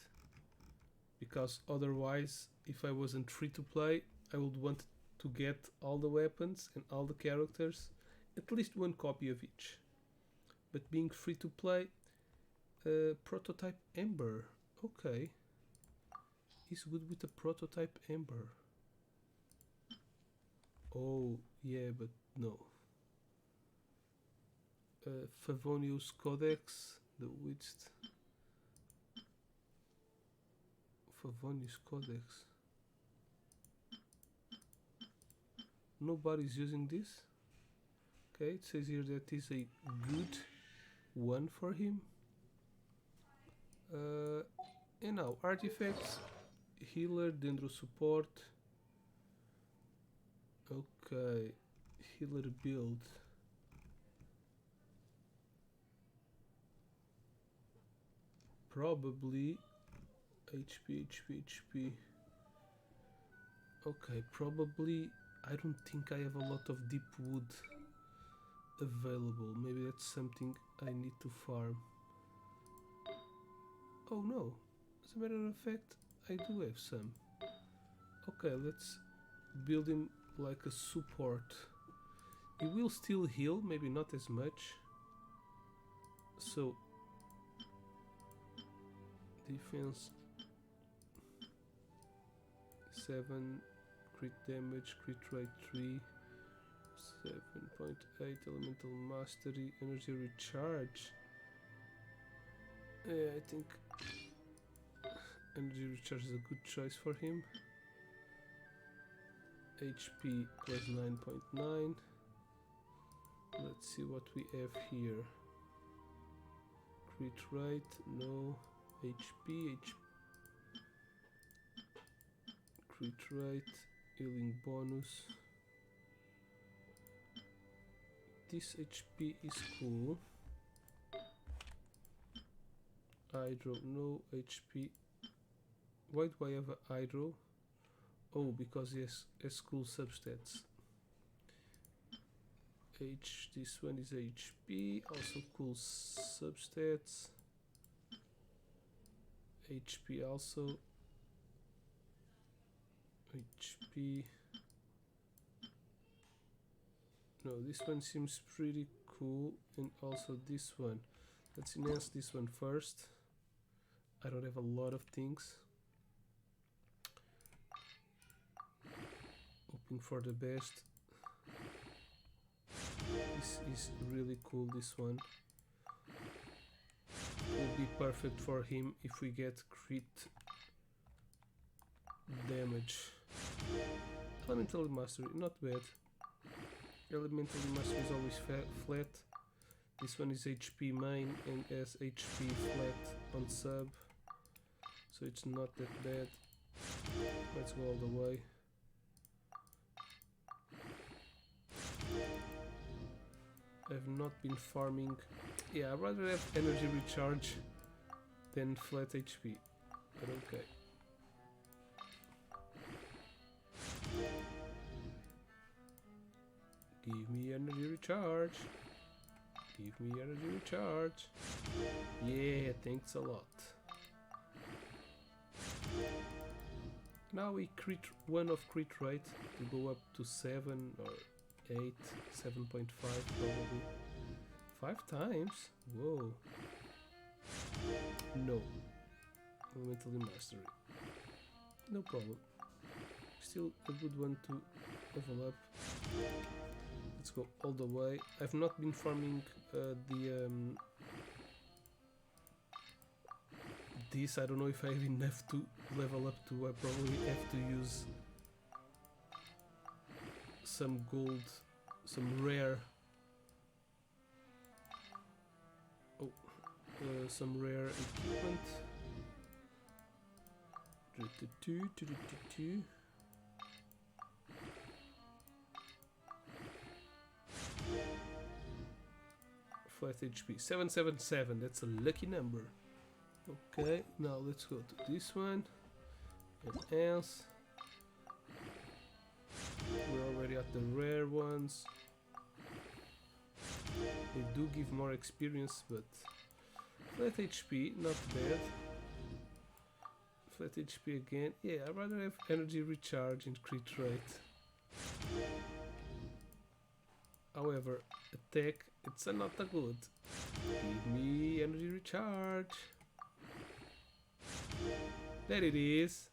Because otherwise, if I wasn't free to play, I would want to get all the weapons and all the characters, at least 1 copy of each. But being free to play, prototype Ember, okay. Is good with the prototype Ember. Oh, yeah, but no. Favonius Codex, the witched. Favonius Codex. Nobody's using this. Okay, it says here that is a good one for him. And now artifacts, healer, dendro support. Okay, healer build. Probably HP. Okay, probably. I don't think I have a lot of deep wood available. Maybe that's something I need to farm. Oh no, as a matter of fact, I do have some. Okay, let's build him like a support. He will still heal, maybe not as much. So, defense 7, crit damage, crit rate 3, 7.8, elemental mastery, energy recharge. Yeah, I think energy recharge is a good choice for him. HP plus 9.9. Let's see what we have here. Crit rate, no. HP. crit rate, healing bonus. This HP is cool. Hydro, no HP. Why do I have a Hydro? Oh, because he has cool substats. This one is HP, also cool substats. HP also. HP. No, this one seems pretty cool, and also this one. Let's enhance this one first. I don't have a lot of things. Hoping for the best. This is really cool, this one. Will be perfect for him if we get crit damage. Elemental Mastery, not bad. Elemental Mastery is always flat. This one is HP main and has HP flat on sub. So it's not that bad. Let's go all the way. I've not been farming. Yeah, I'd rather have energy recharge than flat HP. But okay. Give me energy recharge. Give me energy recharge. Yeah, thanks a lot. Now we crit 1 of crit rate to go up to 7 or 8, 7.5 probably. 5 times? Whoa. No. Elemental Mastery. No problem. Still a good one to level up. Let's go all the way. I've not been farming this. I don't know if I have enough to level up to. I probably have to use some gold, some rare. Some rare equipment. Flat HP 777. That's a lucky number. Okay, now let's go to this one. Enhance. We're already at the rare ones. They do give more experience, but flat HP, not bad. Flat HP again. Yeah, I'd rather have energy recharge and crit rate. However, attack, it's not a good. Give me energy recharge. There it is.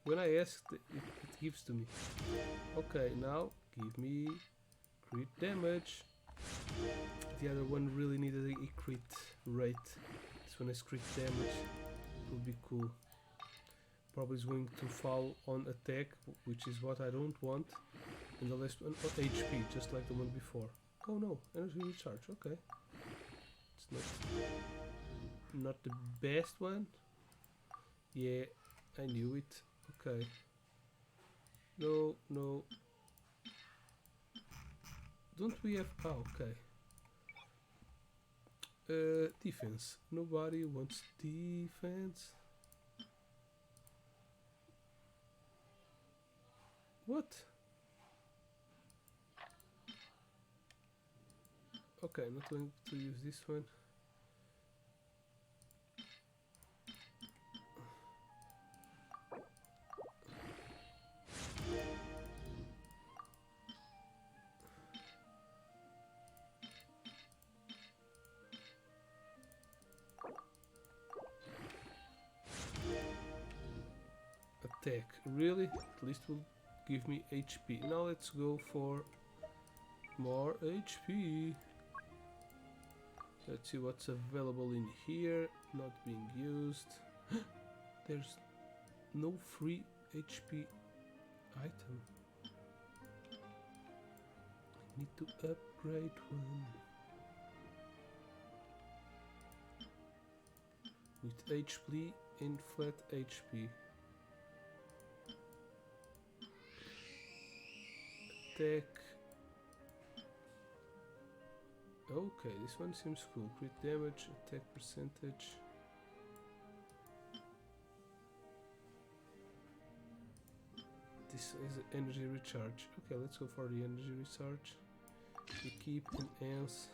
When I asked, it gives to me. Okay, now give me crit damage. The other one really needed a crit rate. This one has crit damage. Would be cool. Probably is going to fall on attack, which is what I don't want. And the last one on HP, just like the one before. Oh no, energy recharge. Okay. It's not the best one. Yeah, I knew it. Okay. No, no. Don't we have... Oh, okay. Defense. Nobody wants defense. What? Okay, I'm not going to use this one. Attack, really? At least will give me HP. Now let's go for more HP. Let's see what's available in here. Not being used. There's no free HP item. I need to upgrade one. With HP and flat HP. attack. Okay, this one seems cool. Crit damage, attack percentage. This is energy recharge. Okay, let's go for the energy recharge. We keep enhance.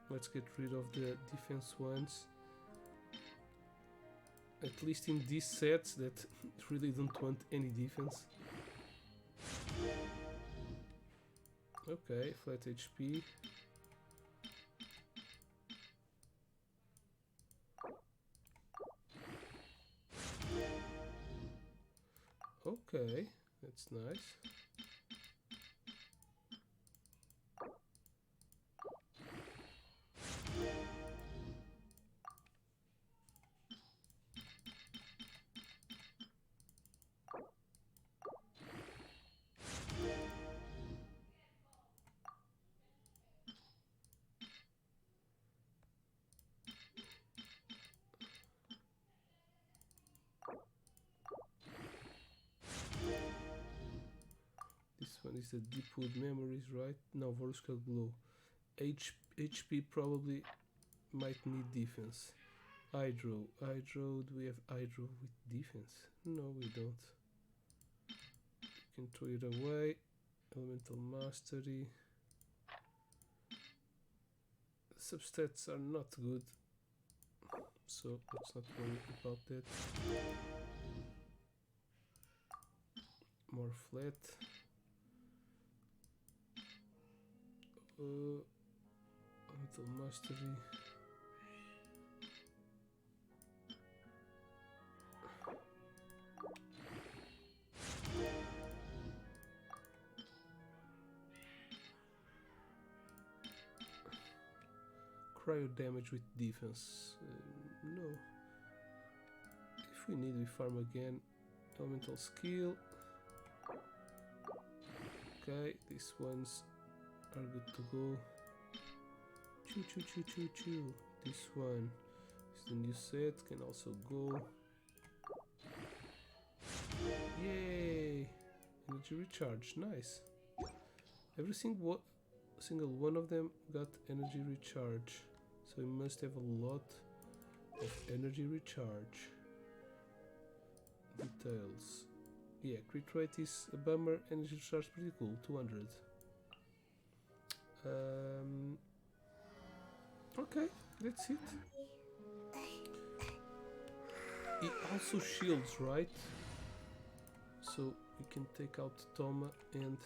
Let's get rid of the defense ones. At least in these sets that really don't want any defense. Okay, flat HP. Okay, that's nice. This one is the Deepwood Memories, right? No, Vorskal Glow. HP probably might need defense. Hydro. Do we have Hydro with defense? No, we don't. We can throw it away. Elemental Mastery. Substats are not good, so let's not worry about that. More flat. Elemental Mastery. Cryo damage with defense. No. If we need, we farm again. Elemental skill. Okay, these ones are good to go. Choo. This one is the new set, can also go. Yay! Energy recharge, nice. Every single one of them got energy recharge. So we must have a lot of energy recharge. Details. Yeah, crit rate is a bummer, energy recharge pretty cool, 200. Okay, that's it. It also shields, right? So we can take out Toma and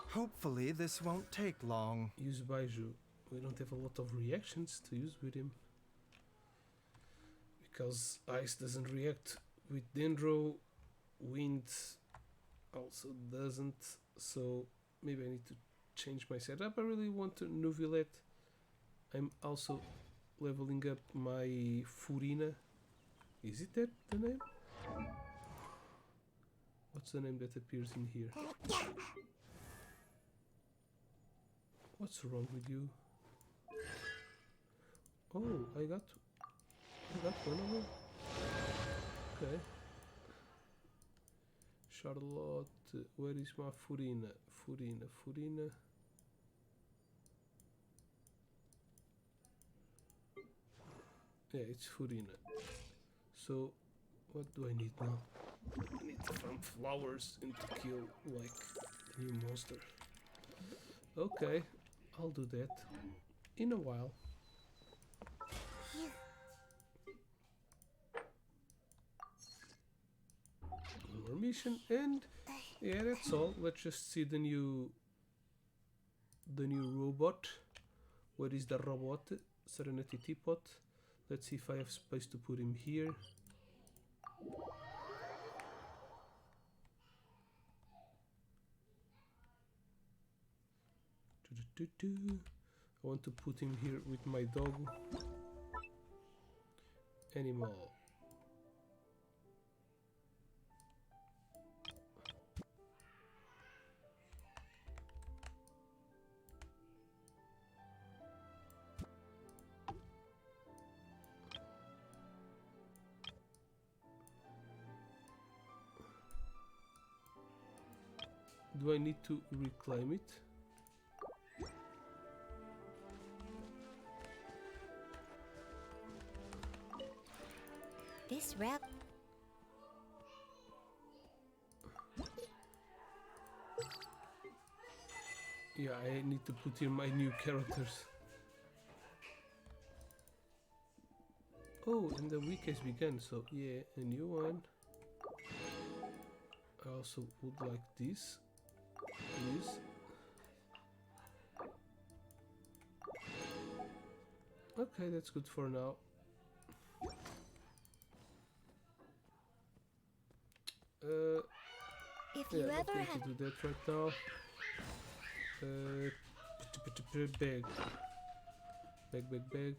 hopefully this won't take long. Use Baiju. We don't have a lot of reactions to use with him. Because ice doesn't react with Dendro, wind also doesn't, so maybe I need to change my setup. I really want to Nuvilette. I'm also leveling up my Furina. Is it that the name? What's the name that appears in here? What's wrong with you? Oh, I got one of them. Okay. Charlotte, where is my Furina? Furina. Yeah, it's Furina. So, what do I need now? I need to farm flowers and to kill, like, a new monster. Okay, I'll do that in a while. More mission, and yeah, that's all. Let's just see the new robot. Where is the robot? Serenity Teapot. Let's see if I have space to put him here. I want to put him here with my dog. Animal. Do I need to reclaim it? This rep. Yeah, I need to put in my new characters. Oh, and the week has begun, so yeah, a new one. I also would like this, please. Okay, that's good for now. If yeah, you I'm not ever going had to do that right now. Bag. Bag.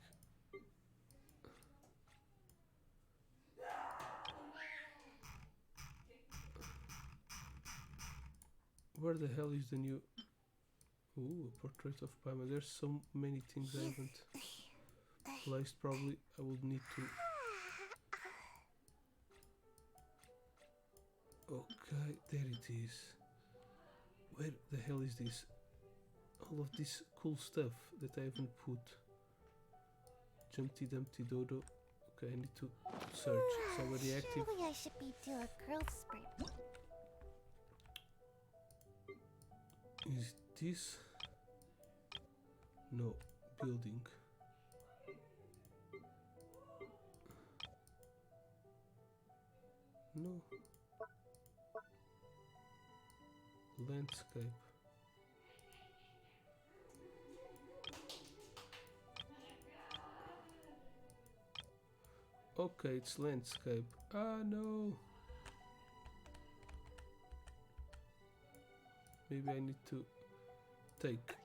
Where the hell is the new... Ooh, a portrait of Paima. There's so many things I haven't placed. Probably I would need to... Okay, there it is. Where the hell is this? All of this cool stuff that I haven't put. Jumpty Dumpty Dodo. Okay, I need to search. It's already active. Surely I should be due a growth spurt. Is this... No, building. No. Landscape. Okay, it's landscape. Ah, no. Maybe I need to take.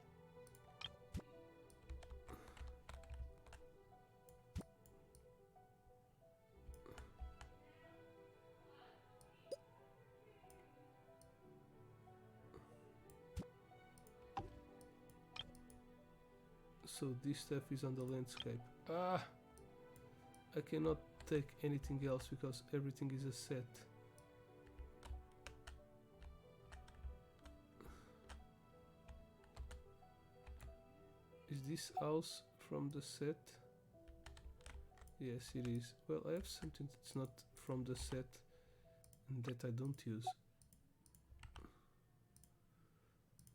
So this stuff is on the landscape. Ah! I cannot take anything else because everything is a set. Is this house from the set? Yes, it is. Well, I have something that's not from the set and that I don't use.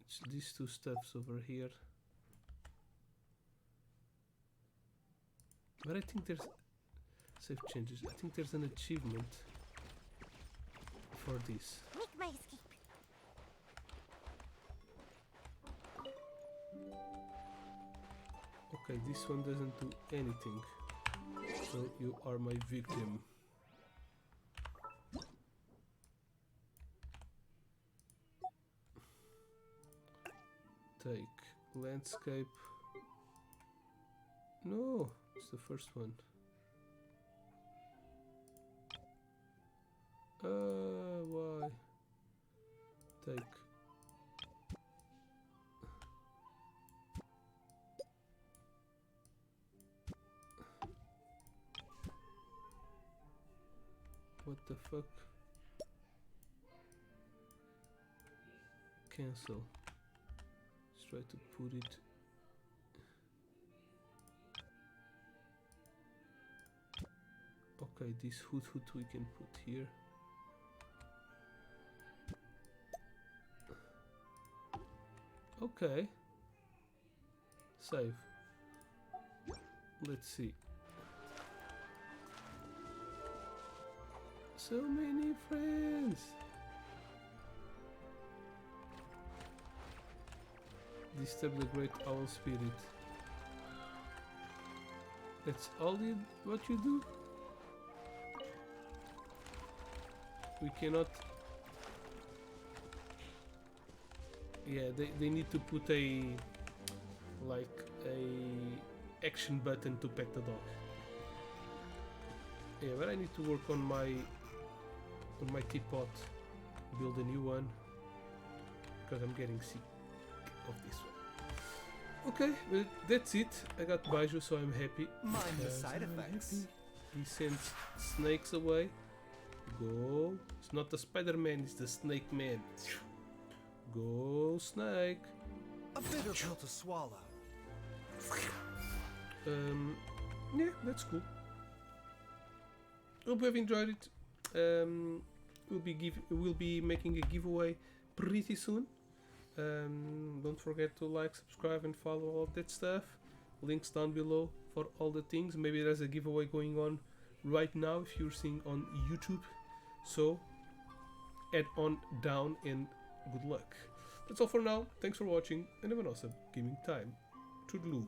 It's these two stuffs over here. But I think there's... Save changes. I think there's an achievement for this. Make my escape. Okay, this one doesn't do anything. So you are my victim. Take landscape. No, it's the first one. Why? Take. What the fuck? Cancel. Let's try to put it. Okay, this hood we can put here. Okay. Save. Let's see. So many friends. Disturb the great owl spirit. That's all what you do? We cannot... Yeah, they need to put a... like a action button to pet the dog. Yeah, but I need to work on my teapot. Build a new one. Because I'm getting sick of this one. Okay, well, that's it. I got Baiju, so I'm happy. Mind the side effects. He sends snakes away. Go. It's not the Spider-Man, it's the Snake Man. go, snake. A bitter pill to swallow. Yeah, that's cool. Hope you have enjoyed it. We'll be making a giveaway pretty soon. Don't forget to like, subscribe, and follow all that stuff. Links down below for all the things. Maybe there's a giveaway going on right now if you're seeing on YouTube. So add on down and good luck. That's all for now. Thanks for watching and have an awesome gaming time. Toodaloo.